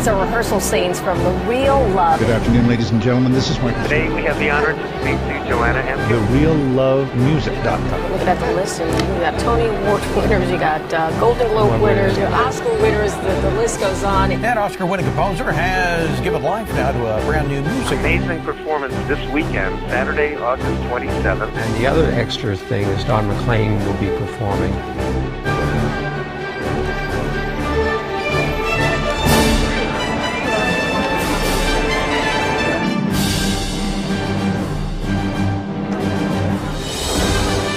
These are rehearsal scenes from The Real Love. Good afternoon, ladies and gentlemen. This is Michael. Today we have the honor to speak to Joanna and TheRealLoveMusic.com. Looking at the list, and you got Tony Award winners, you got Golden Globe winners, you got Oscar winners, the list goes on. That Oscar-winning composer has given life now to a brand new music. amazing performance this weekend, Saturday, August 27th. And the other extra thing is Don McLean will be performing.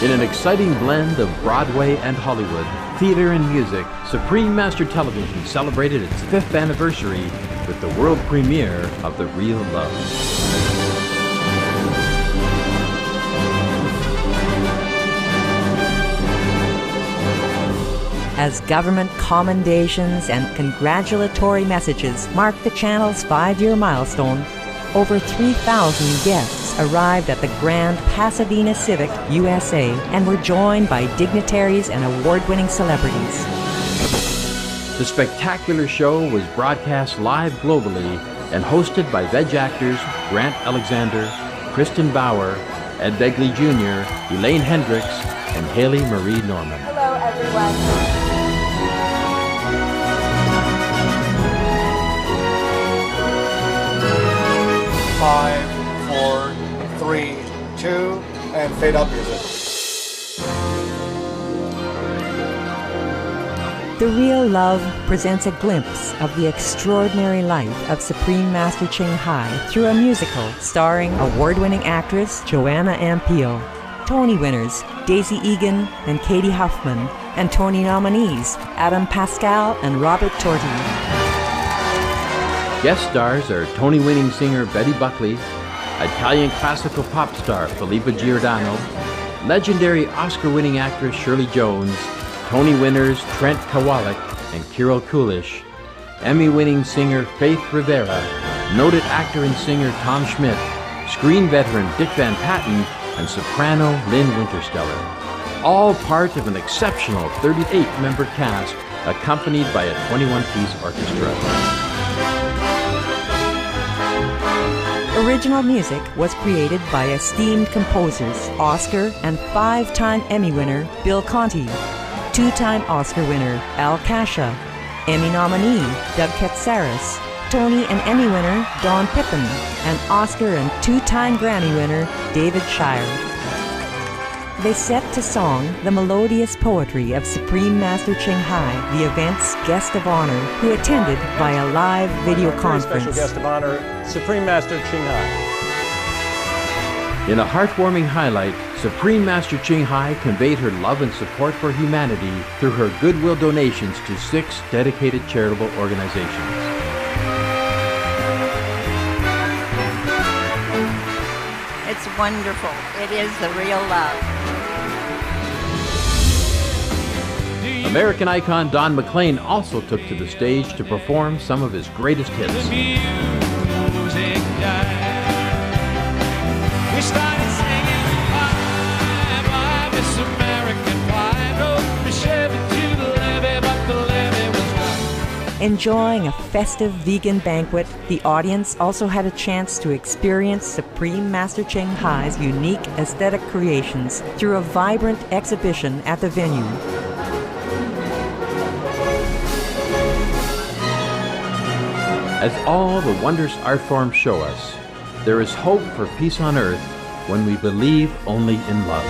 In an exciting blend of Broadway and Hollywood, theater and music, Supreme Master Television celebrated its 5th anniversary with the world premiere of The Real Love. As government commendations and congratulatory messages mark the channel's 5-year milestone, over 3,000 guests arrived at the Grand Pasadena Civic, USA, and were joined by dignitaries and award-winning celebrities. The spectacular show was broadcast live globally and hosted by veg actors Grant Alexander, Kristen Bauer, Ed Begley Jr., Elaine Hendricks, and Haley Marie Norman. Hello, everyone. 5, 4, 3, 2, and fade up music. The Real Love presents a glimpse of the extraordinary life of Supreme Master Ching Hai through a musical starring award-winning actress Joanna Ampeel, Tony winners Daisy Egan and Katie Huffman, and Tony nominees Adam Pascal and Robert Torti. Guest stars are Tony-winning singer Betty Buckley, Italian classical pop star Filippa Giordano, legendary Oscar-winning actress Shirley Jones, Tony winners Trent Kowalik and Kirill Kulish, Emmy-winning singer Faith Rivera, noted actor and singer Tom Schmidt, screen veteran Dick Van Patten, and soprano Lynn Wintersteller. All part of an exceptional 38-member cast accompanied by a 21-piece orchestra. Original music was created by esteemed composers, Oscar and 5-time Emmy winner Bill Conti, 2-time Oscar winner Al Kasha, Emmy nominee Doug Katsaris, Tony and Emmy winner Don Pippin, and Oscar and 2-time Grammy winner David Shire. They set to song the melodious poetry of Supreme Master Ching Hai, the event's guest of honor, who attended via live video conference. Very special guest of honor, Supreme Master Ching Hai. In a heartwarming highlight, Supreme Master Ching Hai conveyed her love and support for humanity through her goodwill donations to 6 dedicated charitable organizations. It's wonderful. It is the real love. American icon Don McLean also took to the stage to perform some of his greatest hits. We started singing bye, this American pie. No, we shoved it to the levee, but the levee was right. Enjoying a festive vegan banquet, the audience also had a chance to experience Supreme Master Ching Hai's unique aesthetic creations through a vibrant exhibition at the venue. As all the wondrous art forms show us, there is hope for peace on earth when we believe only in love.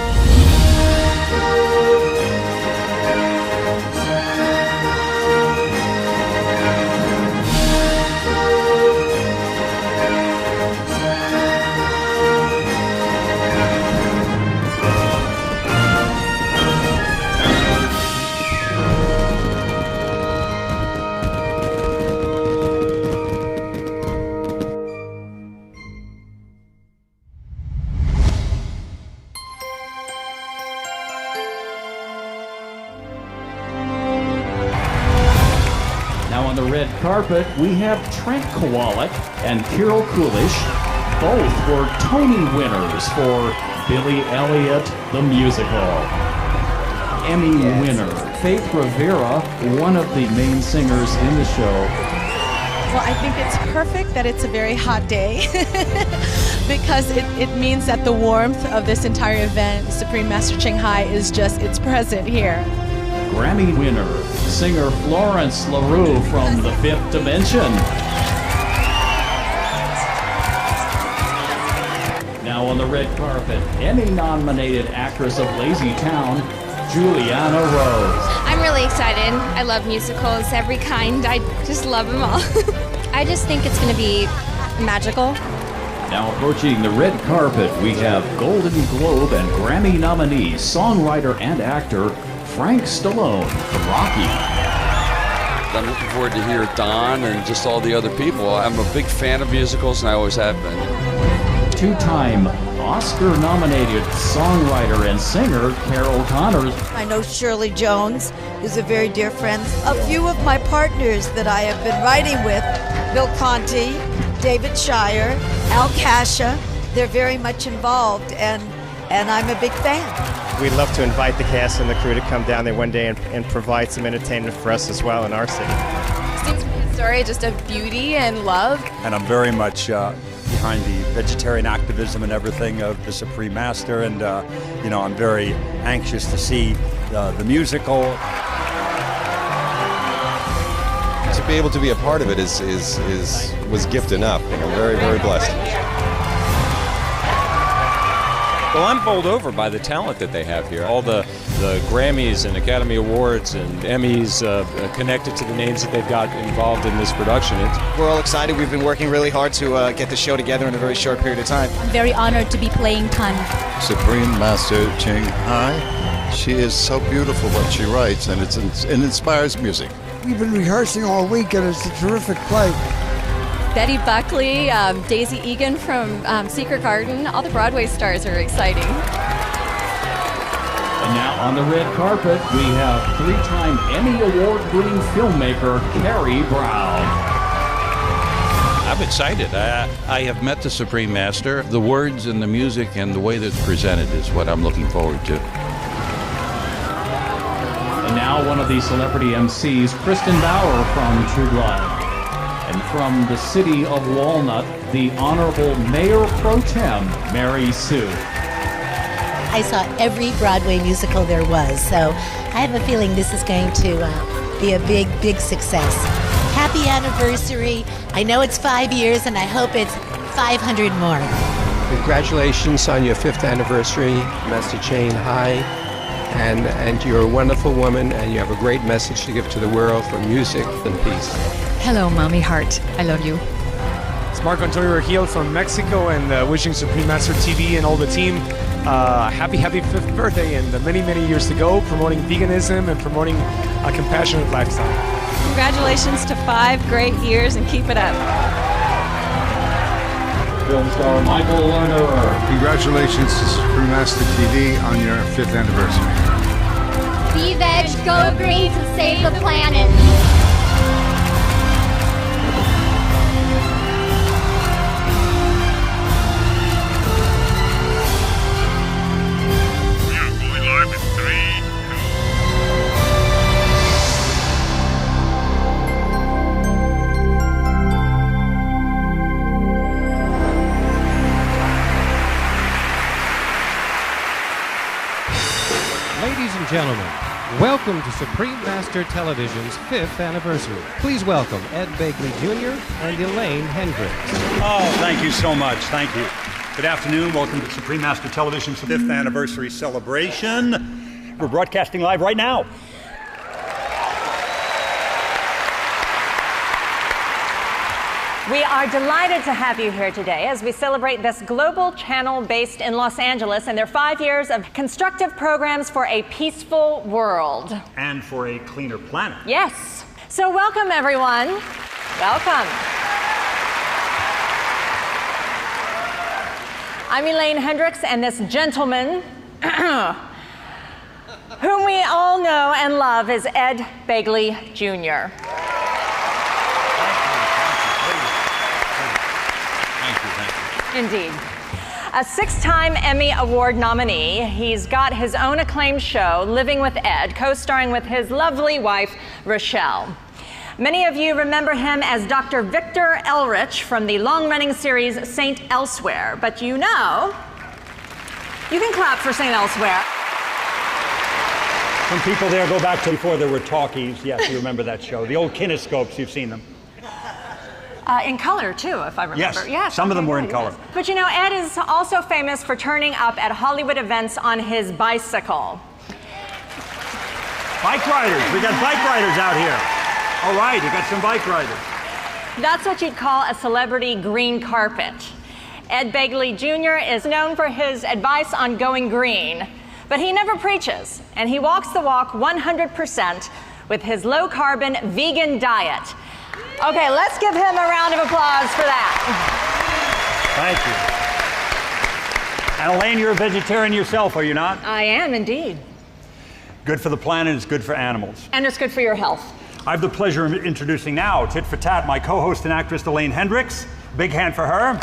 Carpet, we have Trent Kowalik and Kirill Kulish. Both were Tony winners for Billy Elliot, the musical. Emmy winner Faith Rivera, one of the main singers in the show. Well, I think it's perfect that it's a very hot day because it means that the warmth of this entire event, Supreme Master Ching Hai, is just, it's present here. Grammy winner, singer Florence LaRue from The Fifth Dimension. Now on the red carpet, Emmy-nominated actress of Lazy Town, Juliana Rose. I'm really excited. I love musicals, every kind. I just love them all. I just think it's going to be magical. Now approaching the red carpet, we have Golden Globe and Grammy nominee, songwriter and actor Frank Stallone from Rocky. I'm looking forward to hear Don and just all the other people. I'm a big fan of musicals, and I always have been. Two-time Oscar-nominated songwriter and singer Carol Connors. I know Shirley Jones is a very dear friend. A few of my partners that I have been writing with, Bill Conti, David Shire, Al Kasha, they're very much involved, and I'm a big fan. We'd love to invite the cast and the crew to come down there one day and provide some entertainment for us as well in our city. It seems to be a story just of beauty and love. And I'm very much behind the vegetarian activism and everything of the Supreme Master, and you know, I'm very anxious to see the musical. To be able to be a part of it was gift enough. I'm very, very blessed. Well, I'm bowled over by the talent that they have here. All the Grammys and Academy Awards and Emmys connected to the names that they've got involved in this production. We're all excited. We've been working really hard to get the show together in a very short period of time. I'm very honored to be playing Tan. Supreme Master Ching Hai. She is so beautiful what she writes, and it inspires music. We've been rehearsing all week, and it's a terrific play. Betty Buckley, Daisy Egan from Secret Garden, all the Broadway stars are exciting. And now on the red carpet, we have three-time Emmy Award-winning filmmaker Carrie Brown. I'm excited. I have met the Supreme Master. The words and the music and the way that's presented is what I'm looking forward to. And now one of the celebrity MCs, Kristen Bauer from True Blood. And from the city of Walnut, the Honorable Mayor Pro Tem, Mary Sue. I saw every Broadway musical there was, so I have a feeling this is going to be a big, big success. Happy anniversary. I know it's 5 years, and I hope it's 500 more. Congratulations on your 5th anniversary, Master Ching Hai. And you're a wonderful woman, and you have a great message to give to the world for music and peace. Hello, Mommy Heart. I love you. It's Marco Antonio Regil from Mexico, and wishing Supreme Master TV and all the team happy 5th birthday and many, many years to go, promoting veganism and promoting a compassionate lifestyle. Congratulations to 5 great years, and keep it up. Film star Michael Lerner. Congratulations to Supreme Master TV on your 5th anniversary. Be veg, go green to save the planet. Ladies and gentlemen, welcome to Supreme Master Television's 5th anniversary. Please welcome Ed Begley Jr. and Elaine Hendricks. Oh, thank you so much. Thank you. Good afternoon. Welcome to Supreme Master Television's 5th anniversary celebration. We're broadcasting live right now. We are delighted to have you here today as we celebrate this global channel based in Los Angeles and their 5 years of constructive programs for a peaceful world. And for a cleaner planet. Yes. So welcome, everyone. Welcome. I'm Elaine Hendricks, and this gentleman, whom we all know and love, is Ed Begley Jr. Indeed. A 6-time Emmy Award nominee, he's got his own acclaimed show, Living with Ed, co-starring with his lovely wife, Rochelle. Many of you remember him as Dr. Victor Elrich from the long-running series St. Elsewhere, but you know, you can clap for St. Elsewhere. Some people there go back to before there were talkies. Yes, you remember that show. The old kinescopes, you've seen them. In color, too, if I remember. Yes, some of them were in color. Yes. But you know, Ed is also famous for turning up at Hollywood events on his bicycle. Bike riders. We got bike riders out here. All right, you got some bike riders. That's what you'd call a celebrity green carpet. Ed Begley Jr. is known for his advice on going green, but he never preaches, and he walks the walk 100% with his low-carbon vegan diet. Okay, let's give him a round of applause for that. Thank you. And Elaine, you're a vegetarian yourself, are you not? I am indeed. Good for the planet, it's good for animals. And it's good for your health. I have the pleasure of introducing now, tit for tat, my co-host and actress, Elaine Hendricks. Big hand for her.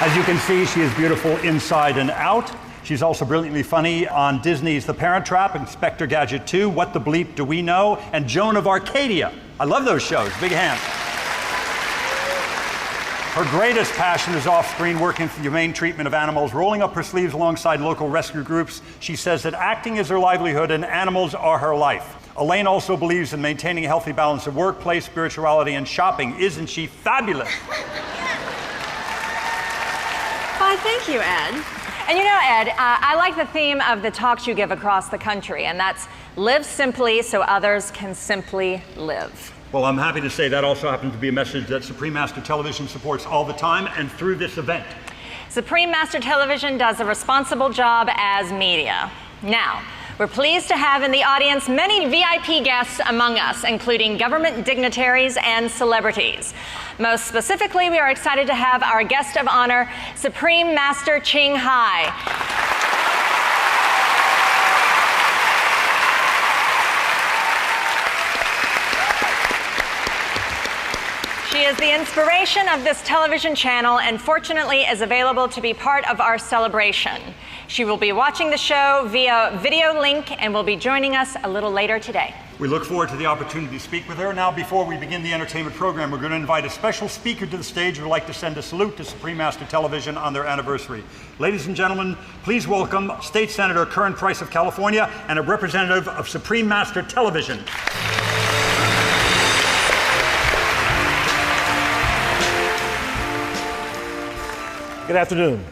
As you can see, she is beautiful inside and out. She's also brilliantly funny on Disney's The Parent Trap, Inspector Gadget 2, What the Bleep Do We Know, and Joan of Arcadia. I love those shows. Big hand. Her greatest passion is off-screen, working for the humane treatment of animals, rolling up her sleeves alongside local rescue groups. She says that acting is her livelihood and animals are her life. Elaine also believes in maintaining a healthy balance of workplace, spirituality, and shopping. Isn't she fabulous? Why, thank you, Ed. And you know, Ed, I like the theme of the talks you give across the country, and that's live simply so others can simply live. Well, I'm happy to say that also happens to be a message that Supreme Master Television supports all the time and through this event. Supreme Master Television does a responsible job as media. Now, we're pleased to have in the audience many VIP guests among us, including government dignitaries and celebrities. Most specifically, we are excited to have our guest of honor, Supreme Master Ching Hai. She is the inspiration of this television channel and fortunately is available to be part of our celebration. She will be watching the show via video link and will be joining us a little later today. We look forward to the opportunity to speak with her. Now, before we begin the entertainment program, we're going to invite a special speaker to the stage who would like to send a salute to Supreme Master Television on their anniversary. Ladies and gentlemen, please welcome State Senator Curran Price of California and a representative of Supreme Master Television. Good afternoon.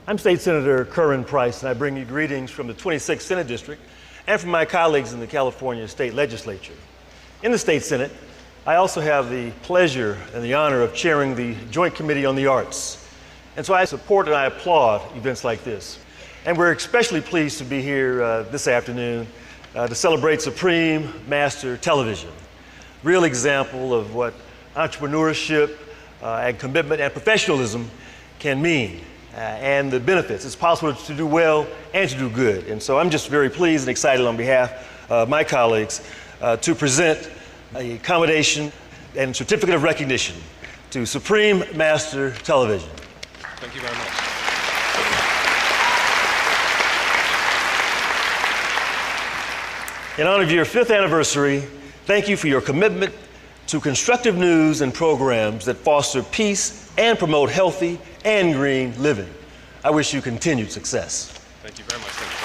I'm State Senator Curran Price, and I bring you greetings from the 26th Senate District and from my colleagues in the California State Legislature. In the State Senate, I also have the pleasure and the honor of chairing the Joint Committee on the Arts. And so I support and I applaud events like this. And we're especially pleased to be here this afternoon to celebrate Supreme Master Television. Real example of what entrepreneurship and commitment and professionalism can mean, and the benefits. It's possible to do well and to do good. And so I'm just very pleased and excited on behalf of my colleagues to present a commendation and certificate of recognition to Supreme Master Television. Thank you very much. In honor of your 5th anniversary, thank you for your commitment to constructive news and programs that foster peace and promote healthy and green living. I wish you continued success. Thank you very much. Thank you.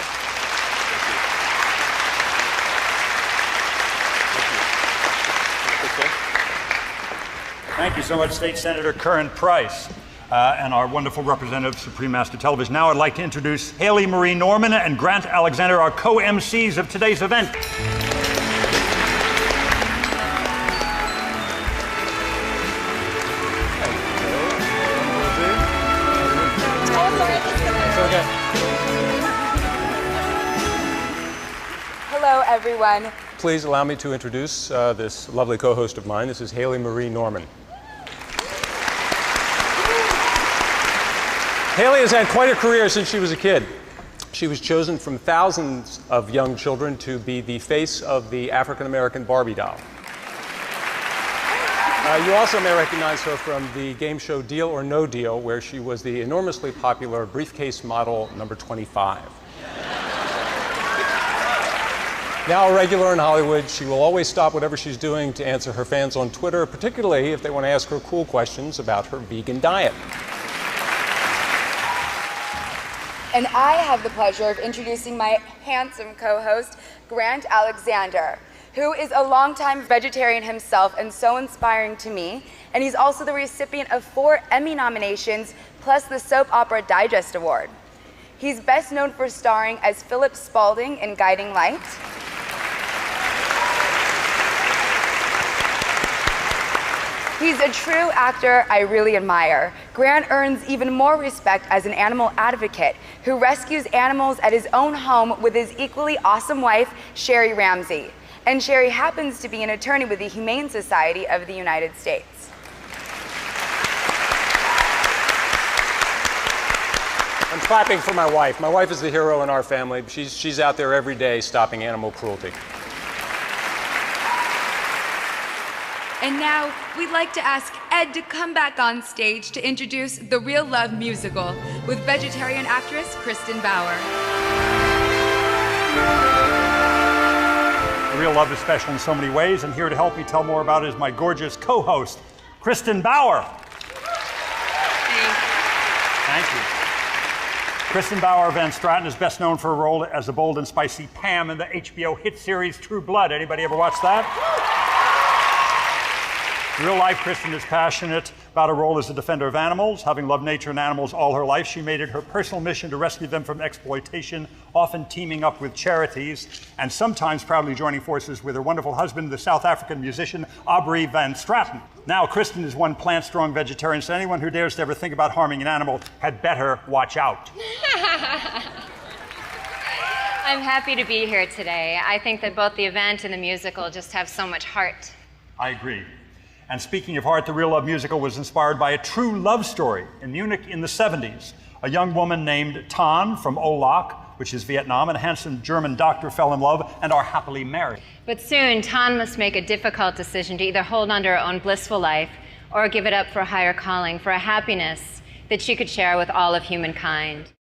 Thank you so much, State Senator Curran Price, and our wonderful representative, Supreme Master Television. Now I'd like to introduce Haley Marie Norman and Grant Alexander, our co-MCs of today's event. Hello, everyone. Please allow me to introduce this lovely co-host of mine. This is Haley Marie Norman. Haley has had quite a career since she was a kid. She was chosen from thousands of young children to be the face of the African-American Barbie doll. You also may recognize her from the game show Deal or No Deal, where she was the enormously popular briefcase model number 25. Now a regular in Hollywood, she will always stop whatever she's doing to answer her fans on Twitter, particularly if they want to ask her cool questions about her vegan diet. And I have the pleasure of introducing my handsome co-host, Grant Alexander, who is a longtime vegetarian himself and so inspiring to me. And he's also the recipient of 4 Emmy nominations, plus the Soap Opera Digest Award. He's best known for starring as Philip Spaulding in Guiding Light. He's a true actor I really admire. Grant earns even more respect as an animal advocate who rescues animals at his own home with his equally awesome wife, Sherry Ramsey. And Sherry happens to be an attorney with the Humane Society of the United States. I'm clapping for my wife. My wife is the hero in our family. She's out there every day stopping animal cruelty. And now, we'd like to ask Ed to come back on stage to introduce the Real Love musical with vegetarian actress Kristen Bauer. The Real Love is special in so many ways, and here to help me tell more about it is my gorgeous co-host, Kristen Bauer. Thank you. Kristen Bauer Van Straten is best known for a role as the bold and spicy Pam in the HBO hit series True Blood. Anybody ever watch that? In real life, Kristen is passionate about her role as a defender of animals. Having loved nature and animals all her life, she made it her personal mission to rescue them from exploitation, often teaming up with charities, and sometimes proudly joining forces with her wonderful husband, the South African musician Aubrey Van Straten. Now, Kristen is one plant-strong vegetarian, so anyone who dares to ever think about harming an animal had better watch out. I'm happy to be here today. I think that both the event and the musical just have so much heart. I agree. And speaking of heart, the Real Love musical was inspired by a true love story in Munich in the 70s. A young woman named Tan from Olac, which is Vietnam, and a handsome German doctor fell in love and are happily married. But soon, Tan must make a difficult decision to either hold on to her own blissful life or give it up for a higher calling, for a happiness that she could share with all of humankind.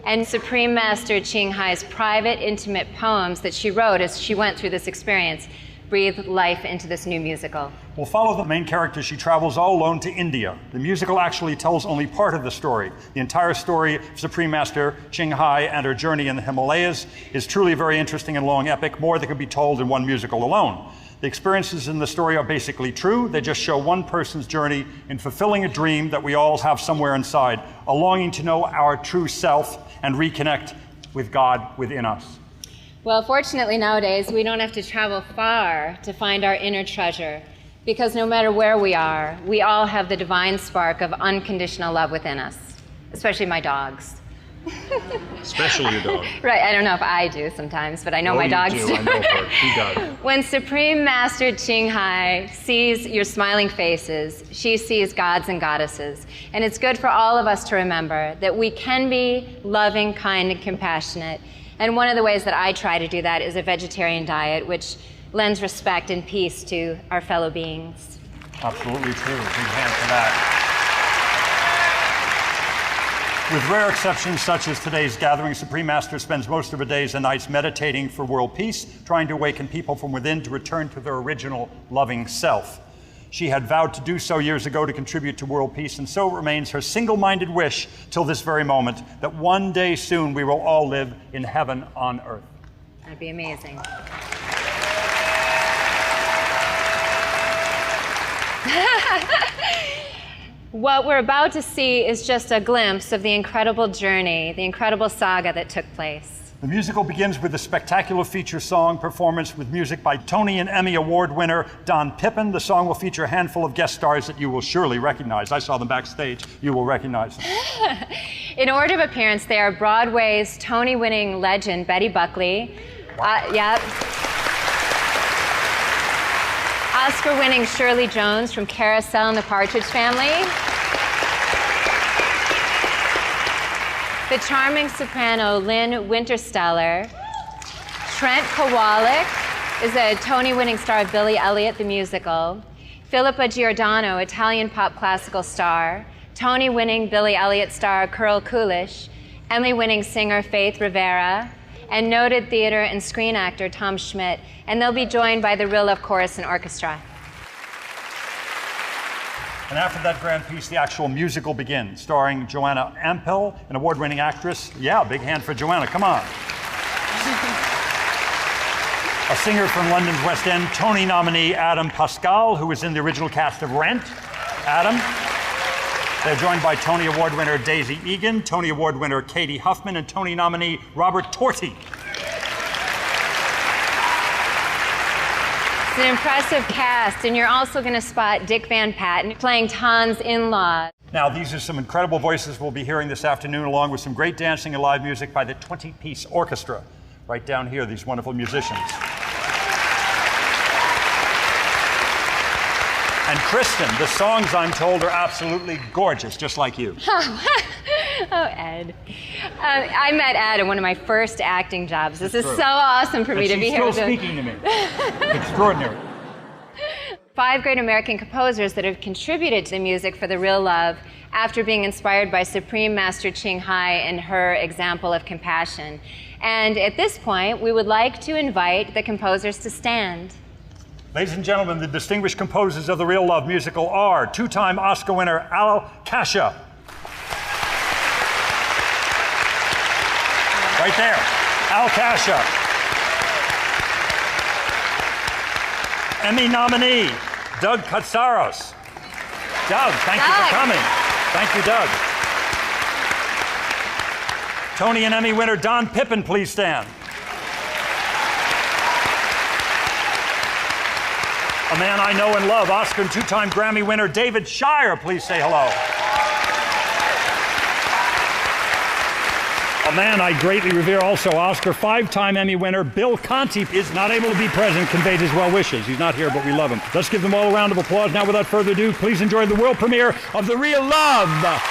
And Supreme Master Ching Hai's private, intimate poems that she wrote as she went through this experience breathe life into this new musical. We'll follow the main character. She travels all alone to India. The musical actually tells only part of the story. The entire story of Supreme Master Ching Hai and her journey in the Himalayas is truly a very interesting and long epic, more that could be told in one musical alone. The experiences in the story are basically true. They just show one person's journey in fulfilling a dream that we all have somewhere inside, a longing to know our true self and reconnect with God within us. Well, fortunately nowadays, we don't have to travel far to find our inner treasure, because no matter where we are, we all have the divine spark of unconditional love within us, especially my dogs. Especially your dog. Right, I don't know if I do sometimes, but I know my dogs do. I know her. She does. When Supreme Master Ching Hai sees your smiling faces, she sees gods and goddesses. And it's good for all of us to remember that we can be loving, kind, and compassionate. And one of the ways that I try to do that is a vegetarian diet, which lends respect and peace to our fellow beings. Absolutely true. Big hand for that. With rare exceptions such as today's gathering, Supreme Master spends most of her days and nights meditating for world peace, trying to awaken people from within to return to their original loving self. She had vowed to do so years ago to contribute to world peace, and so it remains her single-minded wish till this very moment that one day soon we will all live in heaven on earth. That'd be amazing. What we're about to see is just a glimpse of the incredible journey, the incredible saga that took place. The musical begins with a spectacular feature song performance with music by Tony and Emmy Award winner Don Pippin. The song will feature a handful of guest stars that you will surely recognize. I saw them backstage. You will recognize them. In order of appearance, they are Broadway's Tony-winning legend Betty Buckley. Yep. Oscar-winning Shirley Jones from Carousel and the Partridge Family. The charming soprano Lynn Wintersteller. Trent Kowalik is a Tony-winning star of Billy Elliot the Musical. Philippa Giordano, Italian pop classical star. Tony-winning Billy Elliot star Carol Coolish. Emmy-winning singer Faith Rivera. and noted theater and screen actor Tom Schmidt, and they'll be joined by the Real Love Chorus and Orchestra. And after that grand piece, the actual musical begins, starring Joanna Ampel, an award-winning actress. Yeah, big hand for Joanna, come on. A singer from London's West End, Tony nominee Adam Pascal, who was in the original cast of Rent. Adam. They're joined by Tony Award winner Daisy Egan, Tony Award winner Katie Huffman, and Tony nominee Robert Torti. It's an impressive cast, and you're also going to spot Dick Van Patten playing Tan's in-law. Now, these are some incredible voices we'll be hearing this afternoon, along with some great dancing and live music by the 20-piece orchestra. Right down here, these wonderful musicians. And Kristen, the songs, I'm told, are absolutely gorgeous, just like you. Oh, Ed. I met Ed in one of my first acting jobs. This is so awesome for me to be here. She's still speaking to me. Extraordinary. 5 great American composers that have contributed to the music for The Real Love after being inspired by Supreme Master Ching Hai and her example of compassion. And at this point, we would like to invite the composers to stand. Ladies and gentlemen, the distinguished composers of The Real Love musical are two-time Oscar winner Al Kasha. Right there, Al Kasha. Emmy nominee, Doug Katsaros. Doug, thank you for coming. Thank you, Doug. Tony and Emmy winner Don Pippin, please stand. A man I know and love, Oscar and two-time Grammy winner David Shire, please say hello. A man I greatly revere, also Oscar, 5-time Emmy winner Bill Conti is not able to be present, conveyed his well wishes. He's not here, but we love him. Let's give them all a round of applause. Now, without further ado, please enjoy the world premiere of The Real Love.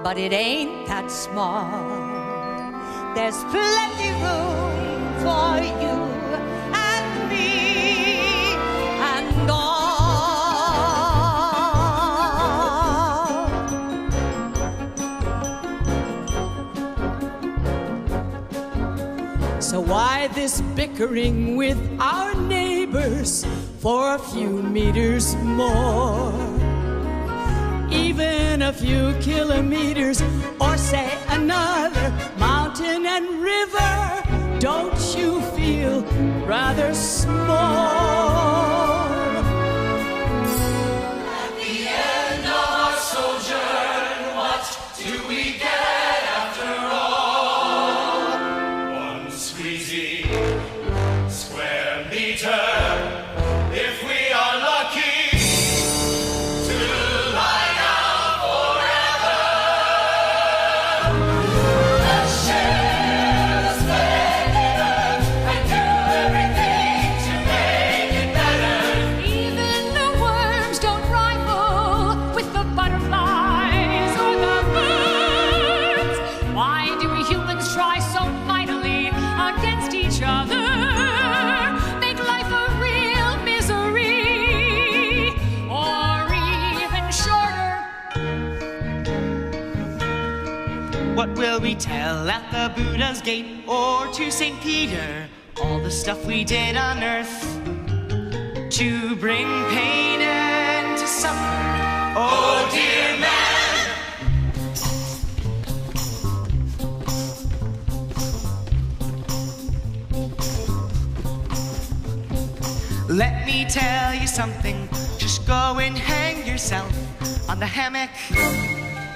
But it ain't that small. There's plenty room for you and me and all. So why this bickering with our neighbors for a few meters more? Even a few kilometers, or say another mountain and river, don't you feel rather small? At the end of our sojourn, what do we get after all? One squeezy square meter, if we are lucky. What will we tell at the Buddha's gate or to St. Peter? All the stuff we did on earth to bring pain and to suffering. Oh, dear man. Let me tell you something. Just go and hang yourself on the hammock.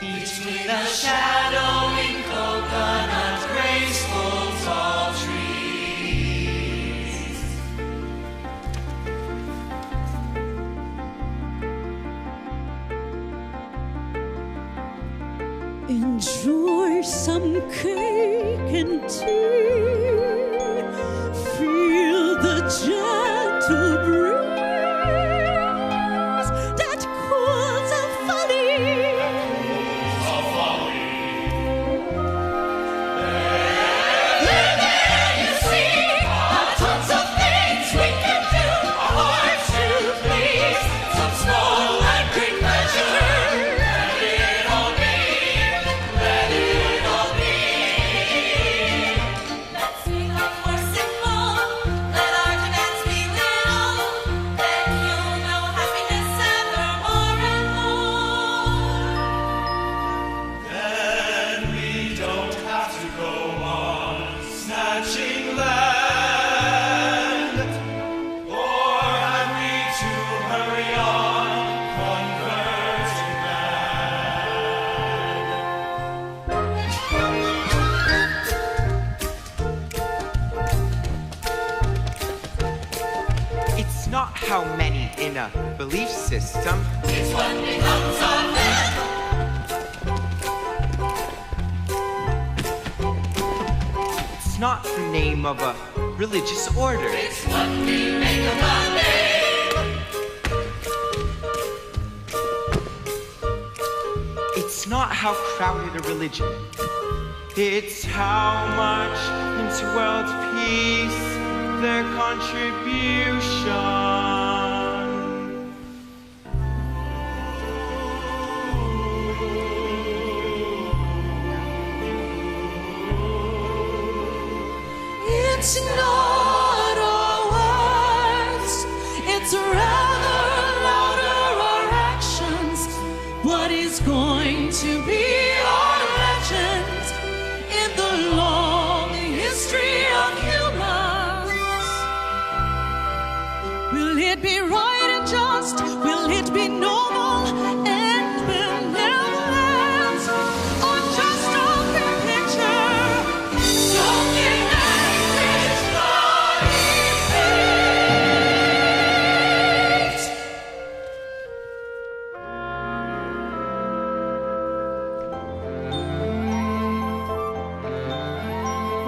Eat between the shadowing coconut graceful tall trees. Enjoy some cake and tea. Feel the gentle breeze that cools a folly. There you see tons of things we can do, our hearts to please, some small and great pleasure. Let it all be, let it all be. Let's make our more simple, let our demands be little, then you'll know happiness ever more and more. Then we don't have to go on snatching land, or have we to hurry on converting It's not how many in a belief system. It's what becomes of them. It's not the name of a religious order. It's what we make of the name. It's not how crowded a religion. It's how much into world peace their contribution. It's not our words, it's rather louder our actions. What is going to be our legend in the long history of humans? Will it be right and just? Will it be noble and benevolent? Or just a fair picture? Something that is not effect.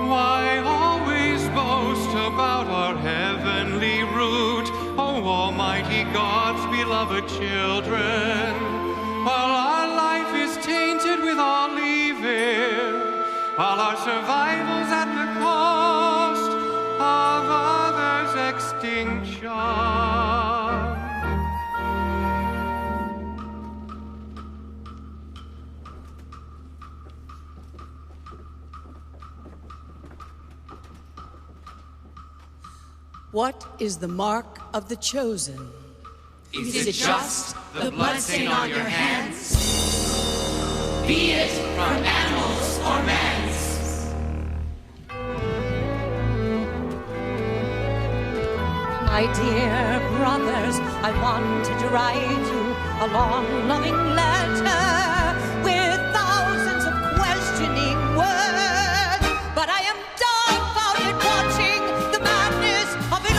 Why always boast about our heavenly root, oh Almighty God's beloved children, while our life is tainted with all evil, while our survival's at the cost of others' extinction. What is the mark of the chosen? Is it just the bloodstain on your hands? Be it from animals or man's. My dear brothers, I wanted to write you a long, loving letter with thousands of questioning words, but I am dumbfounded watching the madness of it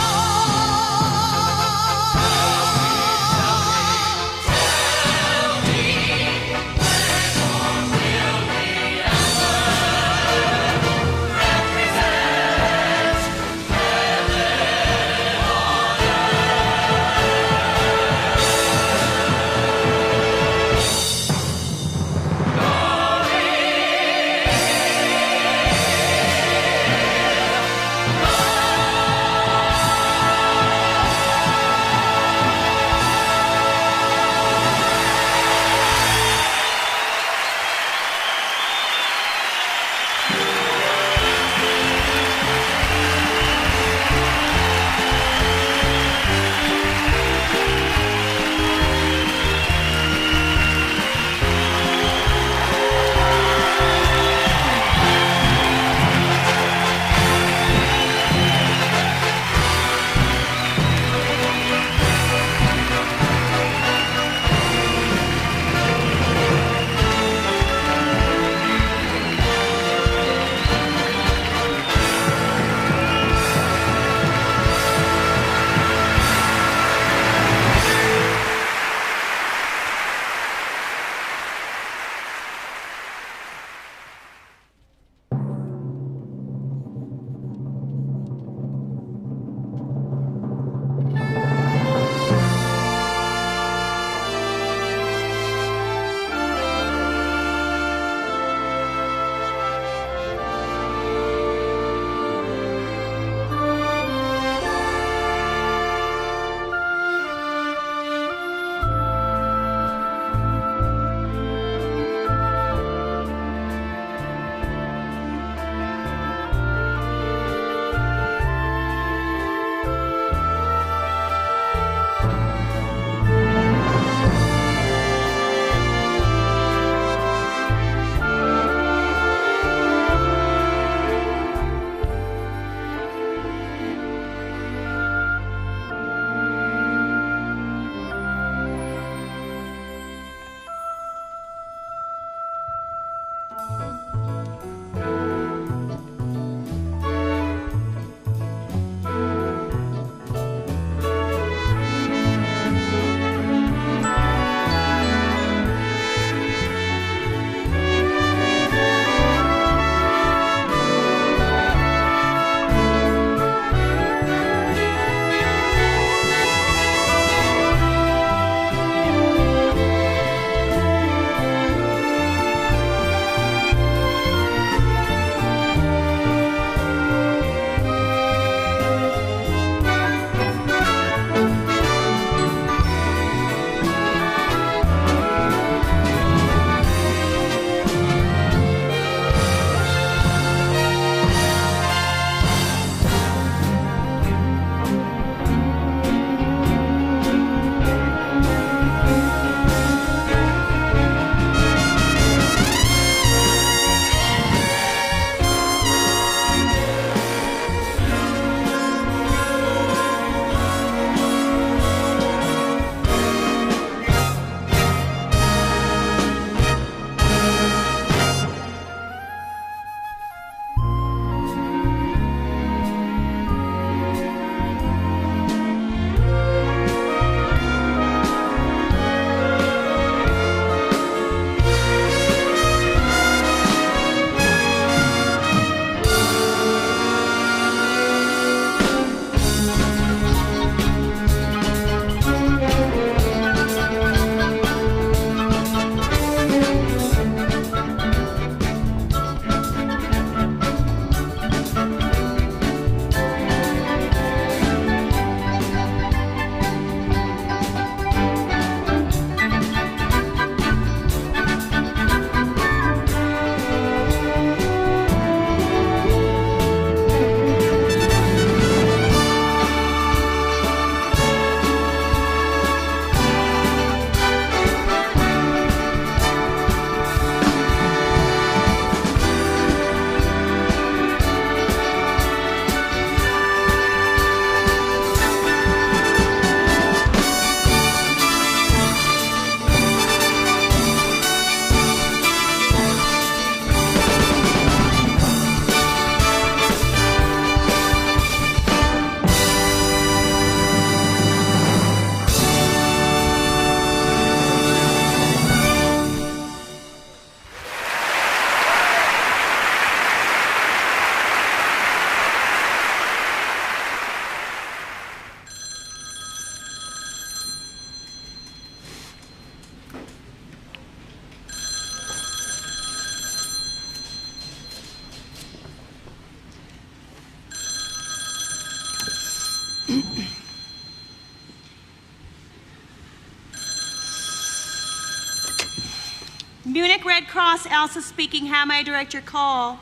Munich Red Cross, Elsa speaking. How may I direct your call?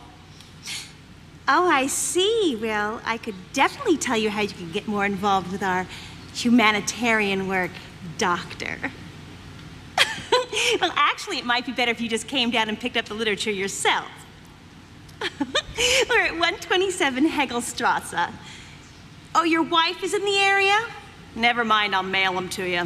Oh, I see. Well, I could definitely tell you how you can get more involved with our humanitarian work, Doctor. Well, actually, it might be better if you just came down and picked up the literature yourself. We're at 127 Hegelstrasse. Oh, your wife is in the area? Never mind, I'll mail them to you.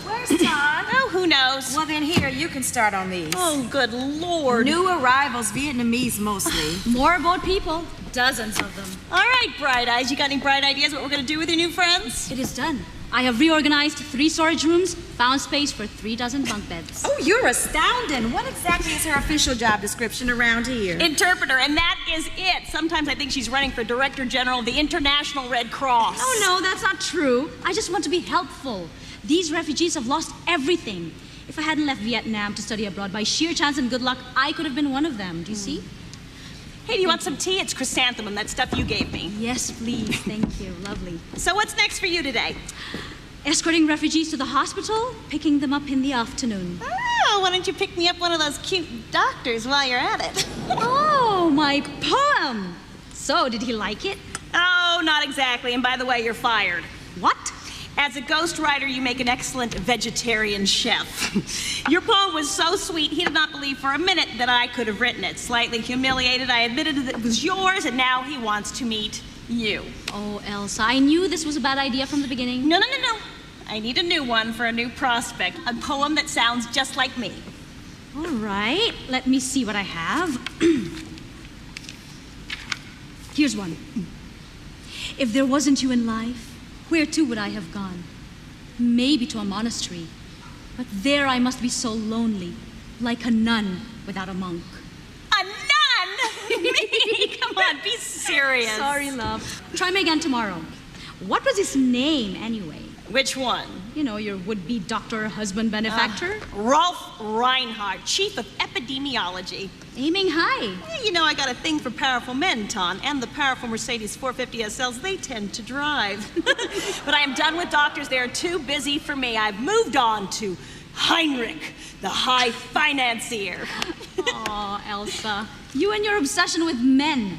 Where's Todd? Oh, who knows? Well, then here, you can start on these. Oh, good Lord. New arrivals, Vietnamese mostly. More about people. Dozens of them. All right, Bright Eyes, you got any bright ideas what we're going to do with your new friends? It is done. I have reorganized 3 storage rooms, found space for 3 dozen bunk beds. Oh, you're astounding. What exactly is her official job description around here? Interpreter, and that is it. Sometimes I think she's running for Director General of the International Red Cross. Oh, no, that's not true. I just want to be helpful. These refugees have lost everything. If I hadn't left Vietnam to study abroad, by sheer chance and good luck, I could have been one of them. Do you see? Hey, do you want some tea? It's chrysanthemum, that stuff you gave me. Yes, please. Thank you. Lovely. So what's next for you today? Escorting refugees to the hospital, picking them up in the afternoon. Oh, why don't you pick me up one of those cute doctors while you're at it? Oh, my poem! So, did he like it? Oh, not exactly. And by the way, you're fired. What? As a ghostwriter, you make an excellent vegetarian chef. Your poem was so sweet, he did not believe for a minute that I could have written it. Slightly humiliated, I admitted that it was yours, and now he wants to meet you. Oh, Elsa, I knew this was a bad idea from the beginning. No. I need a new one for a new prospect. A poem that sounds just like me. All right, let me see what I have. Here's one. If there wasn't you in life, where to would I have gone? Maybe to a monastery. But there I must be so lonely, like a nun without a monk. A nun? Me? Come on, be serious. Sorry, love. Try me again tomorrow. What was his name, anyway? Which one? You know, your would-be doctor, husband, benefactor. Rolf Reinhardt, chief of epidemiology. Aiming high. You know, I got a thing for powerful men, Ton, and the powerful Mercedes 450 SLs they tend to drive. But I am done with doctors. They are too busy for me. I've moved on to Heinrich, the high financier. Aw, Elsa. You and your obsession with men.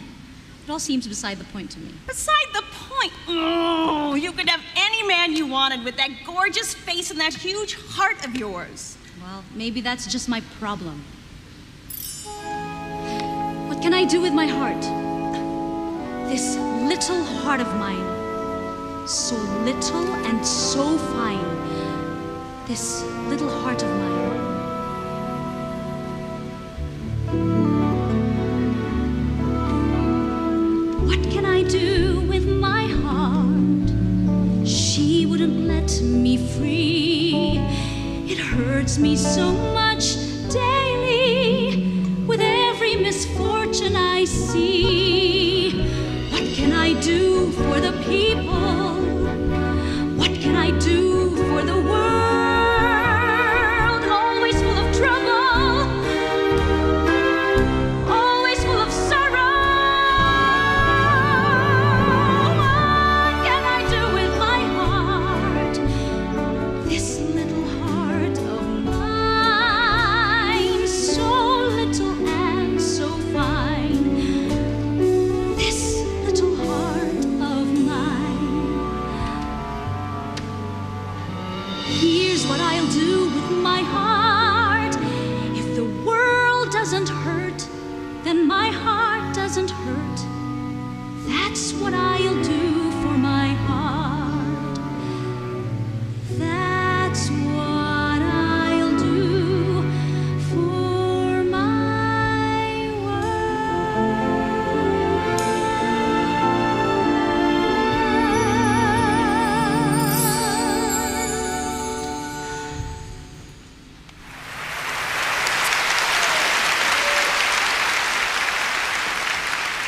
It all seems beside the point to me. Beside the point? Oh, you could have any man you wanted with that gorgeous face and that huge heart of yours. Well, maybe that's just my problem. What can I do with my heart? This little heart of mine. So little and so fine. This little heart of mine. What can I do with my heart? She wouldn't let me free. It hurts me so much daily with every misfortune I see. What can I do for the people? What can I do for the world? Always full of trouble, always full of sorrow. What can I do with my heart? This little heart of mine, so little and so fine. This little heart of mine. Here's what I'll do with my heart. If the world doesn't hurt, then my heart doesn't hurt. That's what I'll do for my heart. That's what I'll do for my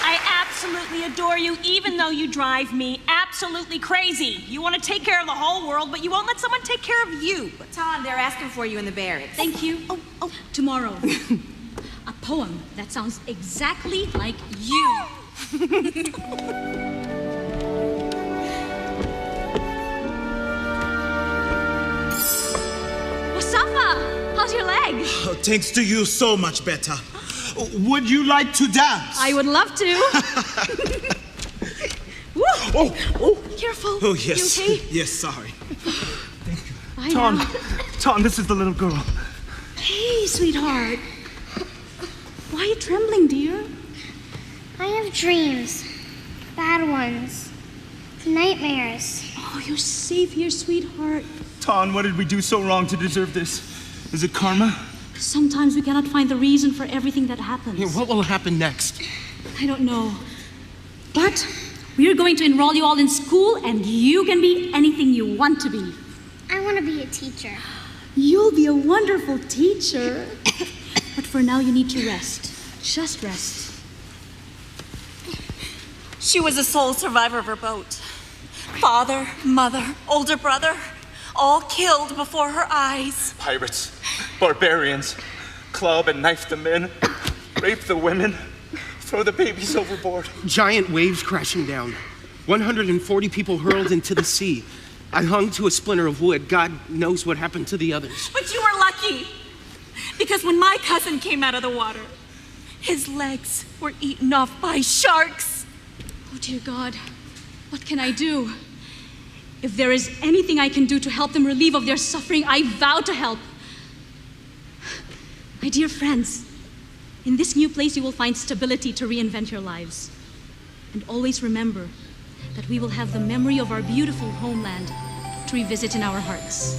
I absolutely adore you, even though you drive me absolutely crazy. You want to take care of the whole world, but you won't let someone take care of you. Tom, they're asking for you in the barracks. Thank you. Oh, tomorrow. A poem that sounds exactly like you. Wasafa! How's your leg? Oh, thanks to you, so much better. Would you like to dance? I would love to. Oh. Careful. Oh, yes. You okay? Yes, sorry. I Tom, know. Tom, this is the little girl. Hey, sweetheart. Why are you trembling, dear? I have dreams. Bad ones. Nightmares. Oh, you're safe here, sweetheart. Tom, what did we do so wrong to deserve this? Is it karma? Sometimes we cannot find the reason for everything that happens. Yeah, what will happen next? I don't know. But we are going to enroll you all in school, and you can be anything you want to be. I want to be a teacher. You'll be a wonderful teacher. But for now, you need to rest. Just rest. She was a sole survivor of her boat. Father, mother, older brother, all killed before her eyes. Pirates, barbarians, club and knife the men, rape the women, throw the babies overboard. Giant waves crashing down. 140 people hurled into the sea. I hung to a splinter of wood. God knows what happened to the others. But you were lucky, because when my cousin came out of the water, his legs were eaten off by sharks. Oh, dear God, what can I do? If there is anything I can do to help them relieve of their suffering, I vow to help. My dear friends, in this new place you will find stability to reinvent your lives. And always remember that we will have the memory of our beautiful homeland to revisit in our hearts.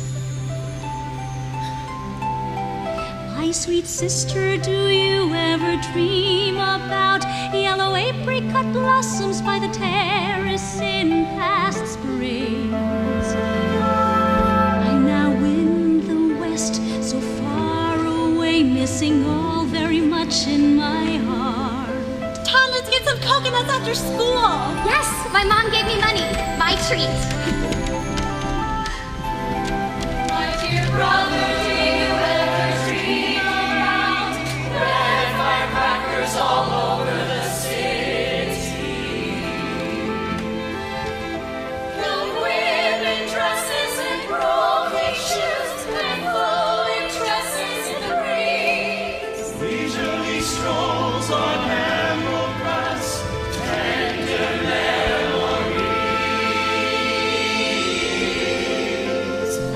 My sweet sister, do you ever dream about yellow apricot blossoms by the terrace in past springs? I now in the west, so far away, missing all very much in my heart. Tom, let's get some coconuts after school. Yes, my mom gave me money. My treat. My dear brother, do you ever dream about red firecrackers all over the city? Young women dresses and rolling shoes and flowing tresses in the breeze. Leisurely strolls on emerald grass, tender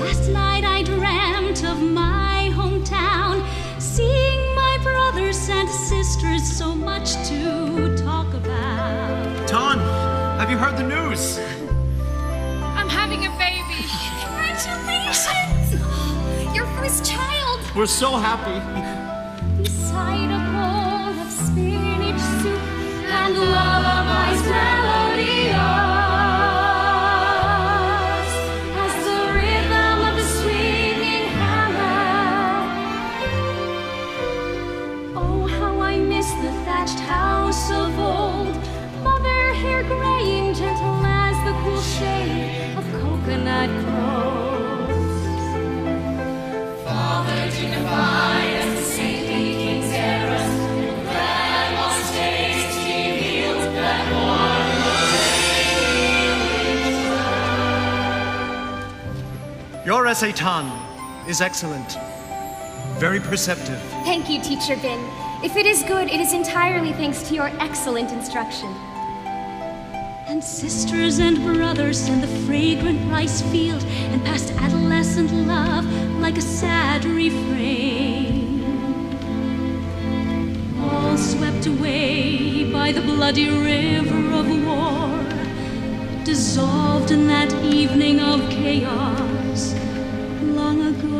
Last night I dreamt of my hometown, seeing my brothers and sisters, so much to talk about. Ton, have you heard the news? I'm having a baby. Congratulations! Your first child! We're so happy. Beside a bowl of spinach soup and lullabies melodious, as the rhythm of the swinging hammer. Oh, how I miss the thatched house of old, mother hair graying gentle as the cool shade of coconut groves. Father dignified as the saintly king's heiress, and grandma's tasty meals that warm the Your essay, Tan, is excellent. Very perceptive. Thank you, Teacher Bin. If it is good, it is entirely thanks to your excellent instruction. And sisters and brothers and the fragrant rice field and past adolescent love like a sad refrain, all swept away by the bloody river of war, dissolved in that evening of chaos long ago.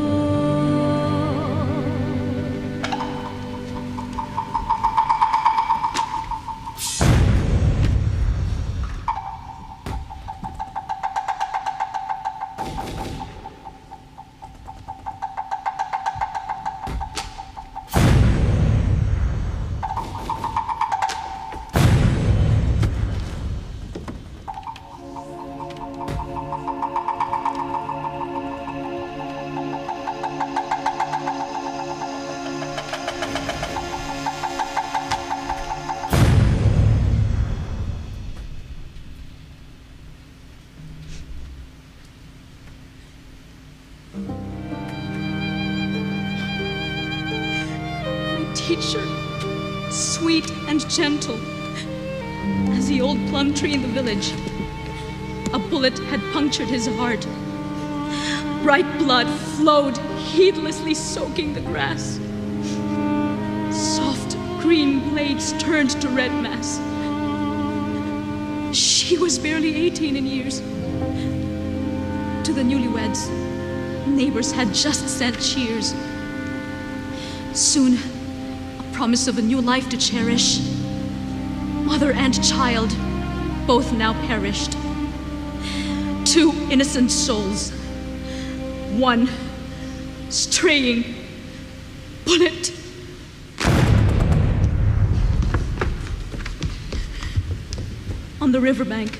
teacher, sweet and gentle as the old plum tree in the village. A bullet had punctured his heart. Bright blood flowed, heedlessly soaking the grass. Soft green blades turned to red mass. She was barely 18 in years. To the newlyweds, neighbors had just sent cheers. Soon, a promise of a new life to cherish. Mother and child, both now perished. 2 innocent souls, one straying bullet. On the riverbank,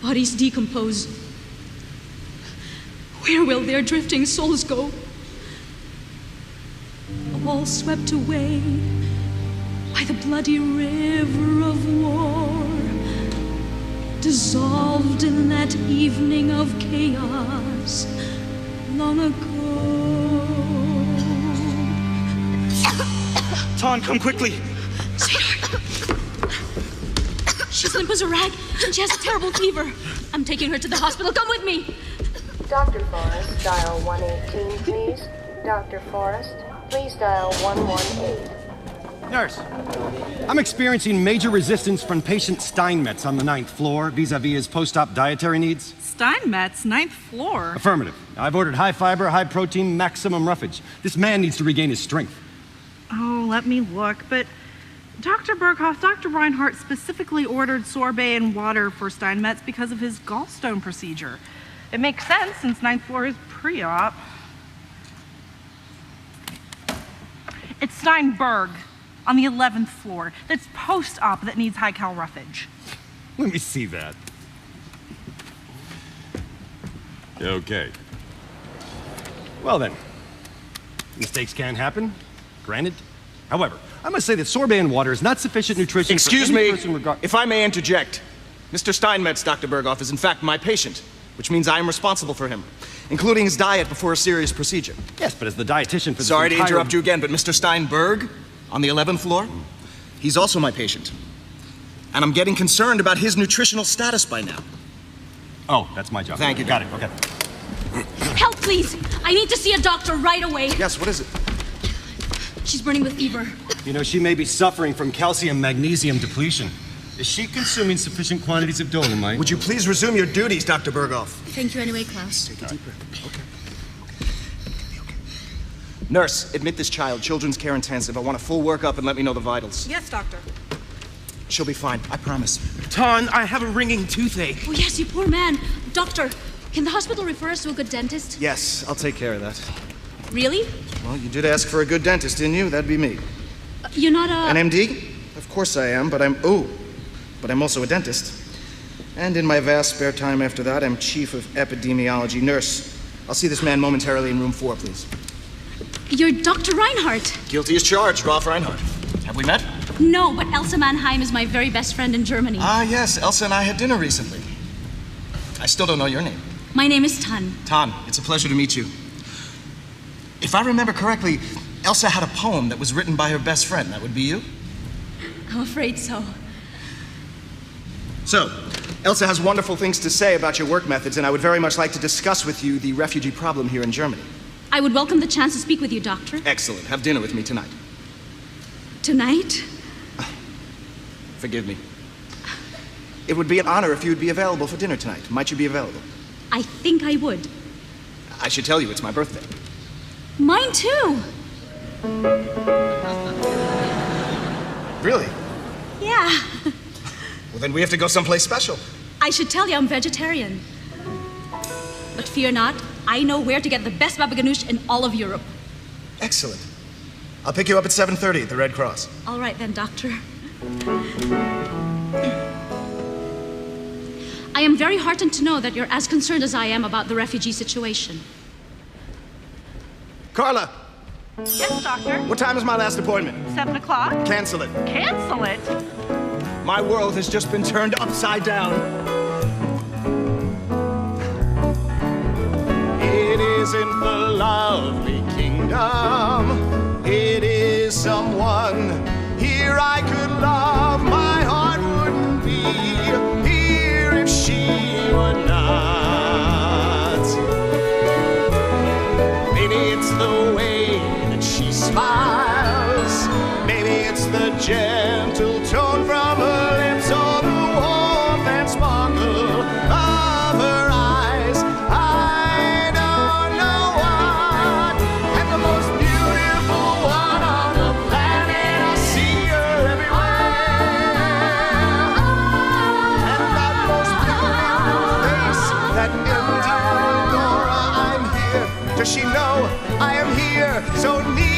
bodies decompose. Where will their drifting souls go? All swept away by the bloody river of war, dissolved in that evening of chaos long ago. Ton, come quickly. Sweetheart, she's limp as a rag and she has a terrible fever. I'm taking her to the hospital. Come with me. Dr. Forrest, dial 118, please. Dr. Forrest, please dial 118. Nurse, I'm experiencing major resistance from patient Steinmetz on the 9th floor vis-a-vis his post-op dietary needs. Steinmetz, 9th floor? Affirmative. I've ordered high fiber, high protein, maximum roughage. This man needs to regain his strength. Oh, let me look. But Dr. Berghoff, Dr. Reinhardt specifically ordered sorbet and water for Steinmetz because of his gallstone procedure. It makes sense since 9th floor is pre-op. It's Steinberg on the 11th floor. That's post-op that needs high-cal roughage. Let me see that. Okay. Well then, mistakes can happen, granted. However, I must say that sorbet and water is not sufficient nutrition Excuse for any me, person if I may interject. Mr. Steinmetz, Dr. Berghoff, is in fact my patient, which means I am responsible for him, including his diet before a serious procedure. Yes, but as the dietitian for this Sorry to entire... interrupt you again, but Mr. Steinberg, on the 11th floor, he's also my patient. And I'm getting concerned about his nutritional status by now. Oh, that's my job. Thank you. Got it, okay. Help, please! I need to see a doctor right away. Yes, what is it? She's burning with fever. You know, she may be suffering from calcium-magnesium depletion. Is she consuming sufficient quantities of dolomite? Would you please resume your duties, Dr. Berghoff? Thank you anyway, Klaus. Take a deep breath. Okay. Nurse, admit this child, children's care intensive. I want a full workup and let me know the vitals. Yes, doctor. She'll be fine, I promise. Ton, I have a ringing toothache. Oh, yes, you poor man. Doctor, can the hospital refer us to a good dentist? Yes, I'll take care of that. Really? Well, you did ask for a good dentist, didn't you? That'd be me. You're not a... An MD? Of course I am, but I'm also a dentist. And in my vast spare time after that, I'm chief of epidemiology. Nurse, I'll see this man momentarily in room 4, please. You're Dr. Reinhardt. Guilty as charged, Rolf Reinhardt. Have we met? No, but Elsa Mannheim is my very best friend in Germany. Ah, yes, Elsa and I had dinner recently. I still don't know your name. My name is Tan. Tan, it's a pleasure to meet you. If I remember correctly, Elsa had a poem that was written by her best friend. That would be you? I'm afraid so. So, Elsa has wonderful things to say about your work methods, and I would very much like to discuss with you the refugee problem here in Germany. I would welcome the chance to speak with you, Doctor. Excellent. Have dinner with me tonight. Tonight? Forgive me. It would be an honor if you would be available for dinner tonight. Might you be available? I think I would. I should tell you, it's my birthday. Mine too. Really? Yeah. Well, then we have to go someplace special. I should tell you I'm vegetarian. But fear not, I know where to get the best baba ganoush in all of Europe. Excellent. I'll pick you up at 7:30 at the Red Cross. All right then, Doctor. I am very heartened to know that you're as concerned as I am about the refugee situation. Carla! Yes, doctor? What time is my last appointment? 7 o'clock? Cancel it. Cancel it? My world has just been turned upside down. It isn't the lovely kingdom. It is someone here I could love, my heart wouldn't be here if she were not. Maybe it's the way that she smiles, maybe it's the gentle tone from her lips, or the warmth and sparkle of her eyes. I don't know what. And the most beautiful one on the planet, I see her everywhere. And that most beautiful face, that empty Laura, I'm here. Does she know I am here so near?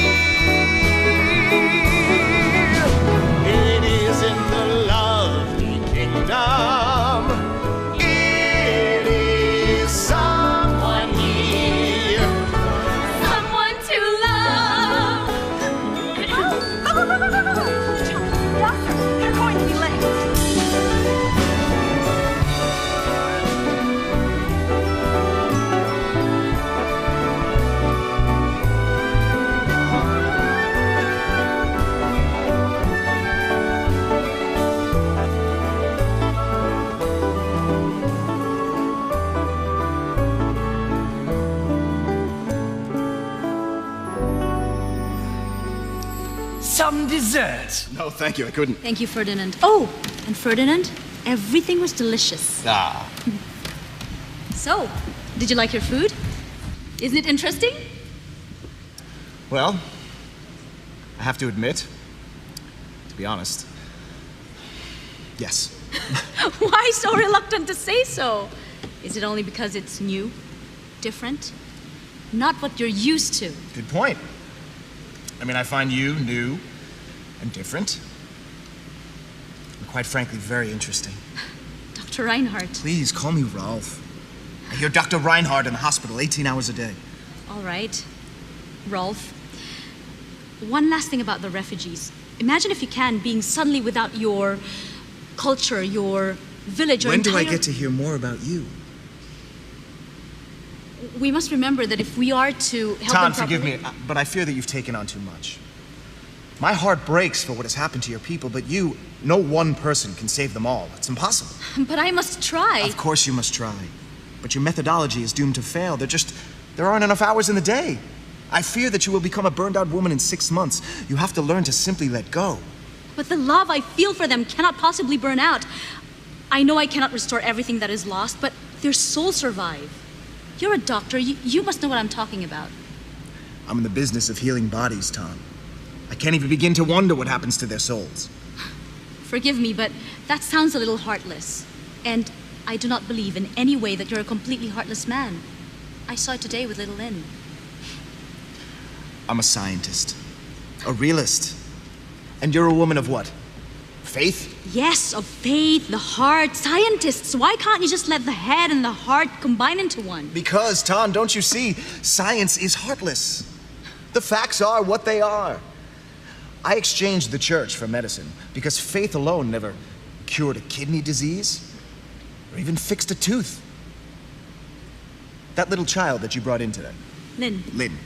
It is in the lovely kingdom. It is someone here. Someone to love. Doctor, you're going to be late. Some dessert. No, thank you, I couldn't. Thank you, Ferdinand. Oh, and Ferdinand, everything was delicious. Ah. So, did you like your food? Isn't it interesting? Well, I have to admit, to be honest, yes. Why so reluctant to say so? Is it only because it's new, different, not what you're used to? Good point. I mean, I find you new and different, and quite frankly, very interesting. Dr. Reinhardt. Please, call me Rolf. I hear Dr. Reinhardt in the hospital 18 hours a day. All right, Rolf. One last thing about the refugees. Imagine, if you can, being suddenly without your culture, your village, or When do I entire- get to hear more about you? We must remember that if we are to help Tom, them forgive properly- me, but I fear that you've taken on too much. My heart breaks for what has happened to your people, but you, no one person can save them all. It's impossible. But I must try. Of course you must try. But your methodology is doomed to fail. There aren't enough hours in the day. I fear that you will become a burned out woman in 6 months. You have to learn to simply let go. But the love I feel for them cannot possibly burn out. I know I cannot restore everything that is lost, but their souls survive. You're a doctor. You must know what I'm talking about. I'm in the business of healing bodies, Tom. I can't even begin to wonder what happens to their souls. Forgive me, but that sounds a little heartless. And I do not believe in any way that you're a completely heartless man. I saw it today with little Lynn. I'm a scientist, a realist. And you're a woman of what? Faith? Yes, of faith, the heart, scientists. Why can't you just let the head and the heart combine into one? Because, Tom, don't you see, science is heartless. The facts are what they are. I exchanged the church for medicine because faith alone never cured a kidney disease or even fixed a tooth. That little child that you brought in today. Lynn. Lynn.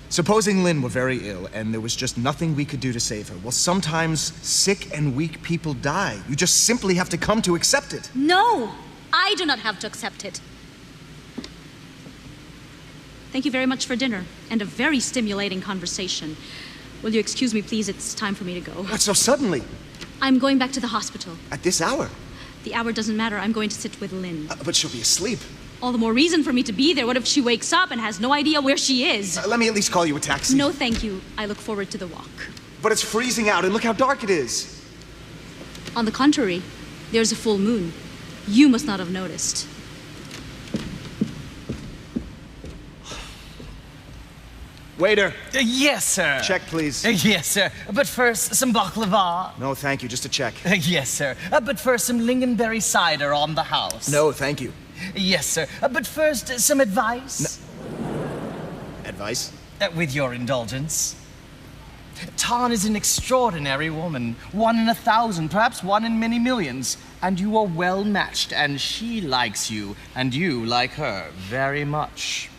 Supposing Lynn were very ill and there was just nothing we could do to save her. Well, sometimes sick and weak people die. You just simply have to come to accept it. No, I do not have to accept it. Thank you very much for dinner and a very stimulating conversation. Will you excuse me, please? It's time for me to go. What, so suddenly? I'm going back to the hospital. At this hour? The hour doesn't matter. I'm going to sit with Lynn. But she'll be asleep. All the more reason for me to be there. What if she wakes up and has no idea where she is? Let me at least call you a taxi. No, thank you. I look forward to the walk. But it's freezing out, and look how dark it is. On the contrary, there's a full moon. You must not have noticed. Waiter. Yes, sir. Check, please. Yes, sir. But first, some baklava. No, thank you. Just a check. Yes, sir. But first, some lingonberry cider on the house. No, thank you. Yes, sir. But first, some advice. Advice? With your indulgence. Tan is an extraordinary woman. 1 in 1,000, perhaps 1 in many millions. And you are well matched, and she likes you, and you like her very much.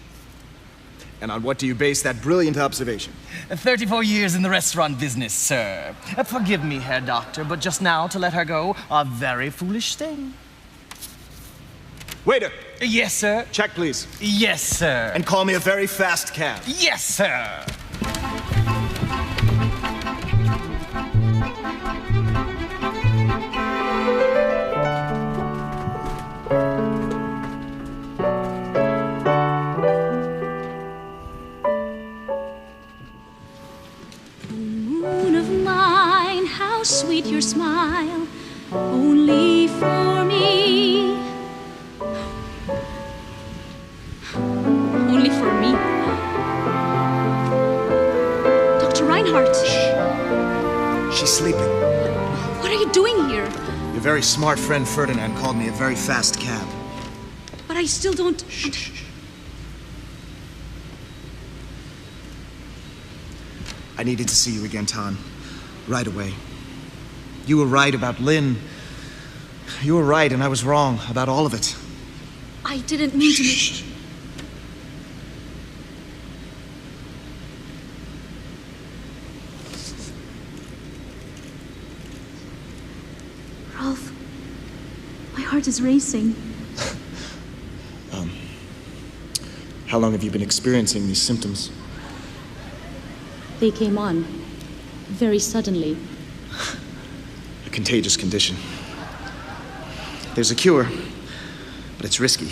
And on what do you base that brilliant observation? 34 years in the restaurant business, sir. Forgive me, Herr Doctor, but just now to let her go, a very foolish thing. Waiter! Yes, sir? Check, please. Yes, sir. And call me a very fast cab. Yes, sir. Sweet your smile, only for me. Only for me. Dr. Reinhardt. Shh. She's sleeping. What are you doing here? Your very smart friend Ferdinand called me a very fast cab. But I still don't... Shh. I needed to see you again, Tan. Right away. You were right about Lynn. You were right, and I was wrong about all of it. I didn't mean to make... Ralph, my heart is racing. How long have you been experiencing these symptoms? They came on very suddenly. A contagious condition. There's a cure, but it's risky.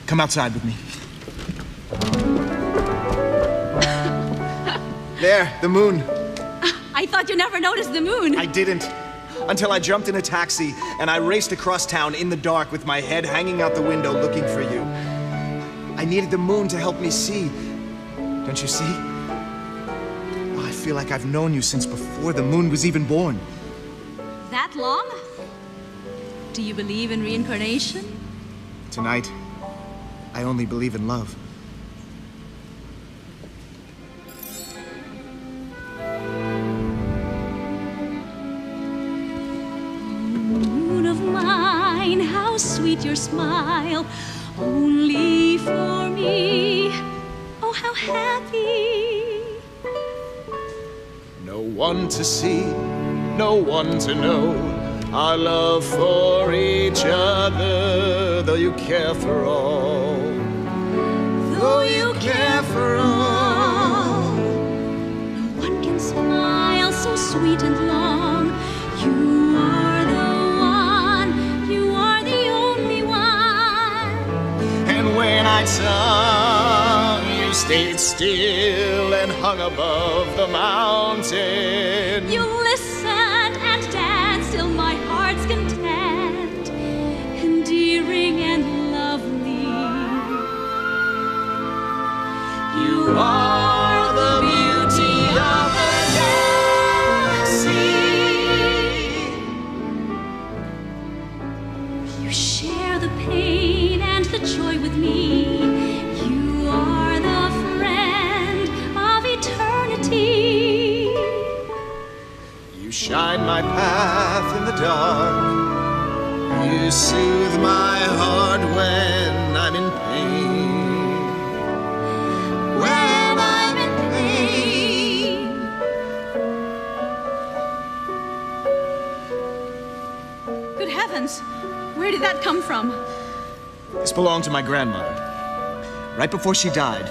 Come outside with me. There, the moon. I thought you never noticed the moon. I didn't. Until I jumped in a taxi and I raced across town in the dark with my head hanging out the window looking for you. I needed the moon to help me see. Don't you see? Oh, I feel like I've known you since before the moon was even born. That long? Do you believe in reincarnation? Tonight, I only believe in love. Moon of mine, how sweet your smile, only for me. Oh, how happy. No one to see, no one to know. Our love for each other, though you care for all. Though you care for all. No one can smile so sweet and long. You are the one, you are the only one. And when I sung, you stayed still and hung above the mountain. You listened and danced till my heart's content, endearing and lovely. You are the beauty of the galaxy. You share the pain and the joy with me. You are the friend of eternity. You shine my path in the dark. You soothe my heart when I'm in pain. When I'm in pain. Good heavens! Where did that come from? This belonged to my grandmother. Right before she died,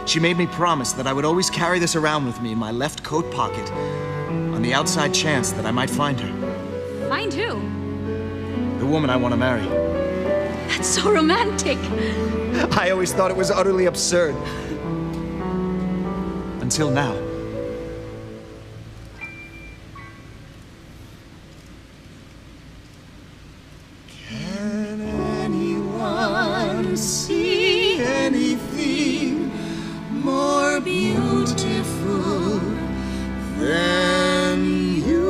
she made me promise that I would always carry this around with me in my left coat pocket on the outside chance that I might find her. Find who? The woman I want to marry. That's so romantic. I always thought it was utterly absurd. Until now. Can anyone see anything more beautiful than you?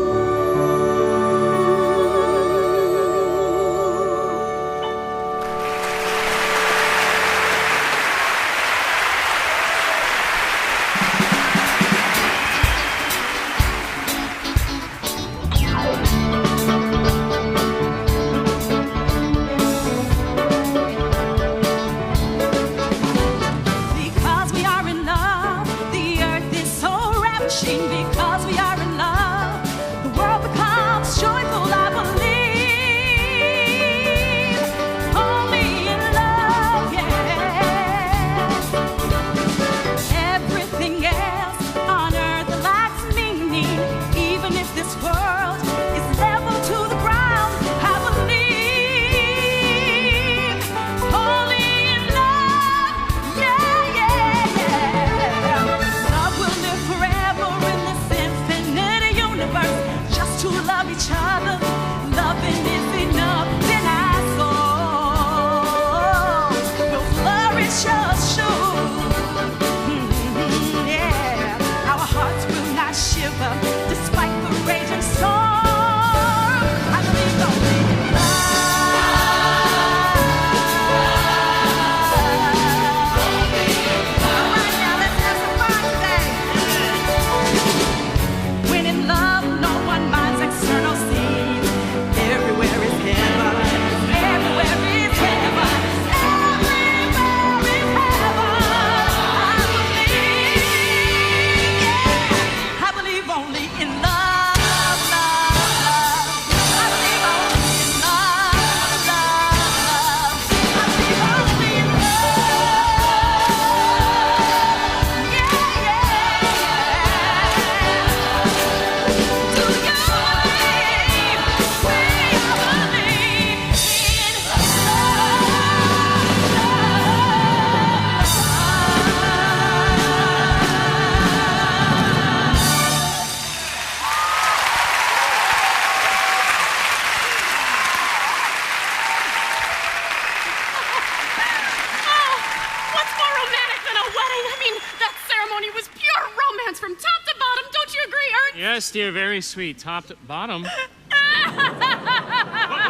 I mean, that ceremony was pure romance from top to bottom. Don't you agree, Ernst? Yes, dear, very sweet. Top to bottom. What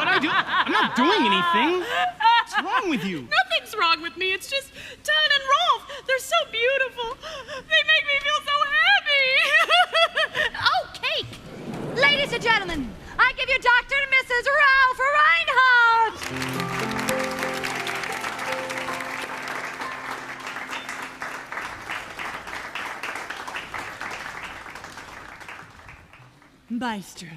I do? I'm not doing anything. What's wrong with you? Nothing's wrong with me. It's just Ton and Rolf. They're so beautiful. They make me feel so happy. Oh, cake! Ladies and gentlemen, I give you Dr. and Mrs. Ralph Reinhardt! Maestro.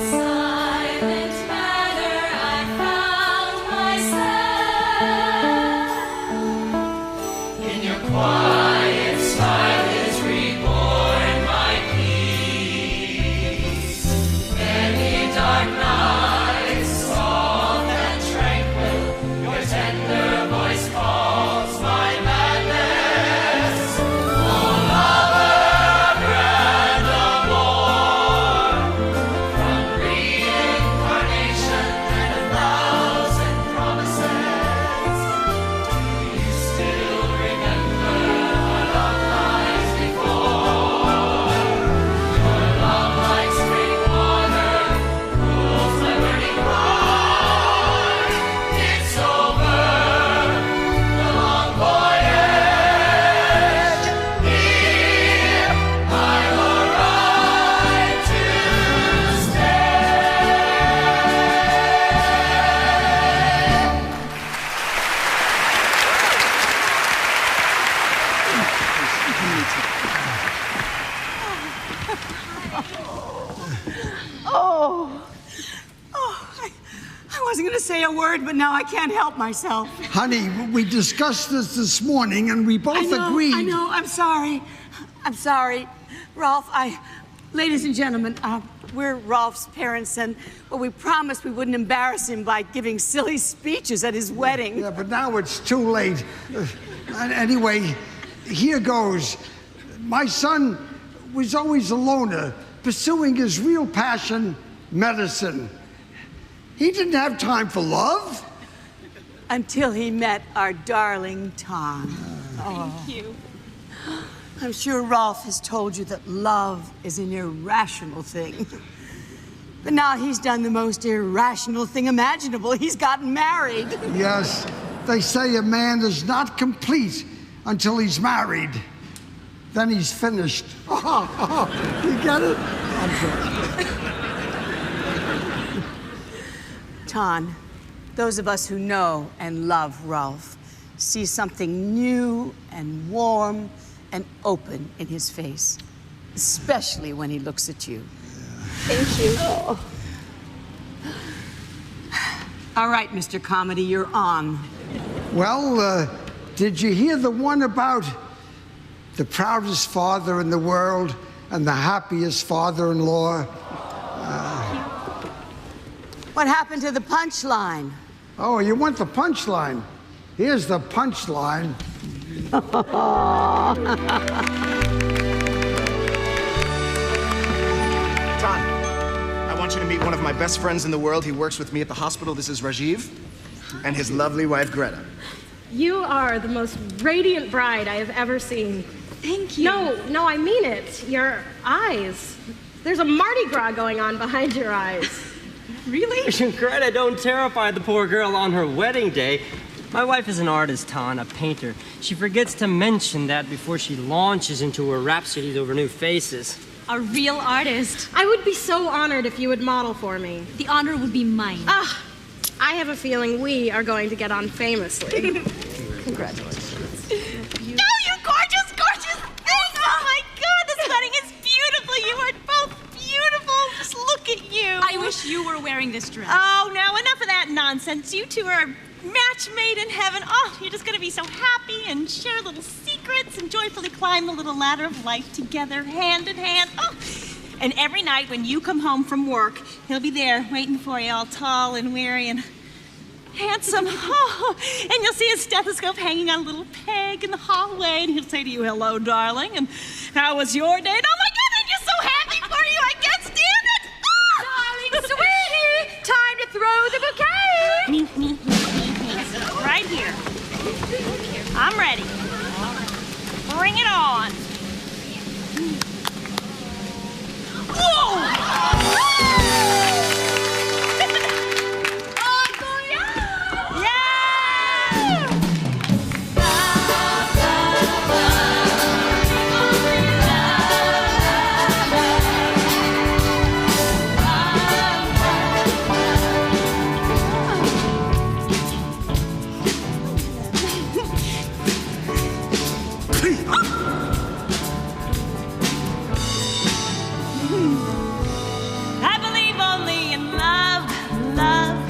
Silent manner I found myself. In your quiet smile is reborn my peace. Many dark nights, soft and tranquil, your tender voice calls my madness. Oh, lover, grand amour, from reincarnation and a thousand promises. Do you still remember our love lies before? Your love like spring water cools my burning heart. It's over, the long voyage. Here I've arrived to I wasn't going to say a word, but now I can't help myself. Honey, we discussed this morning and we both agreed. I know, I'm sorry. I'm sorry. Rolf, ladies and gentlemen, we're Rolf's parents, and we promised we wouldn't embarrass him by giving silly speeches at his wedding. Yeah, but now it's too late. Anyway, here goes. My son was always a loner, pursuing his real passion, medicine. He didn't have time for love. Until he met our darling Tom. Thank you. I'm sure Rolf has told you that love is an irrational thing. But now he's done the most irrational thing imaginable. He's gotten married. Yes, they say a man is not complete until he's married. Then he's finished. You get it? I'm sorry. Ton, those of us who know and love Rolf see something new and warm and open in his face, especially when he looks at you. Thank you. Oh. All right, Mr. Comedy, you're on. Well, did you hear the one about the proudest father in the world and the happiest father-in-law? What happened to the punchline? Oh, you want the punchline? Here's the punchline. Ton, I want you to meet one of my best friends in the world. He works with me at the hospital. This is Rajiv, and his lovely wife, Greta. You are the most radiant bride I have ever seen. Thank you. No, I mean it. Your eyes. There's a Mardi Gras going on behind your eyes. Really? Greta, don't terrify the poor girl on her wedding day. My wife is an artist, Ton, a painter. She forgets to mention that before she launches into her rhapsodies over new faces. A real artist. I would be so honored if you would model for me. The honor would be mine. Ah, I have a feeling we are going to get on famously. Congratulations. Oh, you gorgeous, gorgeous thing! Oh my God, this wedding is beautiful. You are both beautiful. Just look at you. I wish you were wearing this dress. Oh, now enough of that nonsense. You two are match made in heaven. Oh, you're just going to be so happy and share little secrets and joyfully climb the little ladder of life together, hand in hand. Oh, and every night when you come home from work, he'll be there waiting for you, all tall and weary and handsome. Oh, and you'll see his stethoscope hanging on a little peg in the hallway, and he'll say to you, "Hello, darling, and how was your day?" And oh my God, I'm just so happy for you, I can't stand it. Oh! Darling, sweetie, time to throw the bouquet. Right here. I'm ready. Bring it on. I believe only in love, love,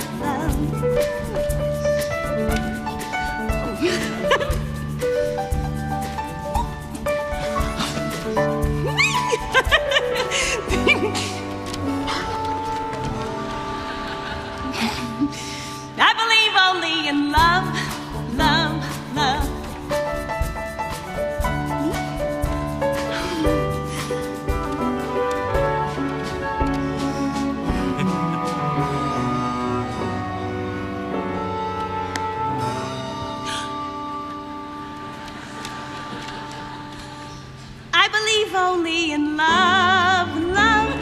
I believe only in love, love, love. I believe only in love, love,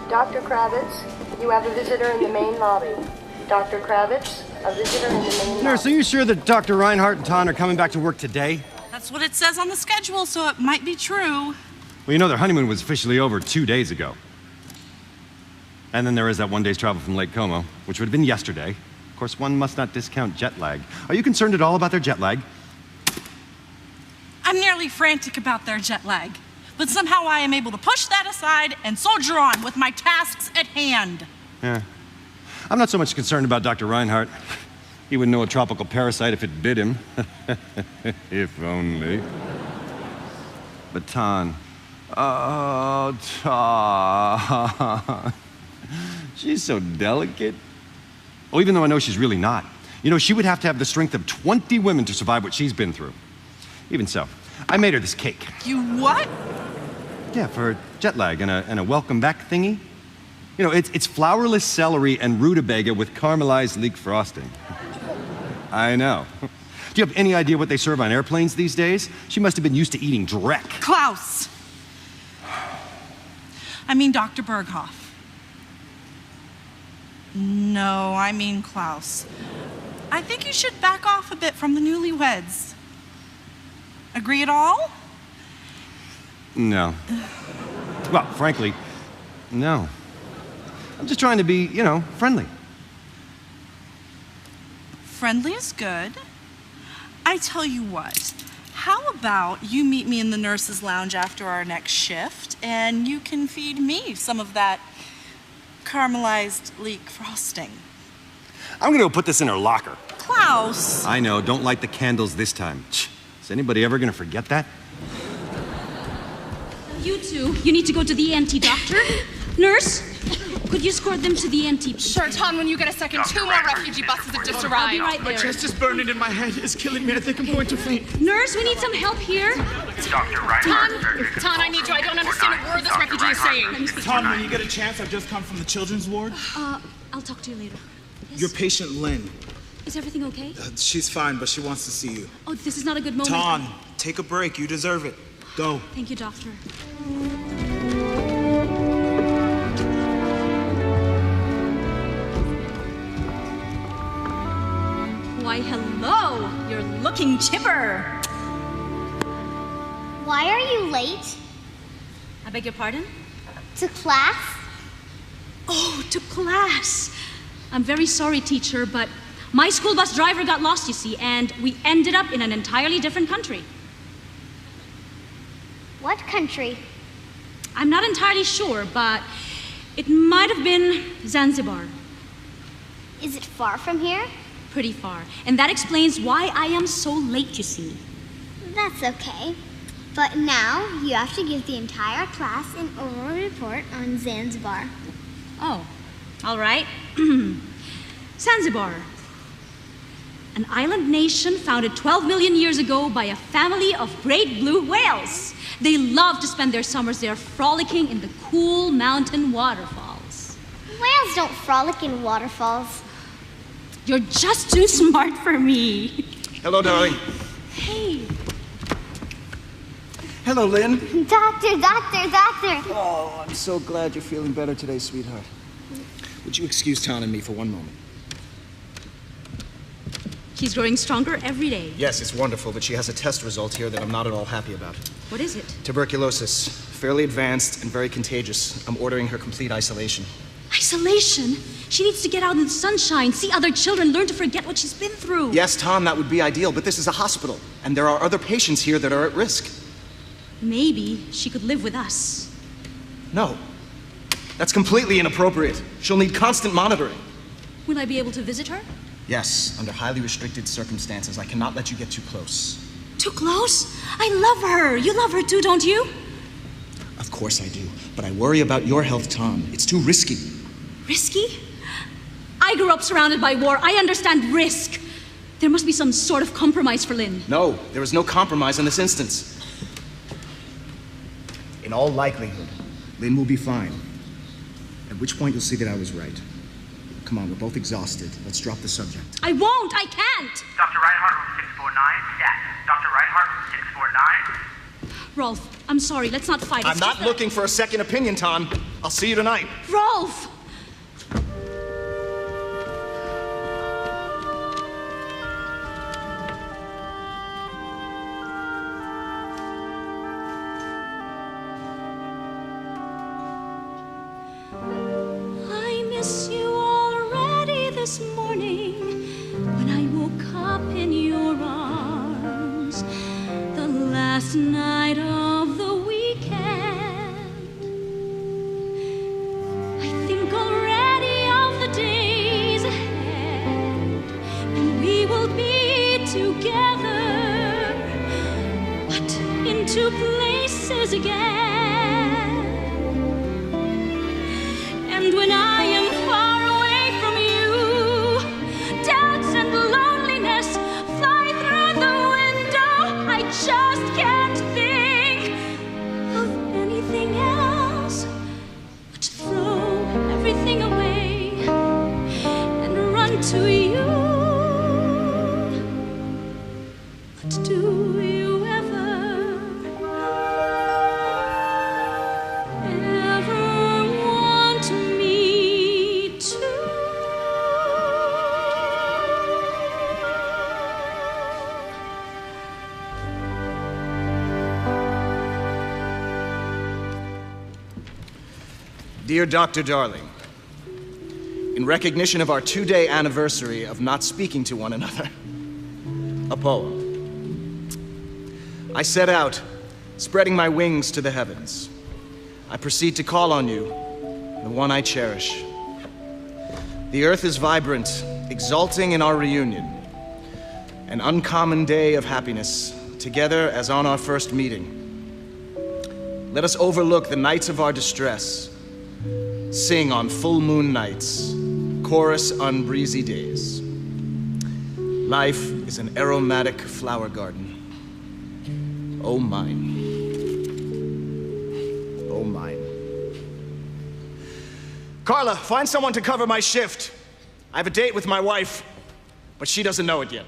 Dr. Kravitz, you have a visitor in the main lobby. Dr. Kravitz, a visitor in the main lobby. Nurse, are you sure that Dr. Reinhardt and Ton are coming back to work today? That's what it says on the schedule, so it might be true. Well, you know their honeymoon was officially over 2 days ago. And then there is that 1 day's travel from Lake Como, which would have been yesterday. Of course, one must not discount jet lag. Are you concerned at all about their jet lag? I'm nearly frantic about their jet lag, but somehow I am able to push that aside and soldier on with my tasks at hand. Yeah. I'm not so much concerned about Dr. Reinhardt. He wouldn't know a tropical parasite if it bit him. If only. But Ton. Oh, Ton. She's so delicate. Oh, even though I know she's really not. You know, she would have to have the strength of 20 women to survive what she's been through. Even so, I made her this cake. You what? Yeah, for jet lag and a welcome back thingy. You know, it's flourless celery and rutabaga with caramelized leek frosting. I know. Do you have any idea what they serve on airplanes these days? She must have been used to eating dreck. Klaus. I mean Dr. Berghoff. No, I mean Klaus. I think you should back off a bit from the newlyweds. Agree at all? No. Well, frankly, no. I'm just trying to be, you know, friendly. Friendly is good. I tell you what, how about you meet me in the nurse's lounge after our next shift and you can feed me some of that caramelized leek frosting. I'm gonna go put this in her locker. Klaus! I know, don't light the candles this time. Is anybody ever gonna forget that? You two, you need to go to the ENT doctor. Nurse, could you escort them to the ENT? Sure, Ton, when you get a second, 2 more refugee buses have just arrived. I'll be right My there. chest is burning and my head is killing me. I think I'm going to faint. Nurse, we need some help here. Ton, I need you. I don't understand a word this refugee is saying. Tom, when you get a chance, I've just come from the children's ward. I'll talk to you later. Your patient, Lynn. Is everything okay? She's fine, but she wants to see you. Oh, this is not a good moment. Ton, take a break. You deserve it. Go. Thank you, doctor. Why, hello! You're looking chipper. Why are you late? I beg your pardon? To class? Oh, to class. I'm very sorry, teacher, but my school bus driver got lost, you see, and we ended up in an entirely different country. What country? I'm not entirely sure, but it might have been Zanzibar. Is it far from here? Pretty far. And that explains why I am so late, you see. That's okay. But now you have to give the entire class an oral report on Zanzibar. Oh, All right. Zanzibar. An island nation founded 12 million years ago by a family of great blue whales. They love to spend their summers there frolicking in the cool mountain waterfalls. Whales don't frolic in waterfalls. You're just too smart for me. Hello, darling. Hey. Hello, Lynn. Doctor. Oh, I'm so glad you're feeling better today, sweetheart. Would you excuse Ton and me for one moment? She's growing stronger every day. Yes, it's wonderful, but she has a test result here that I'm not at all happy about. What is it? Tuberculosis. Fairly advanced and very contagious. I'm ordering her complete isolation. Isolation? She needs to get out in the sunshine, see other children, learn to forget what she's been through. Yes, Tom, that would be ideal, but this is a hospital, and there are other patients here that are at risk. Maybe she could live with us. No. That's completely inappropriate. She'll need constant monitoring. Will I be able to visit her? Yes, under highly restricted circumstances. I cannot let you get too close. Too close? I love her. You love her too, don't you? Of course I do, but I worry about your health, Tom. It's too risky. Risky? I grew up surrounded by war. I understand risk. There must be some sort of compromise for Lynn. No, there is no compromise in this instance. In all likelihood, Lynn will be fine. At which point you'll see that I was right. Come on, we're both exhausted. Let's drop the subject. I won't. I can't. Dr. Reinhardt, room 649, stat. Dr. Reinhardt, room 649. Rolf, I'm sorry. Let's not fight. I'm not looking for a second opinion, Tom. I'll see you tonight. Rolf! I miss you already this morning when I woke up in your arms. The last night of the weekend. I think already of the days ahead when we will be together, but in two places again. And when I am far away from you, doubts and loneliness fly through the window. I just can't think of anything else but to throw everything away and run to you. But do you ever want me to? Dear Dr. Darling, in recognition of our 2-day anniversary of not speaking to one another, a poem. I set out, spreading my wings to the heavens. I proceed to call on you, the one I cherish. The earth is vibrant, exulting in our reunion. An uncommon day of happiness, together as on our first meeting. Let us overlook the nights of our distress, sing on full moon nights, chorus on breezy days. Life is an aromatic flower garden. Oh mine. Oh mine. Carla, find someone to cover my shift. I have a date with my wife, but she doesn't know it yet.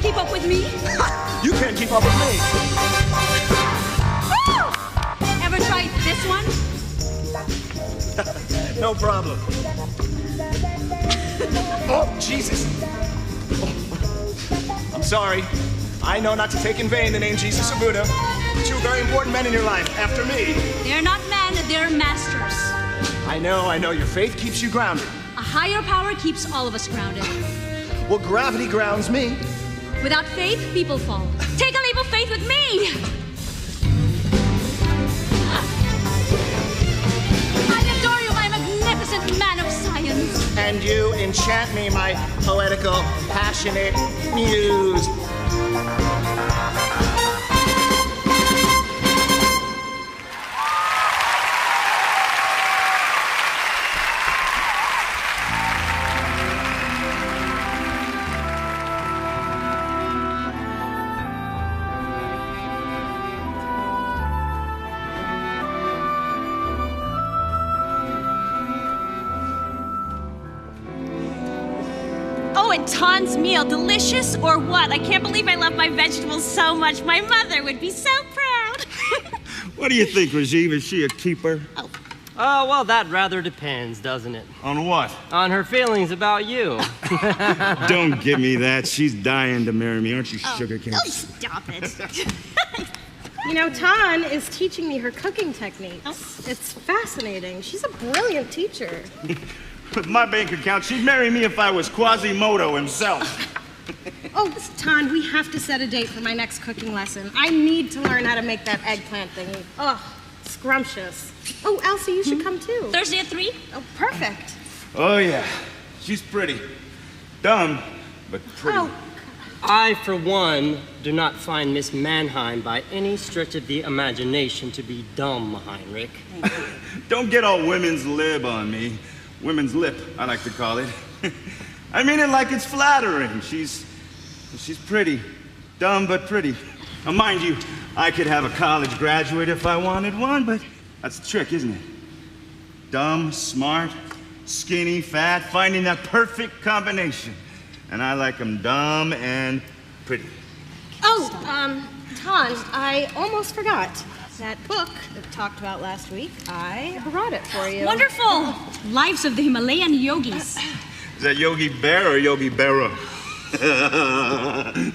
keep up with me. You can't keep up with me. Ever tried this one? No problem. Oh, Jesus. Oh. I'm sorry. I know not to take in vain the name Jesus or Buddha. Two very important men in your life, after me. They're not men, they're masters. I know. Your faith keeps you grounded. A higher power keeps all of us grounded. Well, gravity grounds me. Without faith, people fall. Take a leap of faith with me! I adore you, my magnificent man of science. And you enchant me, my poetical, passionate muse. And Ton's meal, delicious or what? I can't believe I love my vegetables so much. My mother would be so proud. What do you think, Rajiv? Is she a keeper? Oh. Oh, well, that rather depends, doesn't it? On what? On her feelings about you. Don't give me that. She's dying to marry me, aren't you, Sugar Caps? Oh, stop it. You know, Ton is teaching me her cooking techniques. Oh. It's fascinating. She's a brilliant teacher. With my bank account, she'd marry me if I was Quasimodo himself. Oh, Ton, we have to set a date for my next cooking lesson. I need to learn how to make that eggplant thingy. Oh, scrumptious. Oh, Elsie, you should come too. Thursday at 3? Oh, perfect. Oh, yeah. She's pretty. Dumb, but pretty. Oh. I, for one, do not find Miss Mannheim by any stretch of the imagination to be dumb, Heinrich. Don't get all women's lib on me. Women's lip, I like to call it. I mean it like it's flattering. She's pretty. Dumb, but pretty. Now, mind you, I could have a college graduate if I wanted one, but that's the trick, isn't it? Dumb, smart, skinny, fat, finding that perfect combination. And I like them dumb and pretty. Oh, Ton, I almost forgot. That book that we talked about last week, I brought it for you. Wonderful! Lives of the Himalayan Yogis. Is that Yogi Bear or Yogi Berra?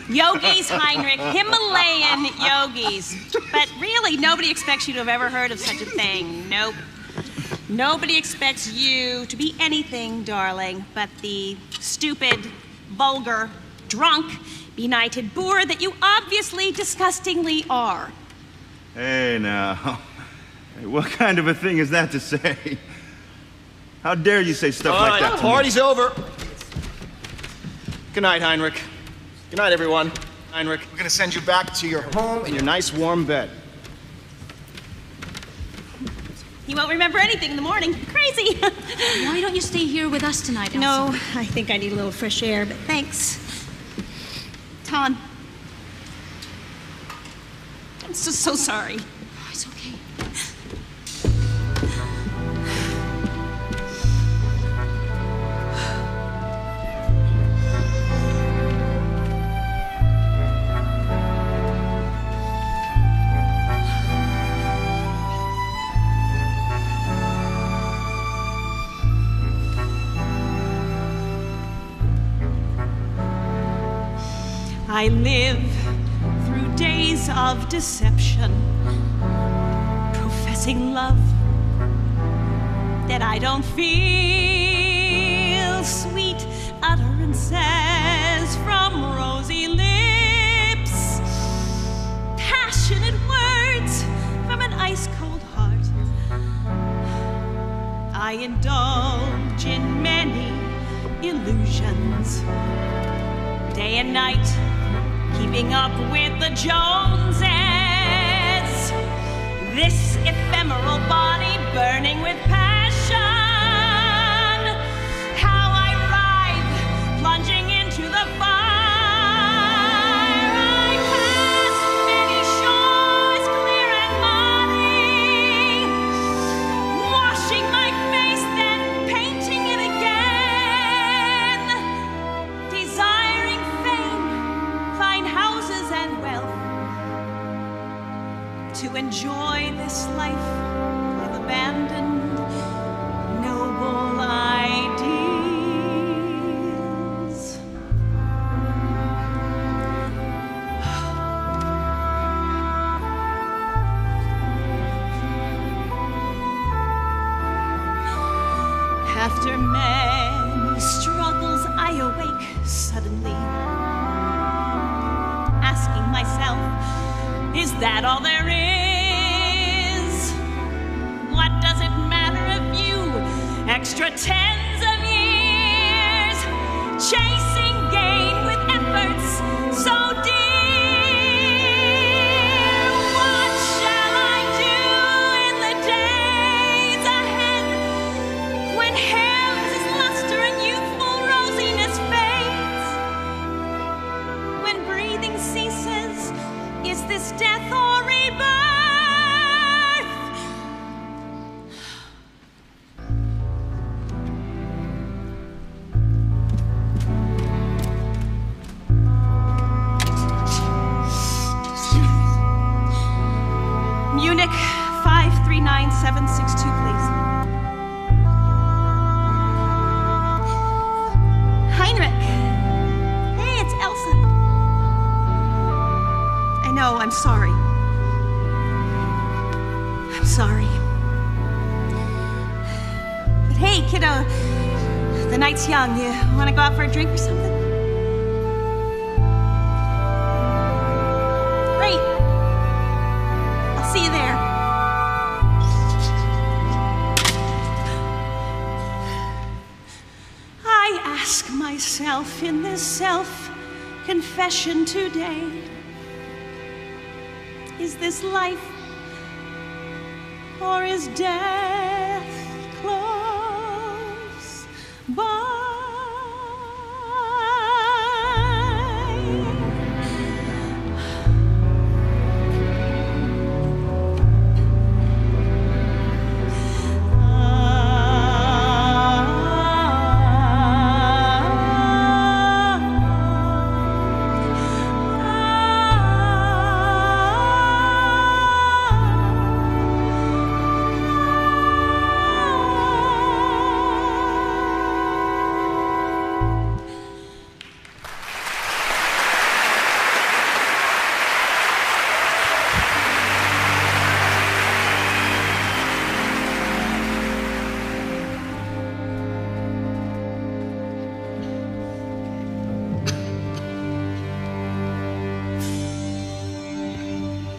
Yogis, Heinrich, Himalayan yogis. But really, nobody expects you to have ever heard of such a thing. Nope. Nobody expects you to be anything, darling, but the stupid, vulgar, drunk, benighted boor that you obviously disgustingly are. Hey, now. Hey, what kind of a thing is that to say? How dare you say stuff like that to me? Party's over. Good night, Heinrich. Good night, everyone. Heinrich, we're gonna send you back to your home in your nice warm bed. You won't remember anything in the morning. Crazy. Why don't you stay here with us tonight, Elsa? No, I think I need a little fresh air, but thanks. Ton. I'm so sorry. Oh, it's okay. I live through days of deception, professing love that I don't feel, sweet utterances from rosy lips, passionate words from an ice-cold heart. I indulge in many illusions, day and night, keeping up with the Joneses. This ephemeral body burning with passion. How I writhe, plunging into the fire. I pass many shores clear and muddy, washing my face, then painting it again, desiring fame, After many struggles, I awake suddenly, asking myself, is that all there is? What does it matter if you extra tens of years chasing gain with efforts so dear? What shall I do in the days ahead when health's luster and youthful rosiness fades? When breathing ceases, is this death or rebirth? Munich 539762, please. Heinrich. Hey, it's Elsa. I know, I'm sorry. I'm sorry. But hey, kiddo, the night's young. You want to go out for a drink or something? Great. I'll see you there. I ask myself in this self-confession today, is this life or is death close by?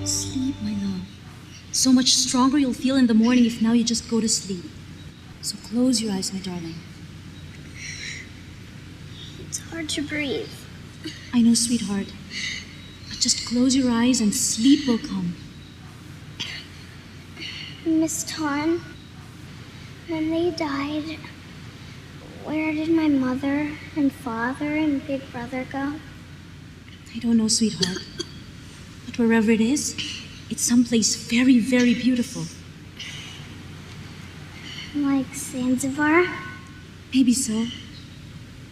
Sleep, my love. So much stronger you'll feel in the morning if now you just go to sleep. So close your eyes, my darling. It's hard to breathe. I know, sweetheart. But just close your eyes and sleep will come. Miss Ton, when they died, where did my mother and father and big brother go? I don't know, sweetheart. But wherever it is, it's someplace very, very beautiful. Like Zanzibar? Maybe so.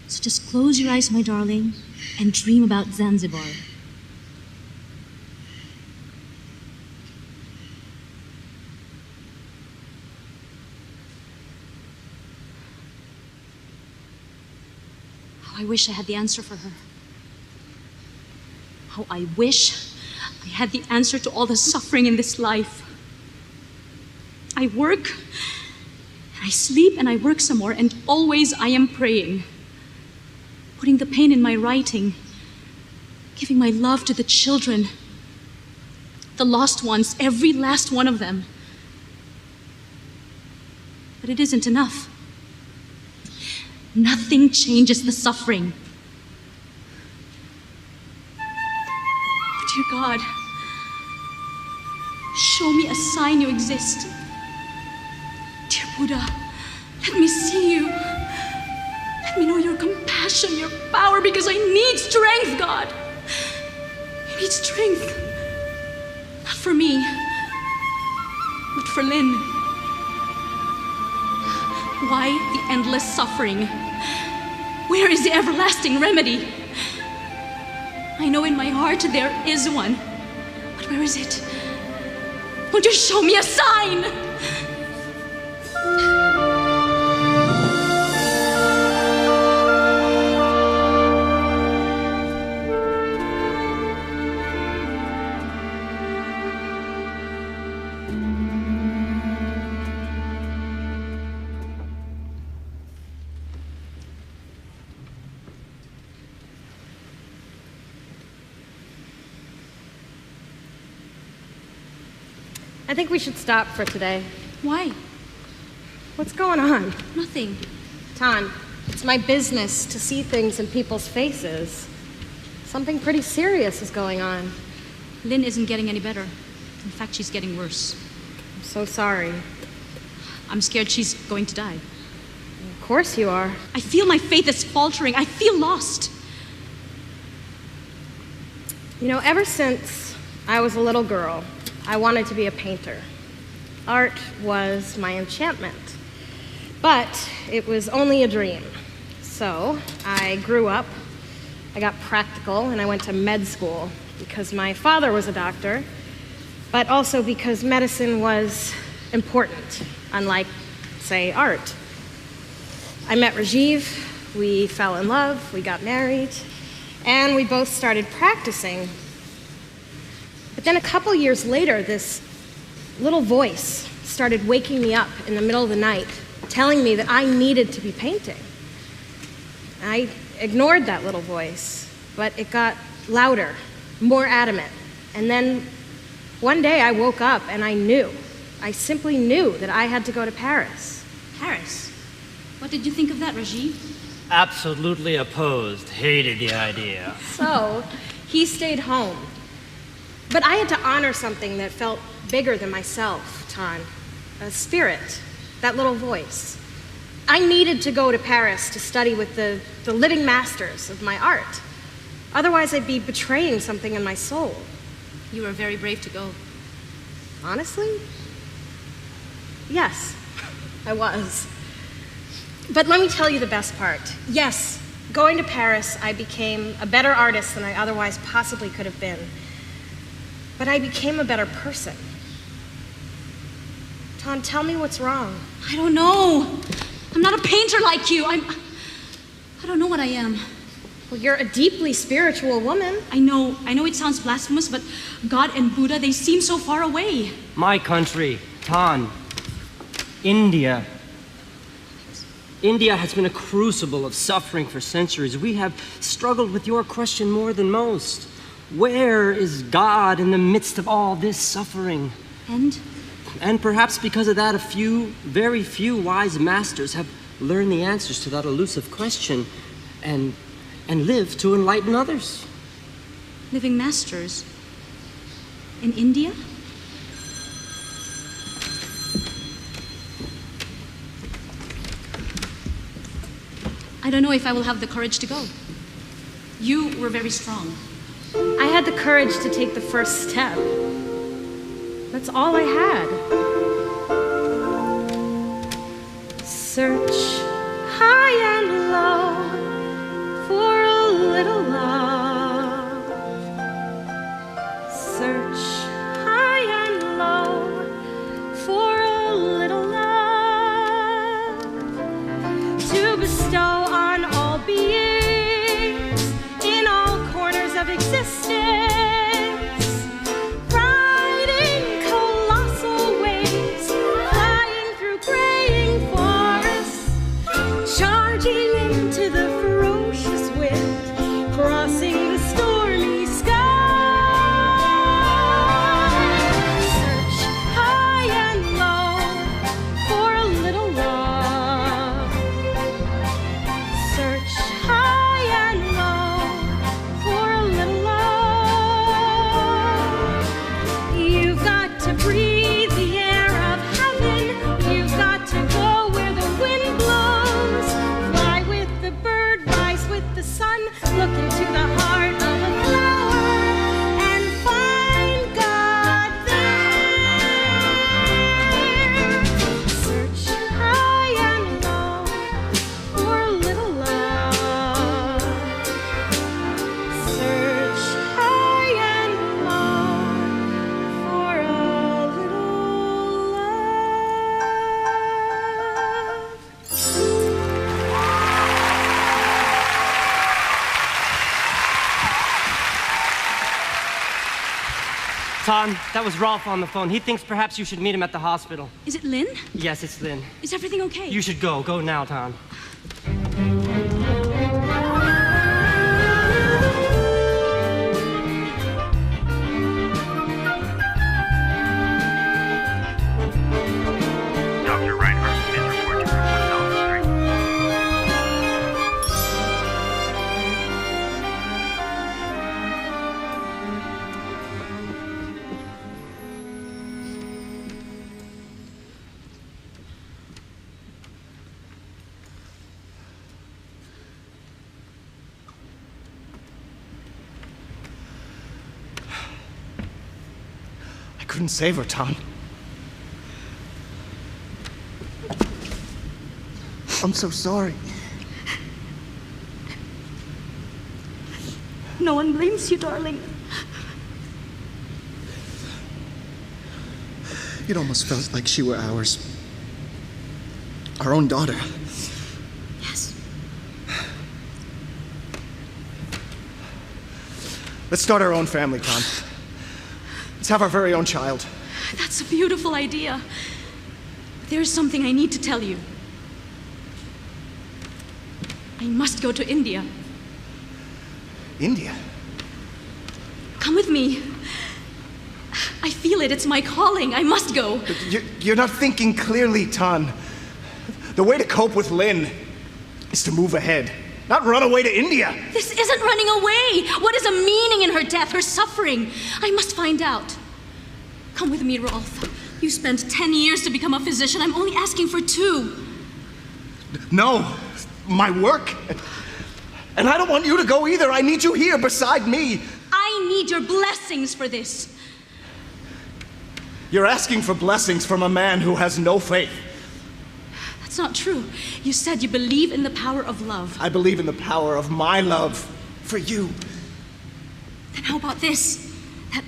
So just close your eyes, my darling, and dream about Zanzibar. How I wish I had the answer for her. How I wish I had the answer to all the suffering in this life. I work, and I sleep, and I work some more, and always I am praying, putting the pain in my writing, giving my love to the children, the lost ones, every last one of them. But it isn't enough. Nothing changes the suffering. Oh, dear God, show me a sign you exist. Dear Buddha, let me see you. Let me know your compassion, your power, because I need strength, God. I need strength. Not for me, but for Lynn. Why the endless suffering? Where is the everlasting remedy? I know in my heart there is one, but where is it? Won't you show me a sign? I think we should stop for today. Why? What's going on? Nothing. Tan, it's my business to see things in people's faces. Something pretty serious is going on. Lynn isn't getting any better. In fact, she's getting worse. I'm so sorry. I'm scared she's going to die. Of course you are. I feel my faith is faltering. I feel lost. You know, ever since I was a little girl, I wanted to be a painter. Art was my enchantment. But it was only a dream. So I grew up, I got practical, and I went to med school because my father was a doctor, but also because medicine was important, unlike, say, art. I met Rajiv, we fell in love, we got married, and we both started practicing. But then a couple years later, this little voice started waking me up in the middle of the night, telling me that I needed to be painting. I ignored that little voice, but it got louder, more adamant. And then one day I woke up and I simply knew that I had to go to Paris. Paris? What did you think of that, Rajiv? Absolutely opposed. Hated the idea. So he stayed home. But I had to honor something that felt bigger than myself, Tan. A spirit, that little voice. I needed to go to Paris to study with the living masters of my art. Otherwise, I'd be betraying something in my soul. You were very brave to go. Honestly? Yes, I was. But let me tell you the best part. Yes, going to Paris, I became a better artist than I otherwise possibly could have been. But I became a better person. Tan, tell me what's wrong. I don't know. I'm not a painter like you. I don't know what I am. Well, you're a deeply spiritual woman. I know it sounds blasphemous, but God and Buddha, they seem so far away. My country, Tan, India. India has been a crucible of suffering for centuries. We have struggled with your question more than most. Where is God in the midst of all this suffering? And perhaps because of that, very few wise masters have learned the answers to that elusive question and live to enlighten others. Living masters? In India? I don't know if I will have the courage to go. You were very strong. I had the courage to take the first step. That's all I had. Search high and low for a little love. Search high and low for a little love to bestow on all beings in all corners of existence. Tan, that was Rolf on the phone. He thinks perhaps you should meet him at the hospital. Is it Lynn? Yes, it's Lynn. Is everything okay? You should go. Go now, Tan. couldn't save her, Ton. I'm so sorry. No one blames you, darling. It almost felt like she were ours. Our own daughter. Yes. Let's start our own family, Con. Let's have our very own child. That's a beautiful idea. There's something I need to tell you. I must go to India. India? Come with me. I feel it. It's my calling. I must go. You're not thinking clearly, Ton. The way to cope with Lynn is to move ahead, not run away to India. This isn't running away. What is a meaning in her death, her suffering? I must find out. Come with me, Rolf. You spent 10 years to become a physician. I'm only asking for 2. No, my work. And I don't want you to go either. I need you here beside me. I need your blessings for this. You're asking for blessings from a man who has no faith. That's not true. You said you believe in the power of love. I believe in the power of my love for you. Then how about this? That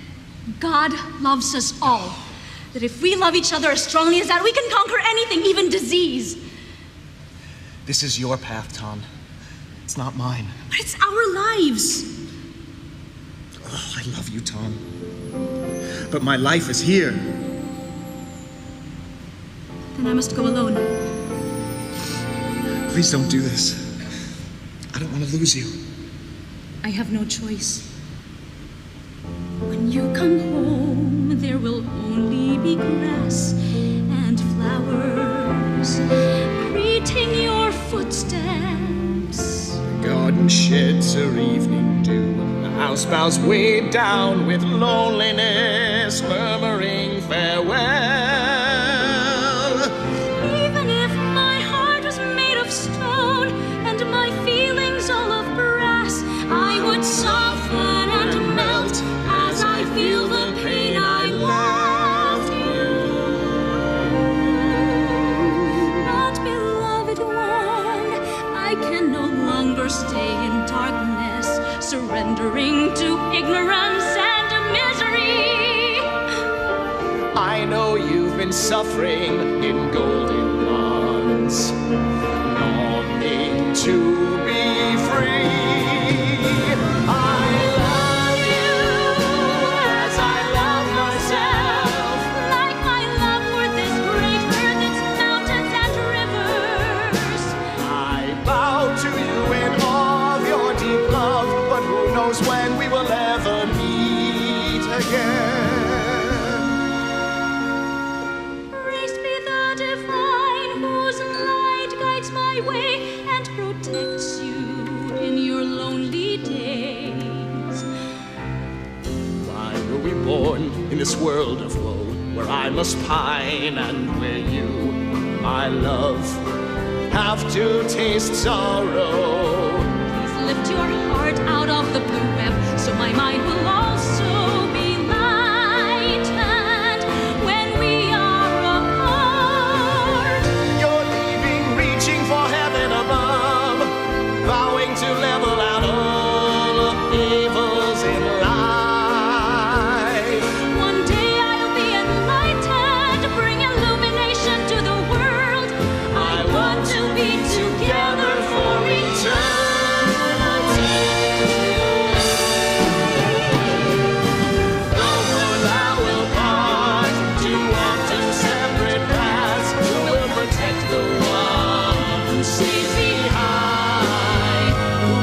God loves us all. That if we love each other as strongly as that, we can conquer anything, even disease. This is your path, Ton. It's not mine. But it's our lives. Oh, I love you, Ton. But my life is here. Then I must go alone. Please don't do this. I don't want to lose you. I have no choice. When you come home, there will only be grass and flowers greeting your footsteps. The garden sheds her evening dew. The house bows weighed down with loneliness, murmuring farewell. Even if my heart was made of stone and my feelings all of brass, I would soften and melt as I feel the pain I left you. But beloved one, I can no longer stay in darkness, surrendering to ignorance and misery. I know you've been suffering in golden bonds, longing to be free. I love you as I love myself, like my love for this great earth, its mountains and rivers. I bow to you in awe of your deep love, but who knows when we will ever meet again. Praised be the divine whose light guides my way and protects you in your lonely days. Why were we born in this world of woe, where I must pine and where you, my love, have to taste sorrow? Please lift your heart out of the blue web, so my mind will also be lightened when we are apart. You're leaving, reaching for heaven above, vowing to level out all evils in life. One day I'll be enlightened, bring illumination to the world. I want to be together for eternity. Though thou will part to walk two separate paths, who will protect the one who sees thee high, who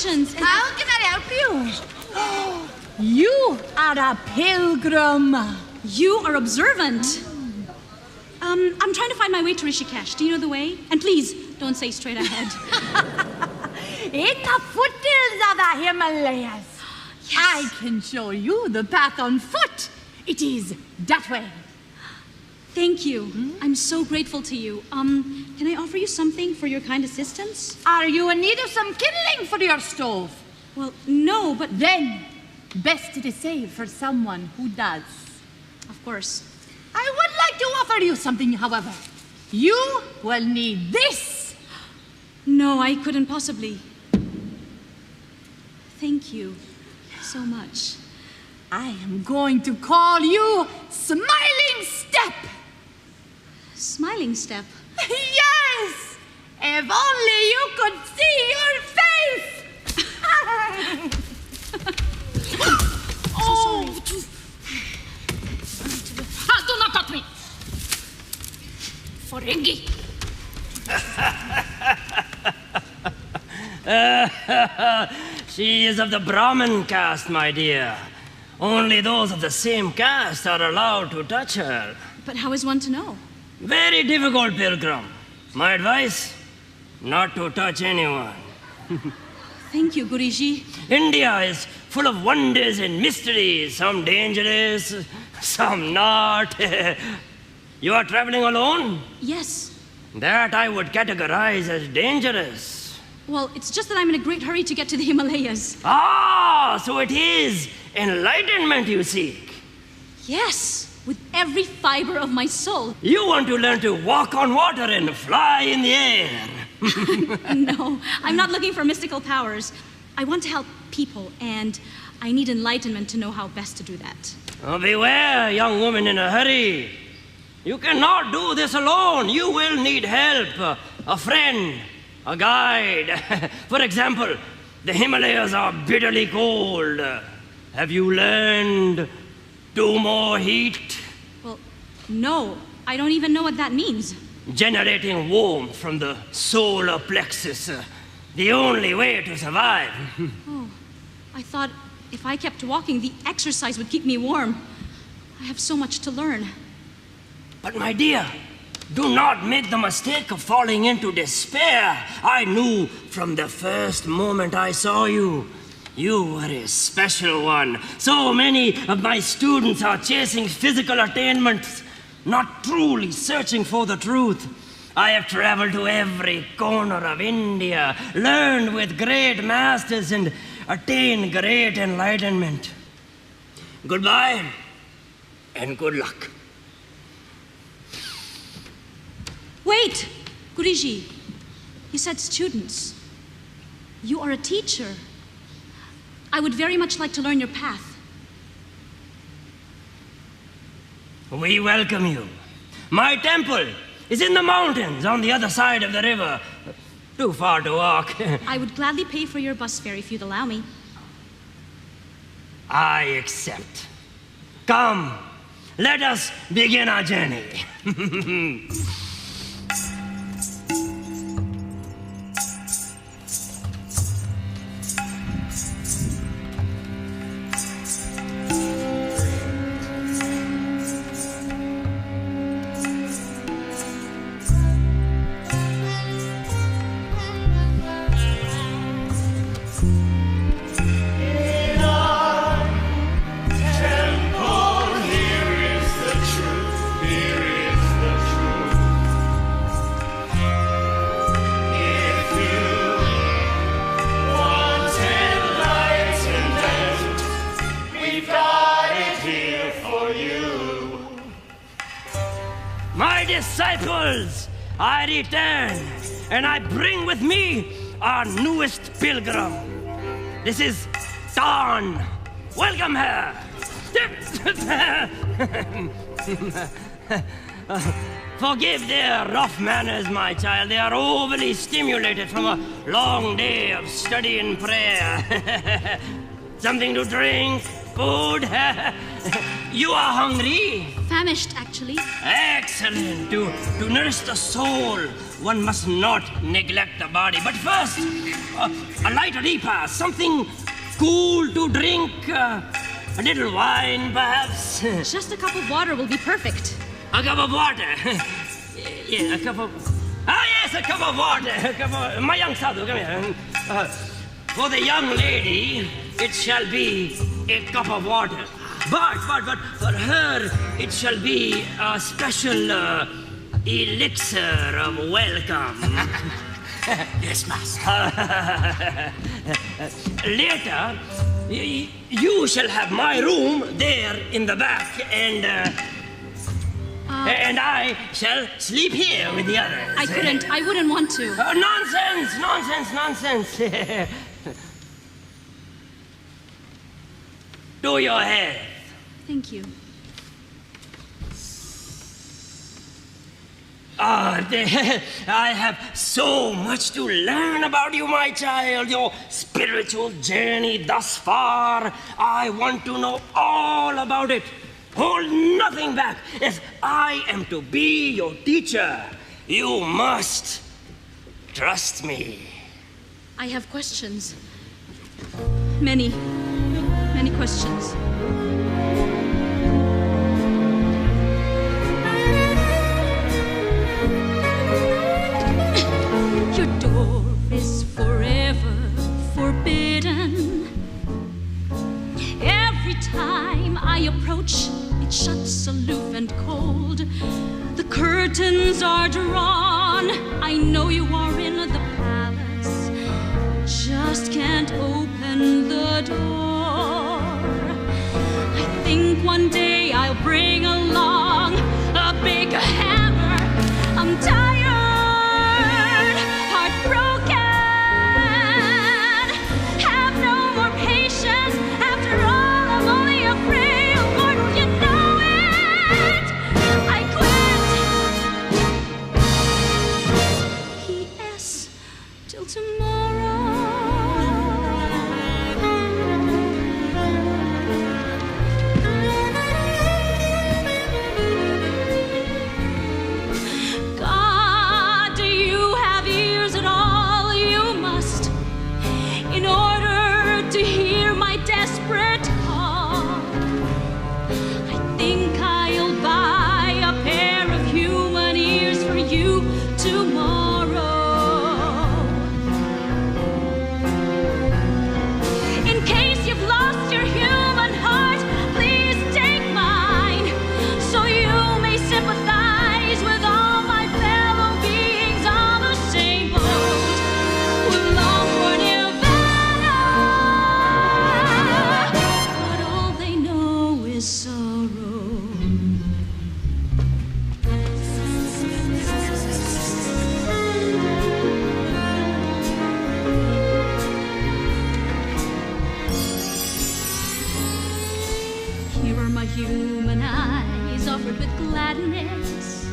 congratulations. How can I help you? You are a pilgrim. You are observant. I'm trying to find my way to Rishikesh. Do you know the way? And please, don't say straight ahead. In the foothills of the Himalayas. Yes. I can show you the path on foot. It is that way. Thank you. I'm so grateful to you. Can I offer you something for your kind assistance? Are you in need of some kindling for your stove? Well, no, but... Then, best to save for someone who does. Of course. I would like to offer you something, however. You will need this. No, I couldn't possibly. Thank you so much. I am going to call you Smiling Step. Smiling Step? Yes! If only you could see your face! Oh! Do not touch me! Ferengi! She is of the Brahmin caste, my dear. Only those of the same caste are allowed to touch her. But how is one to know? Very difficult, pilgrim. My advice? Not to touch anyone. Thank you, Guruji. India is full of wonders and mysteries, some dangerous, some not. You are traveling alone? Yes. That I would categorize as dangerous. Well, it's just that I'm in a great hurry to get to the Himalayas. Ah, so it is enlightenment you seek. Yes, with every fiber of my soul. You want to learn to walk on water and fly in the air. No, I'm not looking for mystical powers. I want to help people, and I need enlightenment to know how best to do that. Oh, beware, young woman in a hurry. You cannot do this alone. You will need help, a friend, a guide. For example, the Himalayas are bitterly cold. Have you learned do more heat? Well, no, I don't even know what that means. Generating warmth from the solar plexus. The only way to survive. Oh, I thought if I kept walking, the exercise would keep me warm. I have so much to learn. But my dear, do not make the mistake of falling into despair. I knew from the first moment I saw you. You were a special one. So many of my students are chasing physical attainments, not truly searching for the truth. I have traveled to every corner of India, learned with great masters, and attained great enlightenment. Goodbye, and good luck. Wait, Guruji. You said students. You are a teacher. I would very much like to learn your path. We welcome you. My temple is in the mountains on the other side of the river. Too far to walk. I would gladly pay for your bus fare if you'd allow me. I accept. Come, let us begin our journey. Disciples, I return, and I bring with me our newest pilgrim. This is Dawn. Welcome her. Forgive their rough manners, my child. They are overly stimulated from a long day of study and prayer. Something to drink? Food? You are hungry? famished, actually. Excellent. To nourish the soul, one must not neglect the body. But first, a light repast, something cool to drink, a little wine, perhaps. Just a cup of water will be perfect. A cup of water. Yeah, a cup of... Ah, yes, a cup of water. A cup of... My young Sadhu, come here. For the young lady, it shall be a cup of water. But for her, it shall be a special elixir of welcome. Yes, master. Later, you shall have my room there in the back, and I shall sleep here with the others. I wouldn't want to. Nonsense. Do your hair. Thank you. I have so much to learn about you, my child. Your spiritual journey thus far. I want to know all about it. Hold nothing back. If I am to be your teacher, you must trust me. I have questions. Many questions. Your door is forever forbidden. Every time I approach, it shuts aloof and cold. The curtains are drawn. I know you are in the palace. Just can't open the door. I think one day I'll bring along a big hammer. I'm tired, heartbroken, have no more patience. After all, I'm only afraid of mortal, you know it. I quit. P.S. till tomorrow. God, do you have ears at all? You must, in order to hear my desperate call. I think I'll buy a pair of human ears for you tomorrow. In case you've lost your human heart, please take mine, so you may sympathize with all my fellow beings on the same boat who long for nirvana, but all they know is sorrow. Here are my human eyes offered with gladness.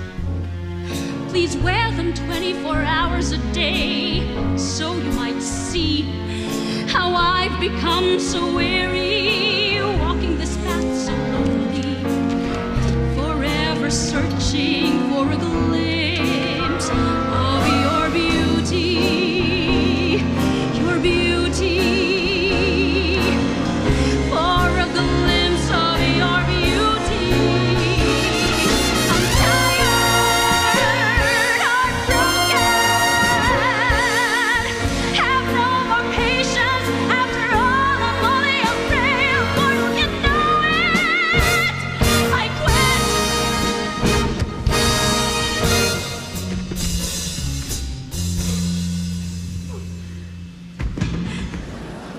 Please wear them 24 hours a day, so you might see how I've become so weary, walking this path so lonely, forever searching for a glimpse of your beauty, your beauty. For a glimpse of your beauty. I'm tired, heartbroken, have no more patience. After all, I'm only afraid of mortal, you know it. I quit.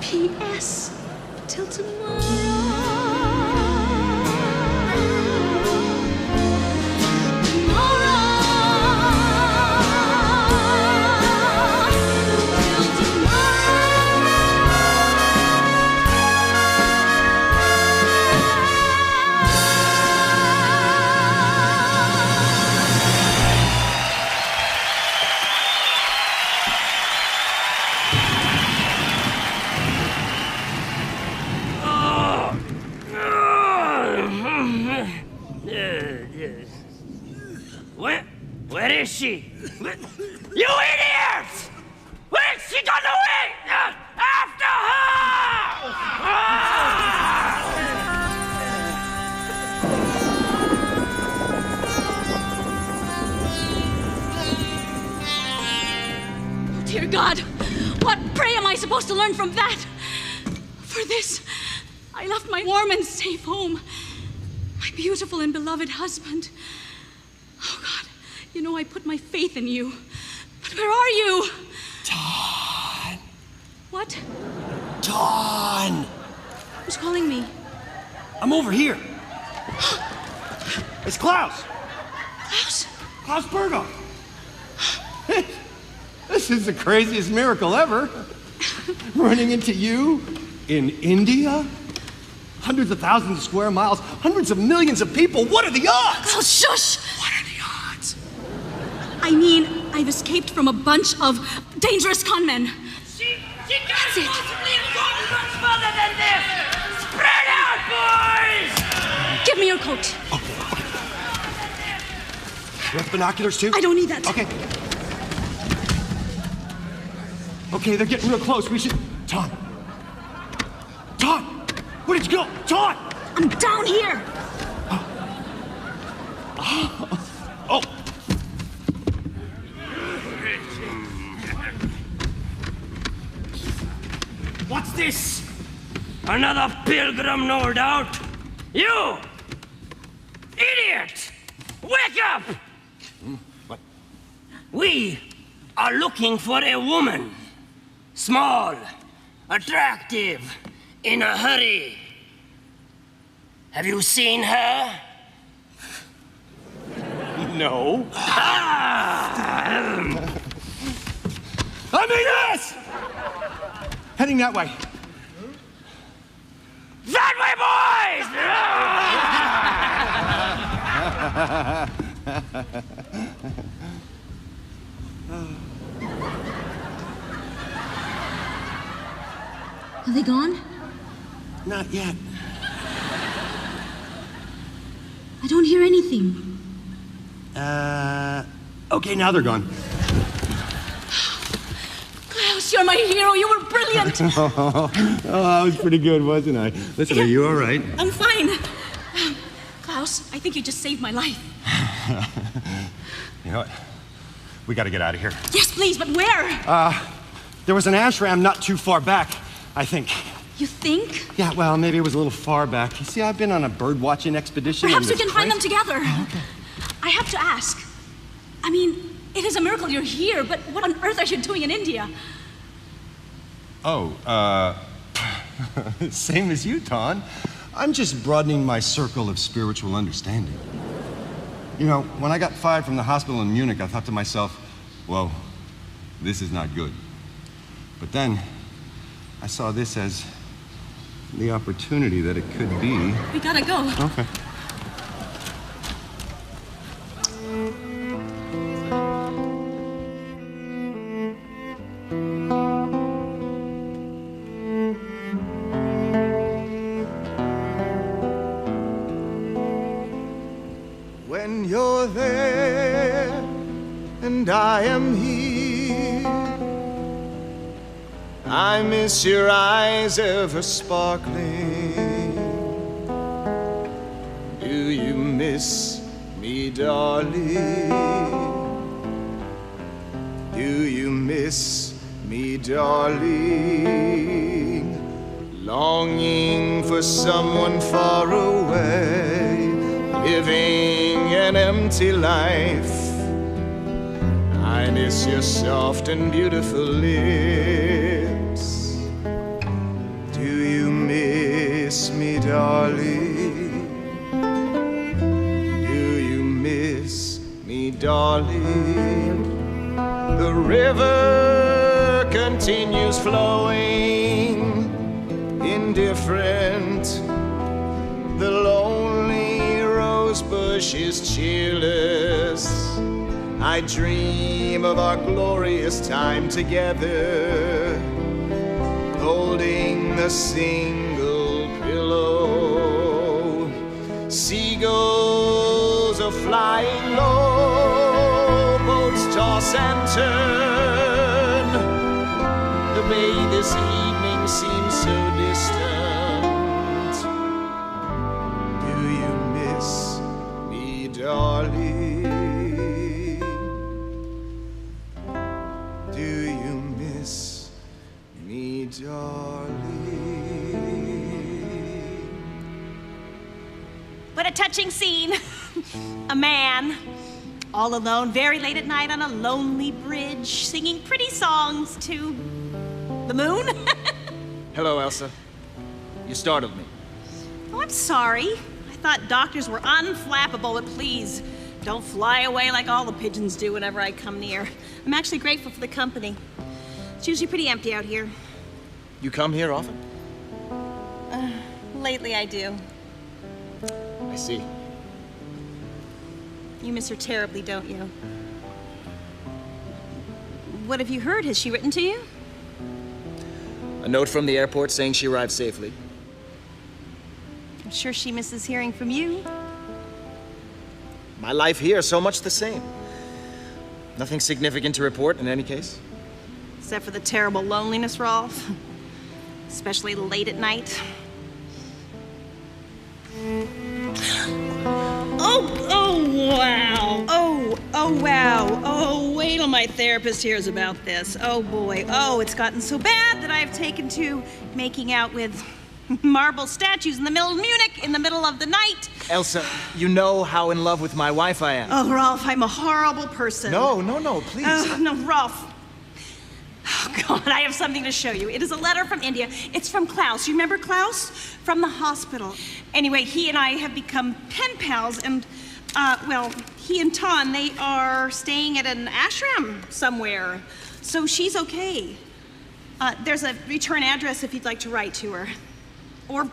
P.S. till is she? You idiots! Where's she gone away? After Oh, dear God, what prey am I supposed to learn from that? For this, I left my warm and safe home, my beautiful and beloved husband. Oh, God, you know I put my faith in you. But where are you? Dawn! What? Dawn! Who's calling me? I'm over here. It's Klaus. Klaus? Klaus Berghoff. This is the craziest miracle ever. Running into you in India? Hundreds of thousands of square miles, hundreds of millions of people. What are the odds? Klaus, shush! What are the odds? I mean, I've escaped from a bunch of dangerous conmen. She can't possibly have gone much further than this! Spread out, boys! Give me your coat. You have binoculars too? I don't need that. Okay. Okay, they're getting real close. We should... Tom! Tom! Where did you go? Tom! I'm down here! Oh! What's this? Another pilgrim, no doubt. You! Idiot! Wake up! What? We are looking for a woman. Small, attractive, in a hurry. Have you seen her? No. I mean this! Heading that way. That way, Are they gone? Not yet. I don't hear anything. Okay, now they're gone. Klaus, you're my hero. You were brilliant. Oh, that was pretty good, wasn't I? Listen, are you all right? I'm fine. Klaus, I think you just saved my life. You know what? We gotta get out of here. Yes, please, but where? There was an ashram not too far back, I think. You think? Yeah, well, maybe it was a little far back. You see, I've been on a bird watching expedition. Perhaps we can find them together. Oh, okay. I have to ask. I mean, it is a miracle you're here, but what on earth are you doing in India? Oh, same as you, Ton. I'm just broadening my circle of spiritual understanding. You know, when I got fired from the hospital in Munich, I thought to myself, whoa, this is not good. But then, I saw this as the opportunity that it could be. We gotta go. Okay. When you're there and I am here, I miss your eyes ever sparkling. Do you miss me, darling? Do you miss me, darling? Longing for someone far away, living an empty life. I miss your soft and beautiful lips. Do you miss me, darling? Do you miss me, darling? The river continues flowing, indifferent. The lonely rose bush is cheerless. I dream of our glorious time together, holding a single pillow. Seagulls are flying low, touching scene. A man, all alone, very late at night on a lonely bridge, singing pretty songs to the moon. Hello, Elsa. You startled me. Oh, I'm sorry. I thought doctors were unflappable, but please, don't fly away like all the pigeons do whenever I come near. I'm actually grateful for the company. It's usually pretty empty out here. You come here often? Lately I do. I see. You miss her terribly, don't you? What have you heard? Has she written to you? A note from the airport saying she arrived safely. I'm sure she misses hearing from you. My life here, so much the same. Nothing significant to report in any case. Except for the terrible loneliness, Rolf. Especially late at night. Oh, wow. Oh, wow. Oh, wait till my therapist hears about this. Oh, boy. Oh, it's gotten so bad that I've taken to making out with marble statues in the middle of Munich in the middle of the night. Elsa, you know how in love with my wife I am. Oh, Rolf, I'm a horrible person. No, please. Oh, no, Rolf. Oh, God, I have something to show you. It is a letter from India. It's from Klaus. You remember Klaus? From the hospital. Anyway, he and I have become pen pals, and, well, he and Ton, they are staying at an ashram somewhere. So she's okay. There's a return address if you'd like to write to her. Or,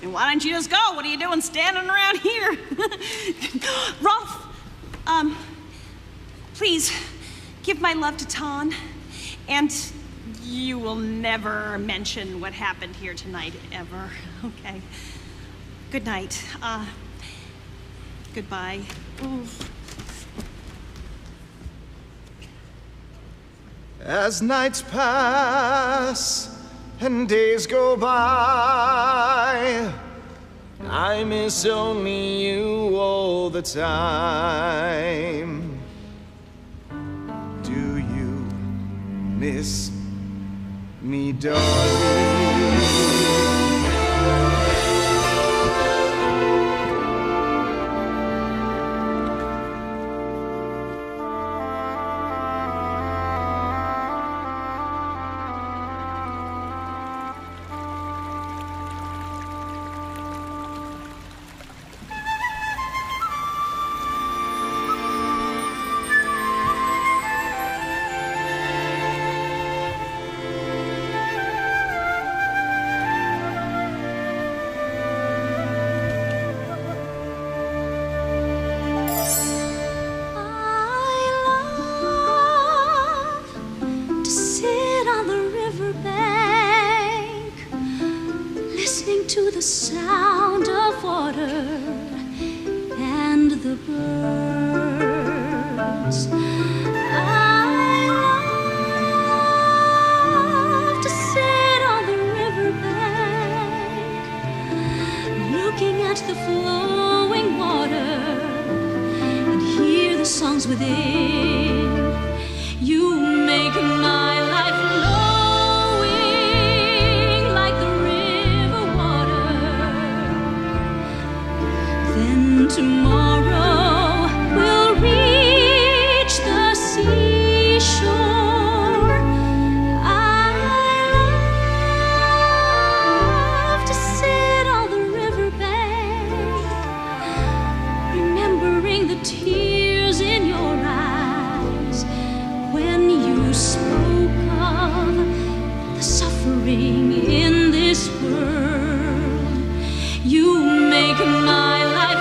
why don't you just go? What are you doing standing around here? Rolf, please, give my love to Ton. And you will never mention what happened here tonight, ever, okay? Good night. Goodbye. Oof. As nights pass and days go by, I miss only you all the time. Do you miss me, darling? To the sound of water and the birds. I love to sit on the riverbank, looking at the flowing water and hear the songs within. You make my life flowing like the tomorrow we'll reach the seashore. I love to sit on the riverbank, remembering the tears in your eyes when you spoke of the suffering in this world. You make my life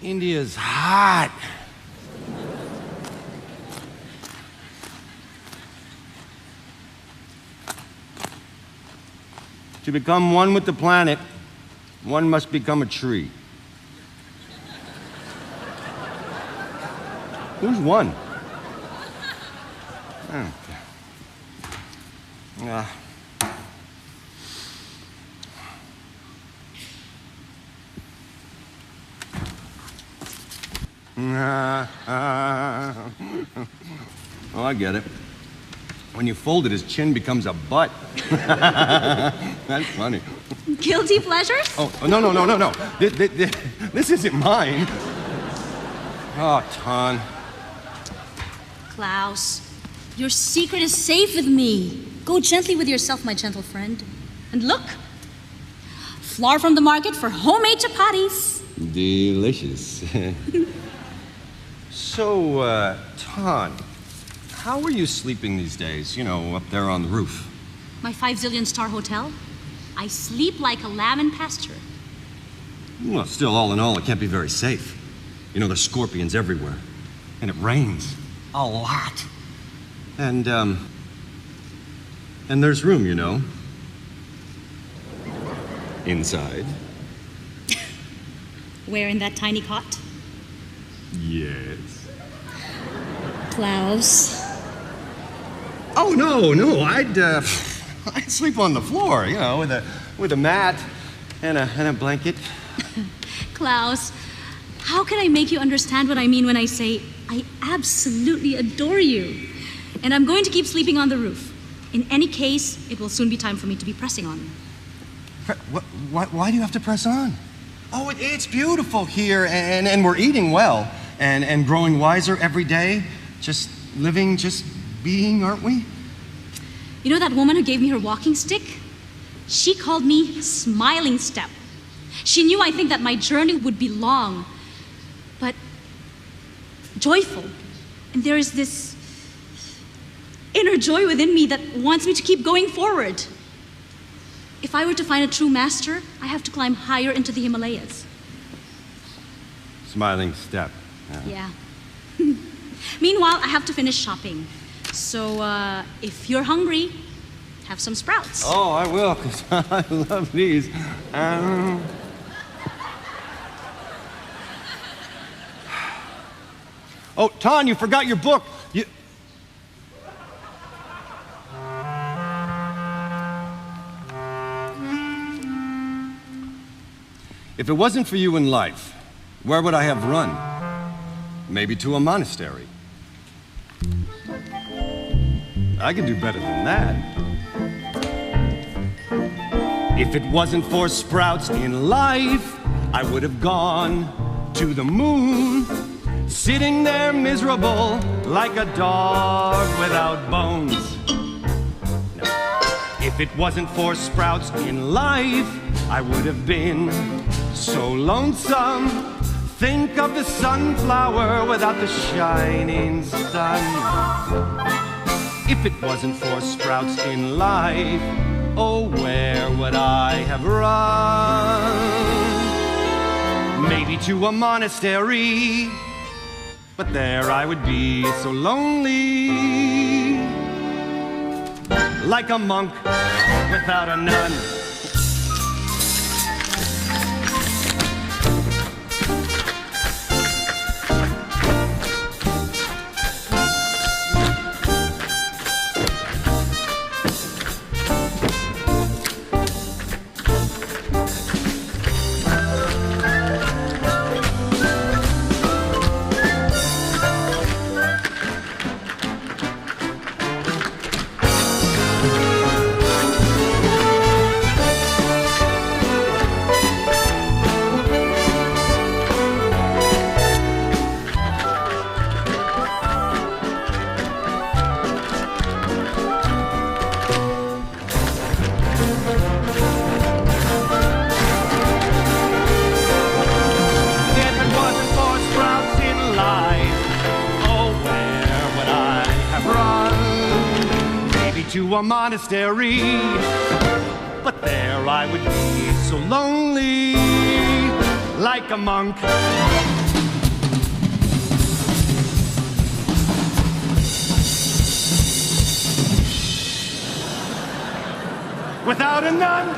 India's hot. To become one with the planet, one must become a tree. Who's one? Oh. Oh, I get it. When you fold it, his chin becomes a butt. That's funny. Guilty pleasures? Oh, no. This isn't mine. Oh, Ton. Klaus, your secret is safe with me. Go gently with yourself, my gentle friend. And look, flour from the market for homemade chapatis. Delicious. So, Ton, how are you sleeping these days? You know, up there on the roof. My 5 zillion-star hotel? I sleep like a lamb in pasture. Well, still, all in all, it can't be very safe. You know, there's scorpions everywhere. And it rains. A lot. And there's room, you know. Inside. Where, in that tiny cot? Yes. Klaus. Oh, no, I'd sleep on the floor, you know, with a mat and a blanket. Klaus, how can I make you understand what I mean when I say I absolutely adore you? And I'm going to keep sleeping on the roof. In any case, it will soon be time for me to be pressing on. Why do you have to press on? Oh, it's beautiful here, and we're eating well, and growing wiser every day. Just living, just being, aren't we? You know that woman who gave me her walking stick? She called me Smiling Step. She knew, I think, that my journey would be long, but joyful. And there is this inner joy within me that wants me to keep going forward. If I were to find a true master, I have to climb higher into the Himalayas. Smiling Step. Yeah. Meanwhile, I have to finish shopping. So, if you're hungry, have some sprouts. Oh, I will, because I love these. Oh, Ton, you forgot your book. If it wasn't for you in life, where would I have run? Maybe to a monastery. I can do better than that. If it wasn't for sprouts in life, I would have gone to the moon, sitting there miserable like a dog without bones. If it wasn't for sprouts in life, I would have been so lonesome. Think of the sunflower without the shining sun. If it wasn't for sprouts in life, oh, where would I have run? Maybe to a monastery, but there I would be so lonely, like a monk without a nun. To a monastery, but there I would be so lonely, like a monk without a none.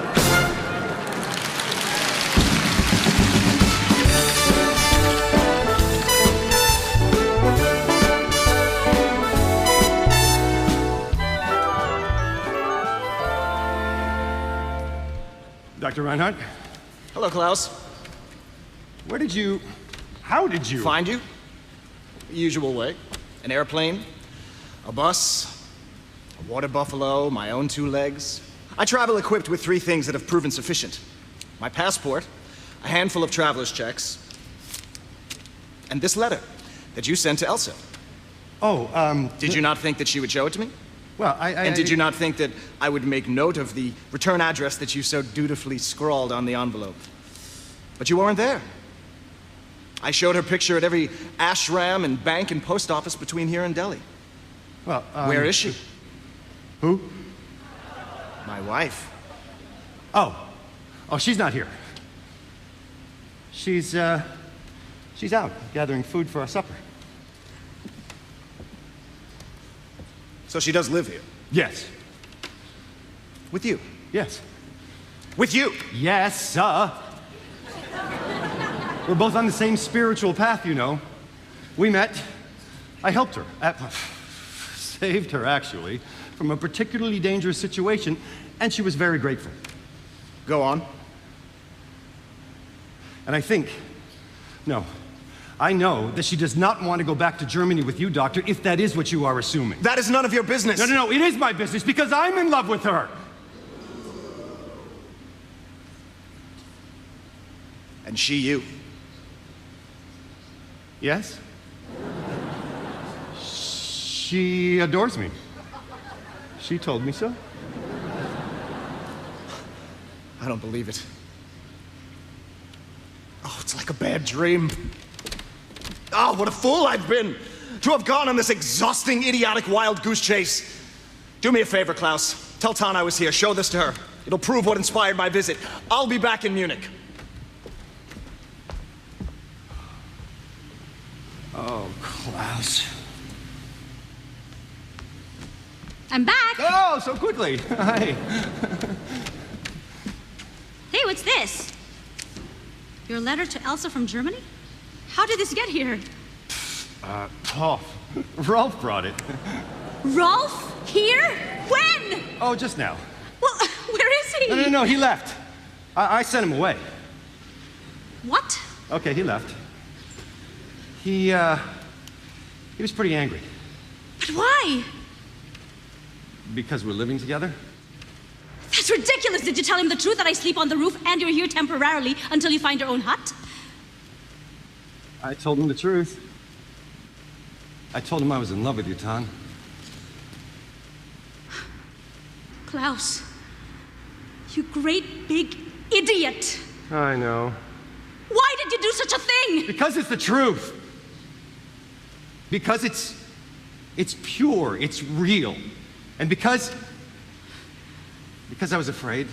Dr. Reinhardt? Hello, Klaus. How did you? Find you? Usual way. An airplane, a bus, a water buffalo, my own 2 legs. I travel equipped with 3 things that have proven sufficient. My passport, a handful of traveler's checks, and this letter that you sent to Elsa. Oh, Did you not think that she would show it to me? Well, And did you not think that I would make note of the return address that you so dutifully scrawled on the envelope? But you weren't there. I showed her picture at every ashram and bank and post office between here and Delhi. Well, Where is she? Who? My wife. Oh, she's not here. She's out gathering food for our supper. So she does live here? Yes. With you? Yes. With you? Yes, We're both on the same spiritual path, you know. We met. I helped her. Saved her, actually, from a particularly dangerous situation, and she was very grateful. Go on. And I know that she does not want to go back to Germany with you, Doctor, if that is what you are assuming. That is none of your business. No, it is my business because I'm in love with her. And she you. Yes? She adores me. She told me so. I don't believe it. Oh, it's like a bad dream. Oh, what a fool I've been to have gone on this exhausting, idiotic wild goose chase. Do me a favor, Klaus. Tell Tan I was here. Show this to her. It'll prove what inspired my visit. I'll be back in Munich. Oh, Klaus. I'm back. Oh, so quickly. Hi. Hey, what's this? Your letter to Elsa from Germany? How did this get here? Rolf brought it. Rolf? Here? When? Oh, just now. Well, where is he? No, he left. I sent him away. What? Okay, he left. He was pretty angry. But why? Because we're living together? That's ridiculous. Did you tell him the truth that I sleep on the roof and you're here temporarily until you find your own hut? I told him the truth. I told him I was in love with you, Tan. Klaus, you great big idiot. I know. Why did you do such a thing? Because it's the truth. Because it's pure, it's real. And because I was afraid.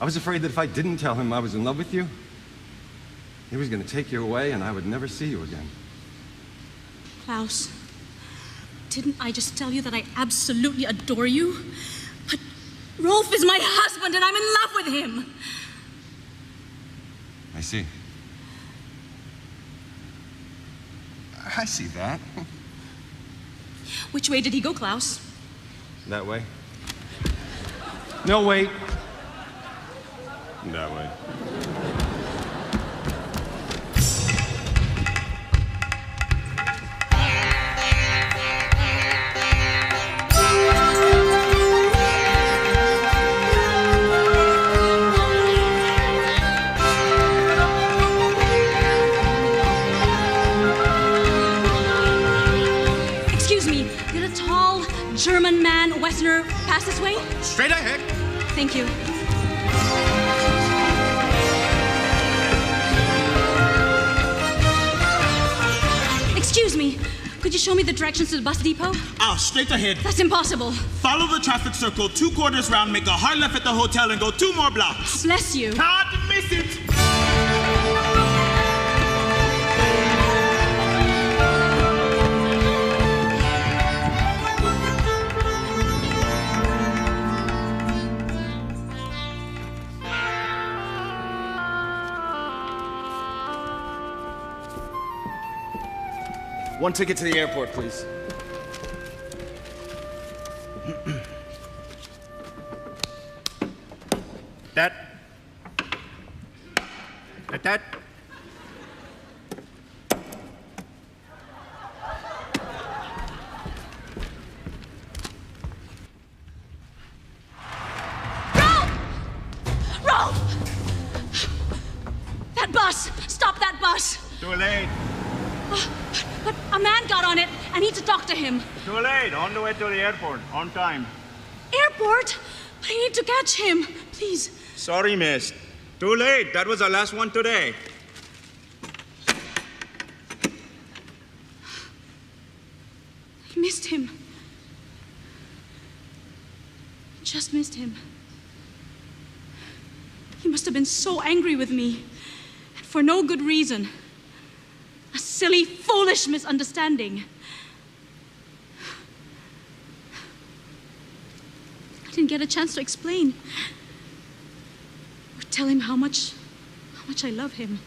I was afraid that if I didn't tell him I was in love with you, he was going to take you away and I would never see you again. Klaus, didn't I just tell you that I absolutely adore you? But Rolf is my husband and I'm in love with him. I see. I see that. Which way did he go, Klaus? That way. No, wait. That way. Excuse me, did a tall German man, Westerner, pass this way? Straight ahead. Thank you. Excuse me, could you show me the directions to the bus depot? Straight ahead. That's impossible. Follow the traffic circle, 2 quarters round, make a hard left at the hotel and go 2 more blocks. Bless you. Can't miss it. One ticket to the airport, please. That. That. Rolf! That bus! Stop that bus! Too late. But a man got on it. I need to talk to him. Too late. On the way to the airport. On time. Airport? But I need to catch him. Please. Sorry, miss. Too late. That was our last one today. I missed him. Just missed him. He must have been so angry with me. And for no good reason. A silly, foolish misunderstanding. I didn't get a chance to explain. Or tell him how much I love him.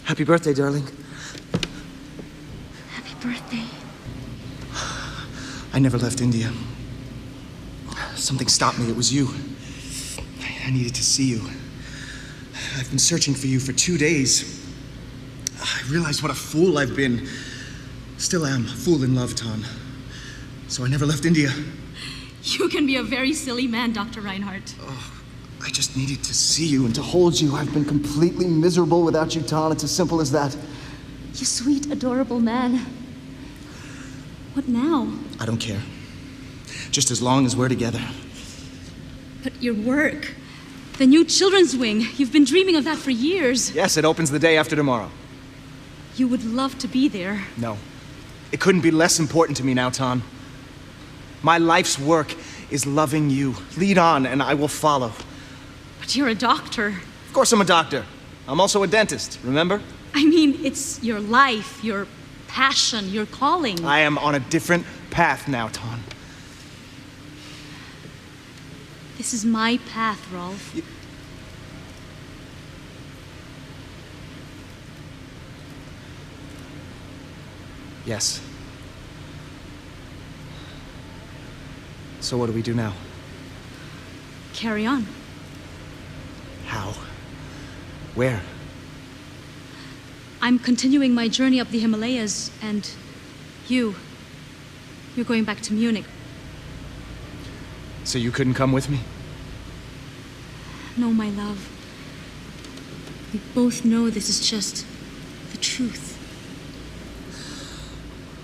Happy birthday, darling. Happy birthday. I never left India. Something stopped me. It was you. I needed to see you. I've been searching for you for 2 days. I realized what a fool I've been. Still am. A fool in love, Tan. So I never left India. You can be a very silly man, Dr. Reinhardt. I just needed to see you and to hold you. I've been completely miserable without you, Tan. It's as simple as that. You sweet, adorable man. What now? I don't care. Just as long as we're together. But your work, the new children's wing, you've been dreaming of that for years. Yes, it opens the day after tomorrow. You would love to be there. No. It couldn't be less important to me now, Tan. My life's work is loving you. Lead on, and I will follow. But you're a doctor. Of course I'm a doctor. I'm also a dentist, remember? I mean, it's your life, your passion, your calling. I am on a different path now, Tan. This is my path, Rolf. Yes. So what do we do now? Carry on. How? Where? I'm continuing my journey up the Himalayas, and you're going back to Munich. So you couldn't come with me? No, my love. We both know this is just the truth.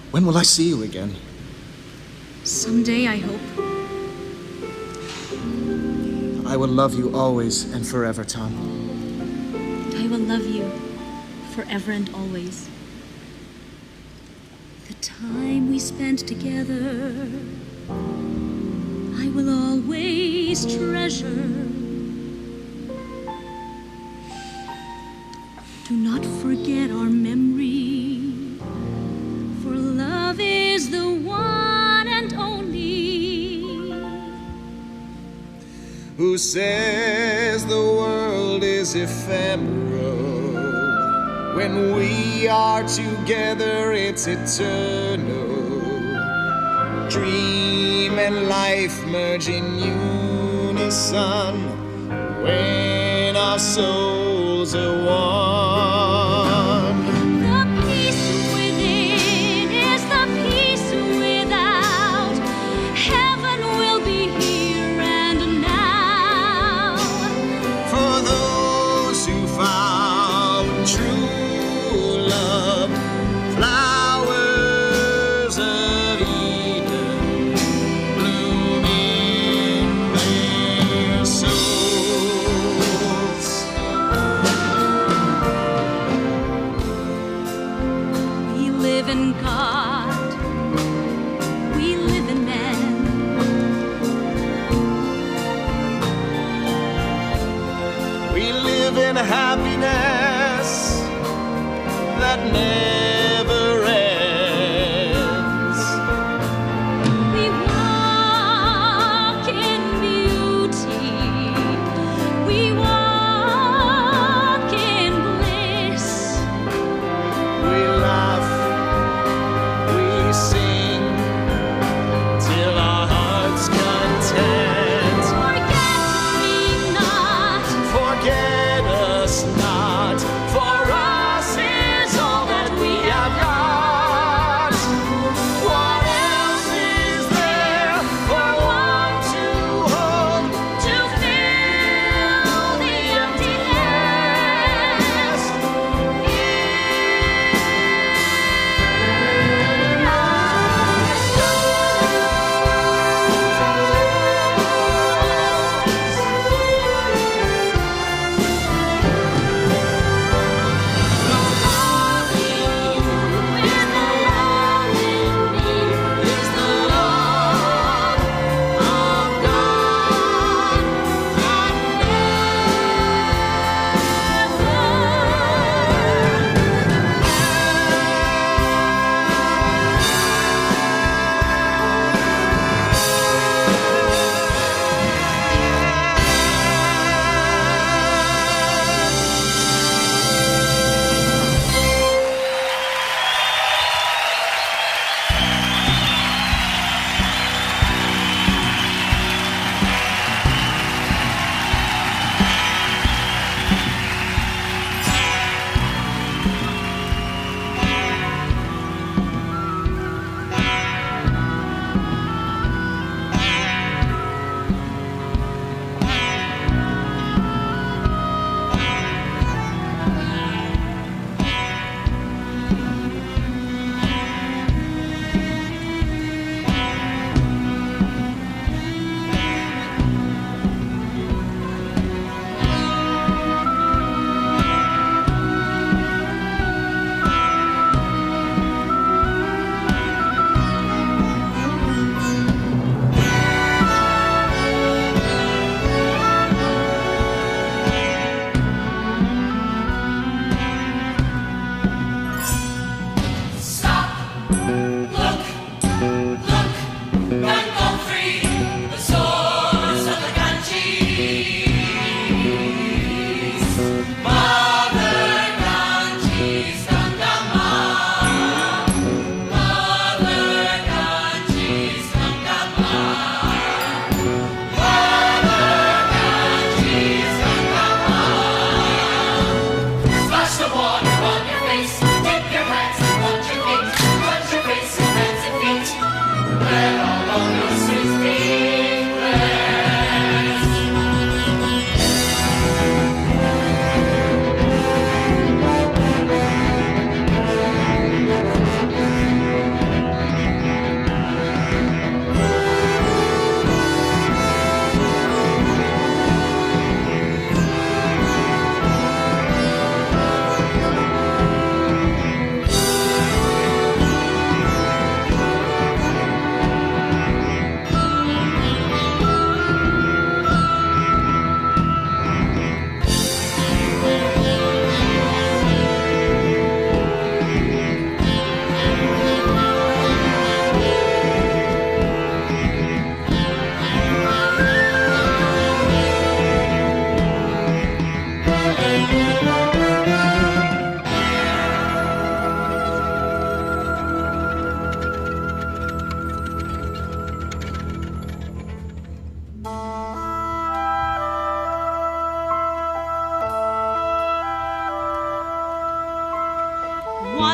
When will I see you again? Someday, I hope. I will love you always and forever, Tan. And I will love you forever and always. The time we spent together, I will always treasure. Do not forget our memory, for love is the one and only. Who says the world is ephemeral? When we are together, it's eternal. Dream and life merge in unison when our souls are one. The peace within is the peace without. Heaven will be here and now. For those who found true love, flowers of Eden bloom in their souls. We live in God. We live in men. We live in happiness that never ends. We walk in beauty. We walk in bliss. We laugh, we sing, till our hearts content. Forget me not. Forget us not, for us is all that we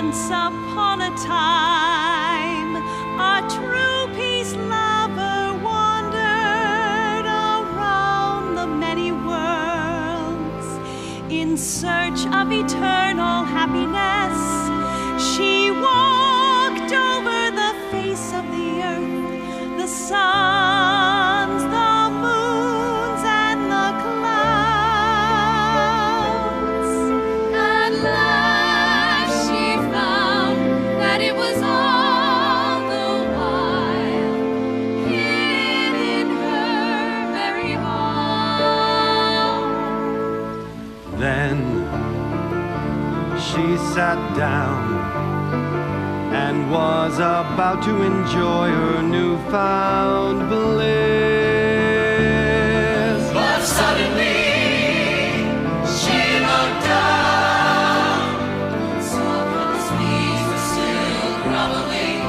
Once upon a time, a true peace lover wandered around the many worlds in search of eternal happiness. She walked over the face of the earth, the suns, the moons, and the clouds. At last she found that it was all the while hid in her very heart. Then she sat down and was about to enjoy her newfound bliss. But suddenly she looked down and saw that the sweets were still groveling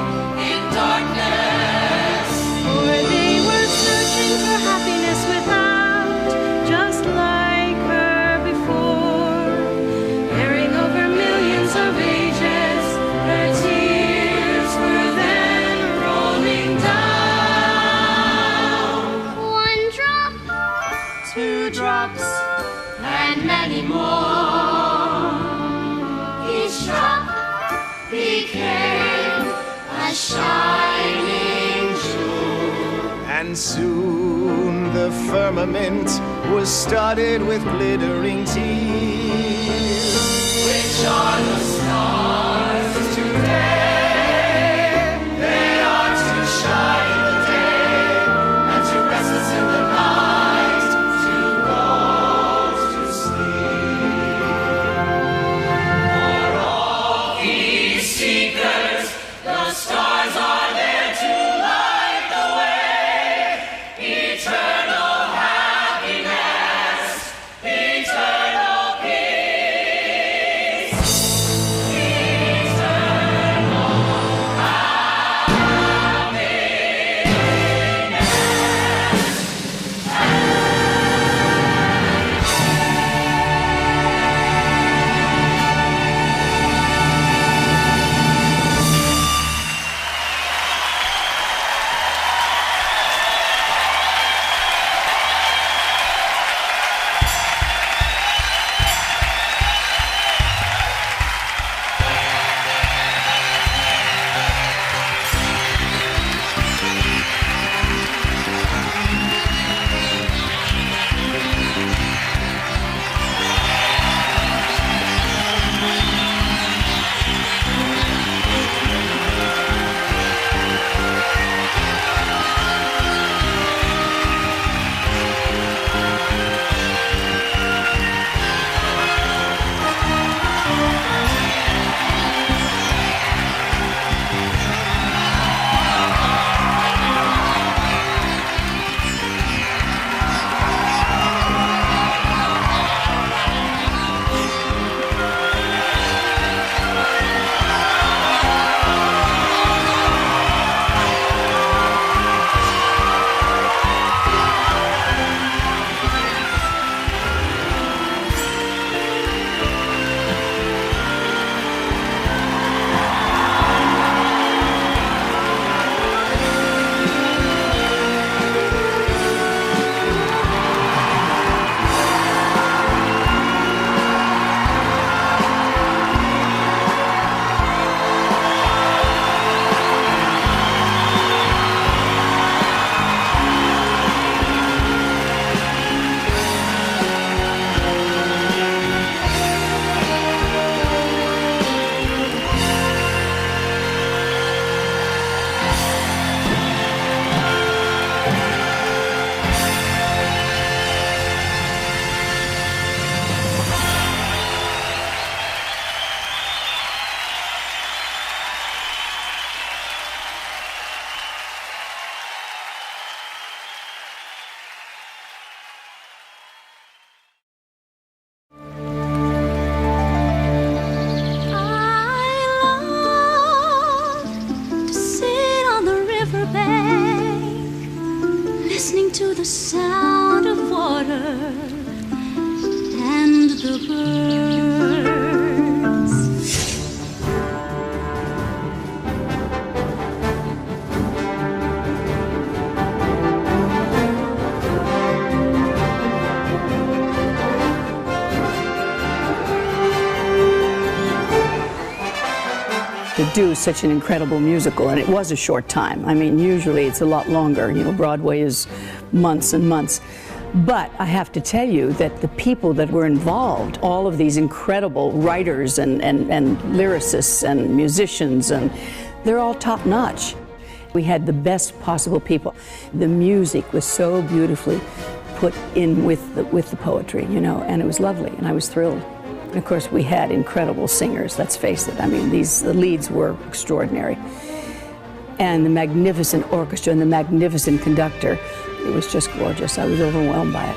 in darkness. For they were searching for happiness without, just like her before, bearing over millions of ages. Her tears were then rolling down. One drop, 2 drops, And many more. Each drop became a shining jewel. And soon the firmament was studded with glittering tears. Which are the stars today? They are to shine in the day and to rest us in the night, to go to sleep. For all these seekers, the stars are there to light the way. Eternal happiness, eternal peace. to do such an incredible musical, and it was a short time. I mean, usually it's a lot longer. You know, Broadway is months and months. But I have to tell you that the people that were involved, all of these incredible writers and lyricists and musicians, and they're all top-notch. We had the best possible people. The music was so beautifully put in with the poetry, you know, and it was lovely, and I was thrilled. And of course, we had incredible singers, let's face it. I mean, the leads were extraordinary. And the magnificent orchestra and the magnificent conductor. It was just gorgeous. I was overwhelmed by it.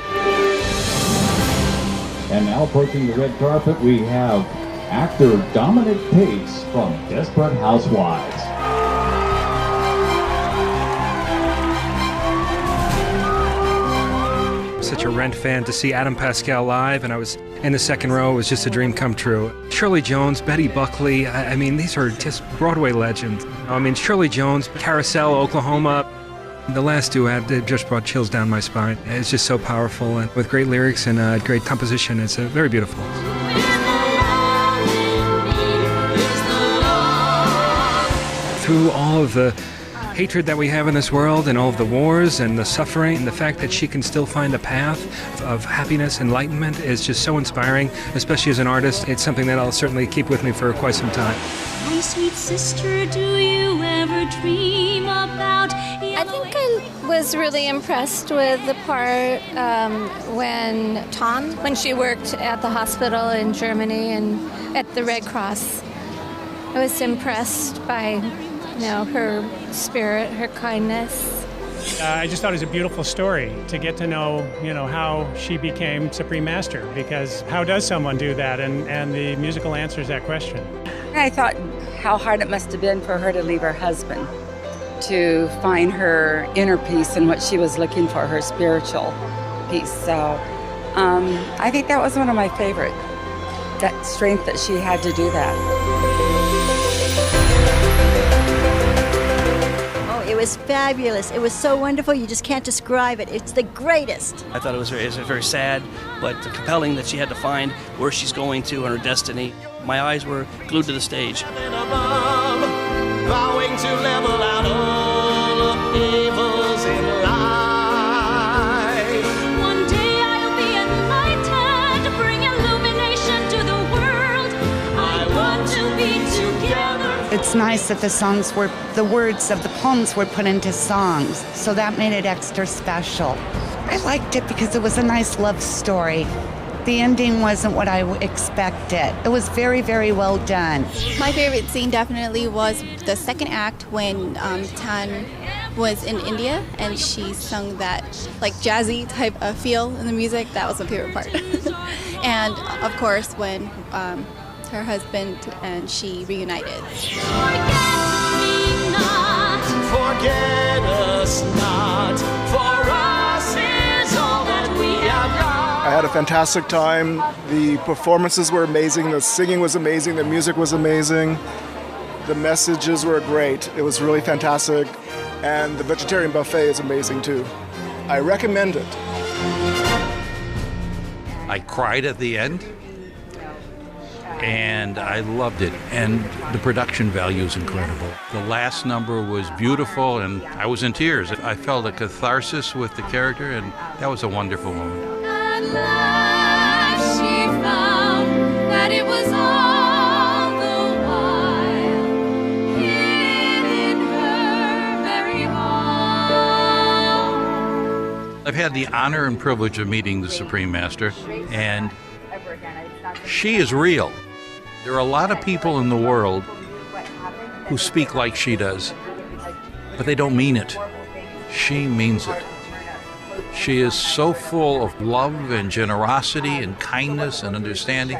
And now approaching the red carpet, we have actor Dominic Pace from Desperate Housewives. Such a Rent fan to see Adam Pascal live, and I was in the second row. It was just a dream come true. Shirley Jones, Betty Buckley, I mean, these are just Broadway legends. I mean, Shirley Jones, Carousel, Oklahoma. The last duet, it just brought chills down my spine. It's just so powerful, and with great lyrics and great composition. It's very beautiful. Through all of the hatred that we have in this world and all of the wars and the suffering, and the fact that she can still find a path of happiness, enlightenment is just so inspiring, especially as an artist. It's something that I'll certainly keep with me for quite some time. My sweet sister, do you ever dream about... I think I was really impressed with the part when she worked at the hospital in Germany and at the Red Cross. I was impressed by, you know, her spirit, her kindness. I just thought it was a beautiful story to get to know, you know, how she became Supreme Master, because how does someone do that? And the musical answers that question. I thought how hard it must have been for her to leave her husband, to find her inner peace and what she was looking for, her spiritual peace. So I think that was one of my favorite, that strength that she had to do that. It was fabulous. It was so wonderful, you just can't describe it. It's the greatest. I thought it was very sad, but compelling that she had to find where she's going to and her destiny. My eyes were glued to the stage. Vowing to level out all of evils in life. One day I'll be enlightened, bring illumination to the world. I want to be together. It's nice that the words of the poems were put into songs, so that made it extra special. I liked it because it was a nice love story. The ending wasn't what I expected. It was very, very well done. My favorite scene definitely was the second act when Tan was in India and she sung that like jazzy type of feel in the music. That was my favorite part. And of course when her husband and she reunited. Forget us not, for us is all that we have got. I had a fantastic time. The performances were amazing, the singing was amazing, the music was amazing, the messages were great. It was really fantastic, and the vegetarian buffet is amazing too. I recommend it. I cried at the end, and I loved it, and the production value is incredible. The last number was beautiful, and I was in tears. I felt a catharsis with the character, and that was a wonderful moment. At last she found that it was all the while hid in her very heart. I've had the honor and privilege of meeting the Supreme Master, and she is real. There are a lot of people in the world who speak like she does, but they don't mean it. She means it. She is so full of love and generosity and kindness and understanding.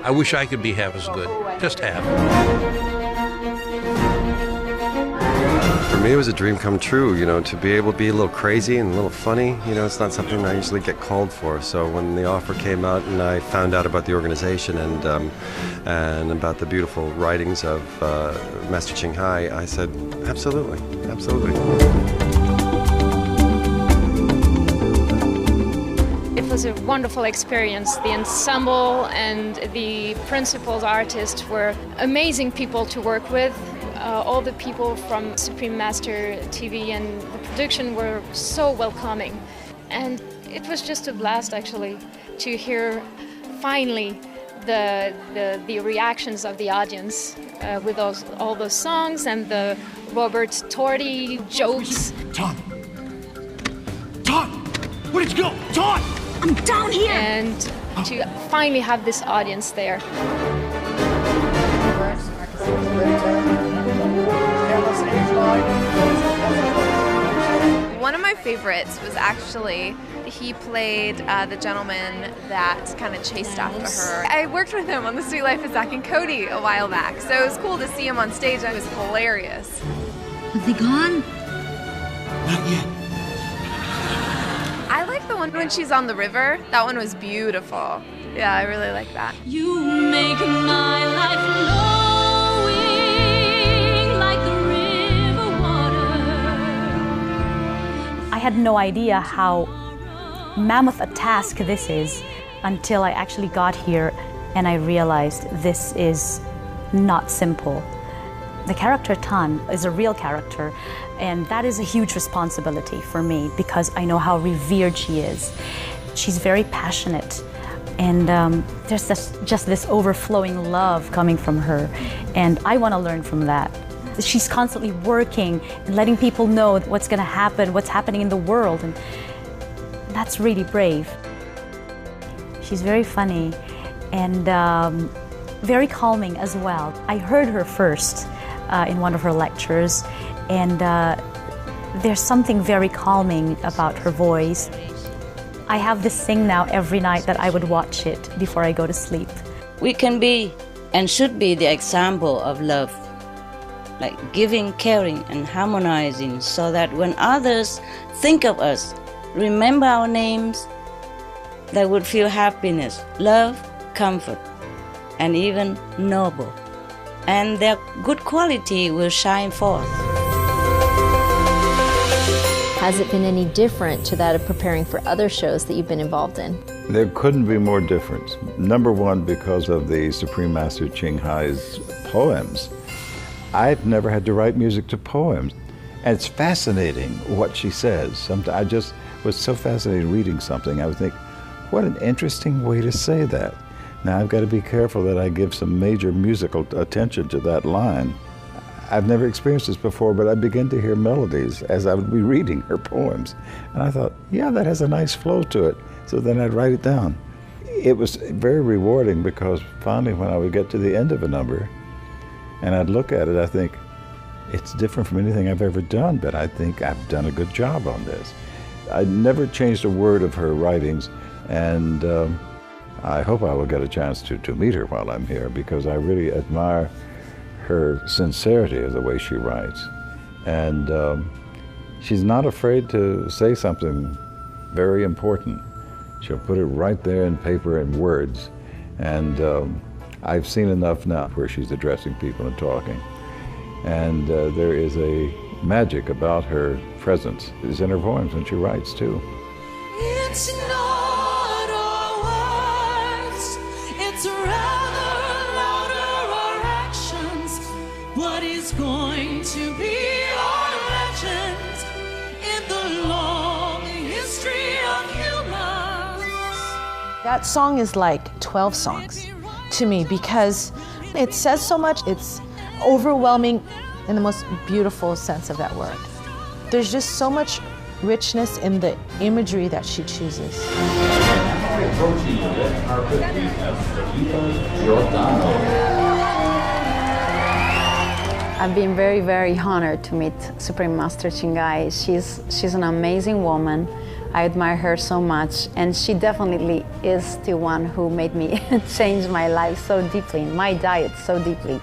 I wish I could be half as good, just half. For me, it was a dream come true, you know, to be able to be a little crazy and a little funny. You know, it's not something I usually get called for. So when the offer came out and I found out about the organization and about the beautiful writings of Master Ching Hai, I said, absolutely, absolutely. If was a wonderful experience. The ensemble and the principal artists were amazing people to work with. All the people from Supreme Master TV and the production were so welcoming. And it was just a blast, actually, to hear finally the reactions of the audience with all those songs and the Robert Torti jokes. Todd! Todd! Where did you go? Todd! I'm down here! And to finally have this audience there. One of my favorites was actually he played the gentleman that kind of chased after her. I worked with him on The Sweet Life of Zack and Cody a while back, so it was cool to see him on stage. It was hilarious. Are they gone? Not yet. I like the one when she's on the river. That one was beautiful. Yeah, I really like that. You make my life flowing like the river water. I had no idea how mammoth a task this is until I actually got here and I realized this is not simple. The character Tan is a real character, and that is a huge responsibility for me because I know how revered she is. She's very passionate, and there's just this overflowing love coming from her, and I want to learn from that. She's constantly working and letting people know what's going to happen, what's happening in the world, and that's really brave. She's very funny and very calming as well. I heard her first in one of her lectures, and there's something very calming about her voice. I have this thing now every night that I would watch it before I go to sleep. We can be and should be the example of love, like giving, caring, and harmonizing, so that when others think of us, remember our names, they would feel happiness, love, comfort, and even noble. And their good quality will shine forth. Has it been any different to that of preparing for other shows that you've been involved in? There couldn't be more difference. Number one, because of the Supreme Master Ching Hai's poems. I've never had to write music to poems. And it's fascinating what she says. Sometimes I just was so fascinated reading something. I would think, what an interesting way to say that. Now I've got to be careful that I give some major musical attention to that line. I've never experienced this before, but I began to hear melodies as I would be reading her poems. And I thought, yeah, that has a nice flow to it. So then I'd write it down. It was very rewarding because finally when I would get to the end of a number and I'd look at it, I think, it's different from anything I've ever done, but I think I've done a good job on this. I never changed a word of her writings, and I hope I will get a chance to meet her while I'm here because I really admire her sincerity of the way she writes. And she's not afraid to say something very important. She'll put it right there in paper and words. And I've seen enough now where she's addressing people and talking. And there is a magic about her presence. It's in her poems when she writes too. It's not our words, it's rather louder our actions. What is going to be our legend in the long history of humans? That song is like 12 songs to me because it says so much. It's overwhelming in the most beautiful sense of that word. There's just so much richness in the imagery that she chooses. Approaching the red carpet, we have Felipe Giordano. I've been very, very honored to meet Supreme Master Ching Hai. She's an amazing woman. I admire her so much, and she definitely is the one who made me change my life so deeply, my diet so deeply.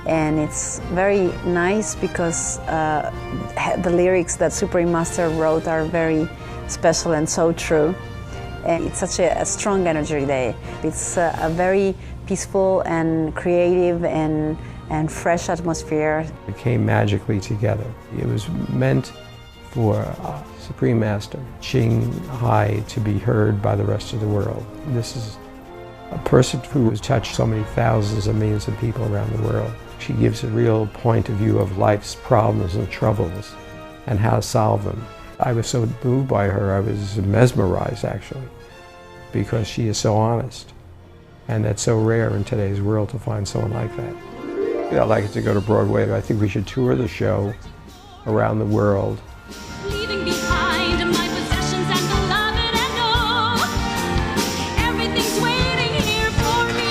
And it's very nice because the lyrics that Supreme Master wrote are very special and so true. And it's such a strong energy there. It's a very peaceful and creative and fresh atmosphere. It came magically together. It was meant for Supreme Master Ching Hai to be heard by the rest of the world. This is a person who has touched so many thousands of millions of people around the world. She gives a real point of view of life's problems and troubles and how to solve them. I was so moved by her, I was mesmerized actually, because she is so honest. And that's so rare in today's world to find someone like that. I'd like it to go to Broadway. I think we should tour the show around the world. Leaving behind my possessions and beloved and all. Everything's waiting here for me.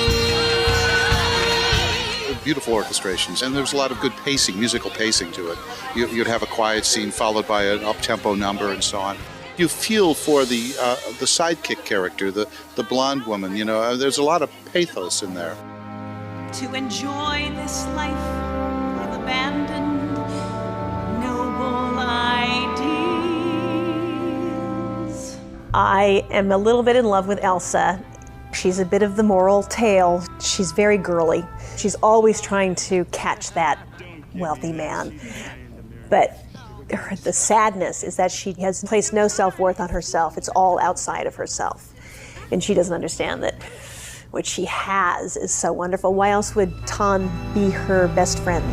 Beautiful orchestrations, and there's a lot of good pacing, musical pacing to it. You'd have a quiet scene followed by an up-tempo number and so on. You feel for the sidekick character, the blonde woman, you know, there's a lot of pathos in there. To enjoy this life I've abandoned noble ideals. I am a little bit in love with Elsa. She's a bit of the moral tale. She's very girly. She's always trying to catch that wealthy man. But the sadness is that she has placed no self-worth on herself. It's all outside of herself. And she doesn't understand that what she has is so wonderful. Why else would Tan be her best friend?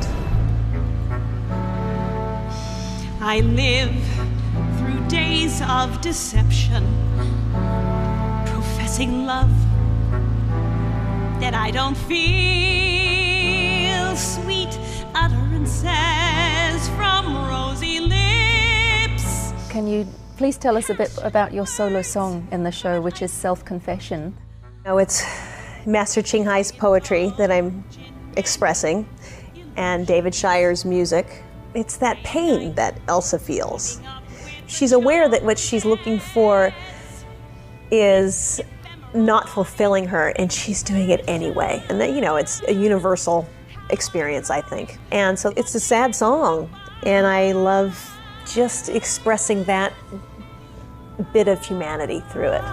I live through days of deception, professing love that I don't feel, sweet utterances from rosy lips. Can you please tell us a bit about your solo song in the show, which is Self-Confession? No, it's Master Ching Hai's poetry that I'm expressing and David Shire's music. It's that pain that Elsa feels. She's aware that what she's looking for is not fulfilling her, and she's doing it anyway. And that, you know, it's a universal experience, I think. And so it's a sad song, and I love just expressing that bit of humanity through it.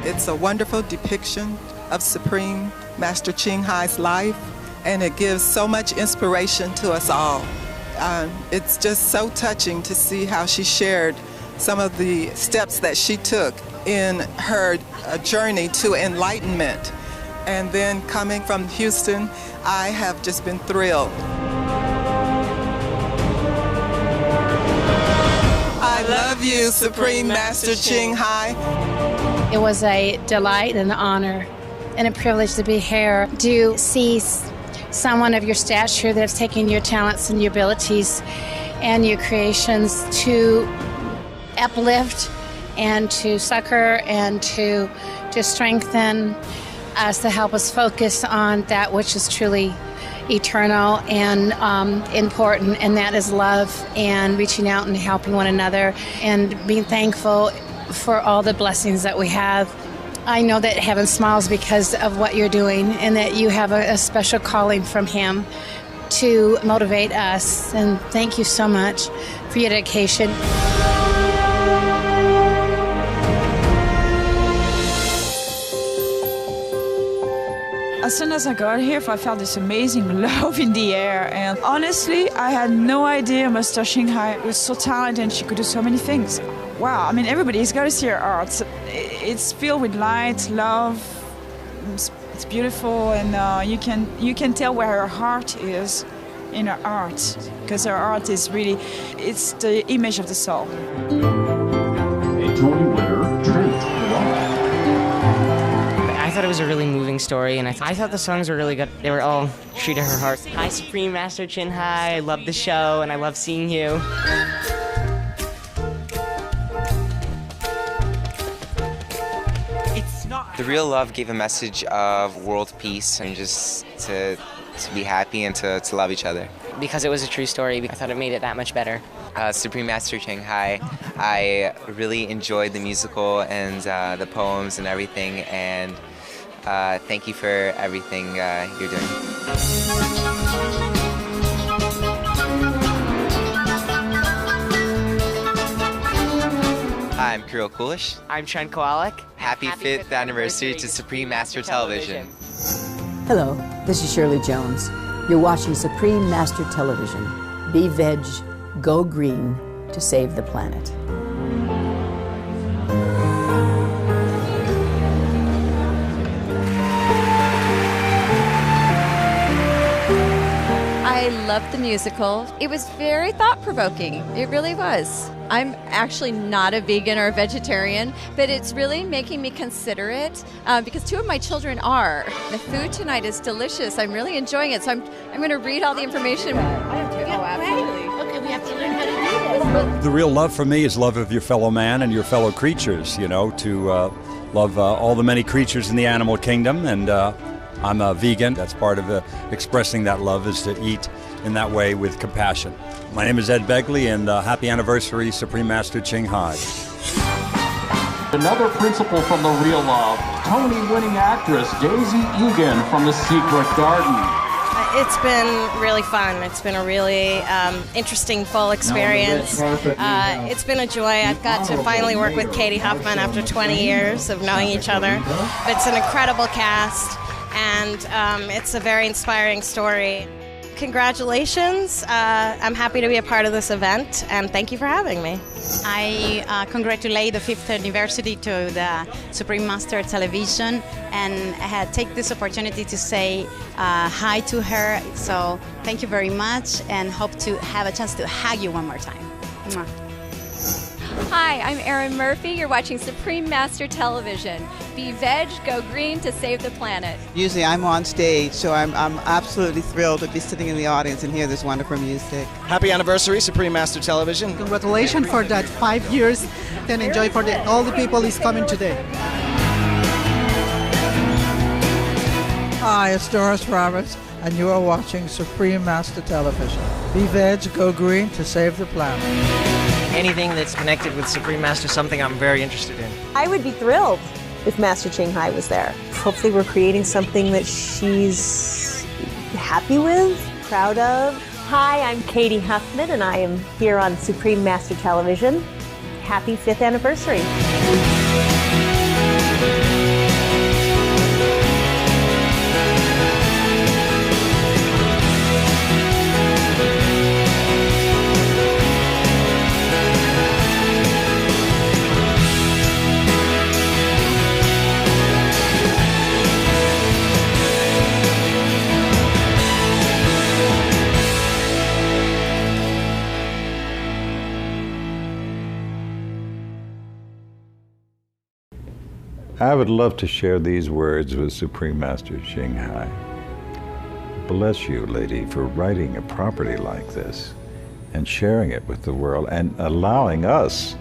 It's a wonderful depiction of Supreme Master Ching Hai's life, and it gives so much inspiration to us all. It's just so touching to see how she shared some of the steps that she took in her journey to enlightenment. And then coming from Houston, I have just been thrilled. I love you, Supreme Master Ching Hai. It was a delight and an honor and a privilege to be here to see someone of your stature that has taken your talents and your abilities and your creations to uplift and to succor and to strengthen us, to help us focus on that which is truly eternal and important, and that is love and reaching out and helping one another and being thankful for all the blessings that we have. I know that heaven smiles because of what you're doing, and that you have a special calling from him to motivate us. And thank you so much for your dedication. As soon as I got here, I felt this amazing love in the air. And honestly, I had no idea Master Ching Hai was so talented and she could do so many things. Wow, I mean, everybody's got to see her art. It's filled with light, love. It's beautiful, and you can tell where her heart is in her art, because her art is really, it's the image of the soul. A Tony winner, Trent. I thought it was a really moving story, and I thought the songs were really good. They were all true to her heart. Hi, Supreme Master Ching Hai. I love the show, and I love seeing you. The Real Love gave a message of world peace and just to be happy and to love each other. Because it was a true story, I thought it made it that much better. Supreme Master Ching Hai, I really enjoyed the musical and the poems and everything, and thank you for everything you're doing. Kirill Kulish. I'm Trent Kowalik. Happy 5th anniversary to Supreme Master Television. Hello, this is Shirley Jones. You're watching Supreme Master Television. Be veg, go green to save the planet. I loved the musical. It was very thought-provoking. It really was. I'm actually not a vegan or a vegetarian, but it's really making me consider it because 2 of my children are. The food tonight is delicious. I'm really enjoying it, so I'm going to read all the information. I have to. Oh, absolutely. Okay, we have to learn how to do this. The real love for me is love of your fellow man and your fellow creatures, you know, to love all the many creatures in the animal kingdom. And I'm a vegan. That's part of expressing that love, is to eat in that way with compassion. My name is Ed Begley, and happy anniversary, Supreme Master Ching Hai. Another principal from The Real Love, Tony-winning actress Daisy Egan from The Secret Garden. It's been really fun. It's been a really interesting fall experience. It's been a joy. I've got to finally work with Katie Huffman after 20 years of knowing each other. It's an incredible cast, and it's a very inspiring story. Congratulations. I'm happy to be a part of this event, and thank you for having me. I congratulate the 5th anniversary to the Supreme Master Television, and I take this opportunity to say hi to her. So thank you very much, and hope to have a chance to hug you one more time. Mwah. Hi, I'm Erin Murphy. You're watching Supreme Master Television. Be veg, go green to save the planet. Usually I'm on stage, so I'm absolutely thrilled to be sitting in the audience and hear this wonderful music. Happy anniversary, Supreme Master Television. Congratulations for that 5 years, and enjoy for all the people who's coming today. Hi, it's Doris Roberts, and you are watching Supreme Master Television. Be veg, go green to save the planet. Anything that's connected with Supreme Master, something I'm very interested in. I would be thrilled if Master Ching Hai was there. Hopefully we're creating something that she's happy with, proud of. Hi, I'm Katie Huffman, and I am here on Supreme Master Television. Happy 5th anniversary. I would love to share these words with Supreme Master Ching Hai. Bless you, lady, for writing a property like this and sharing it with the world and allowing us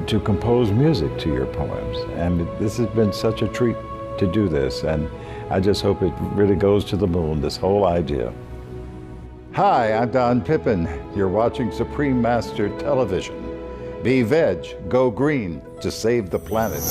to compose music to your poems. And this has been such a treat to do this, and I just hope it really goes to the moon, this whole idea. Hi, I'm Don Pippin. You're watching Supreme Master Television. Be veg, go green to save the planet.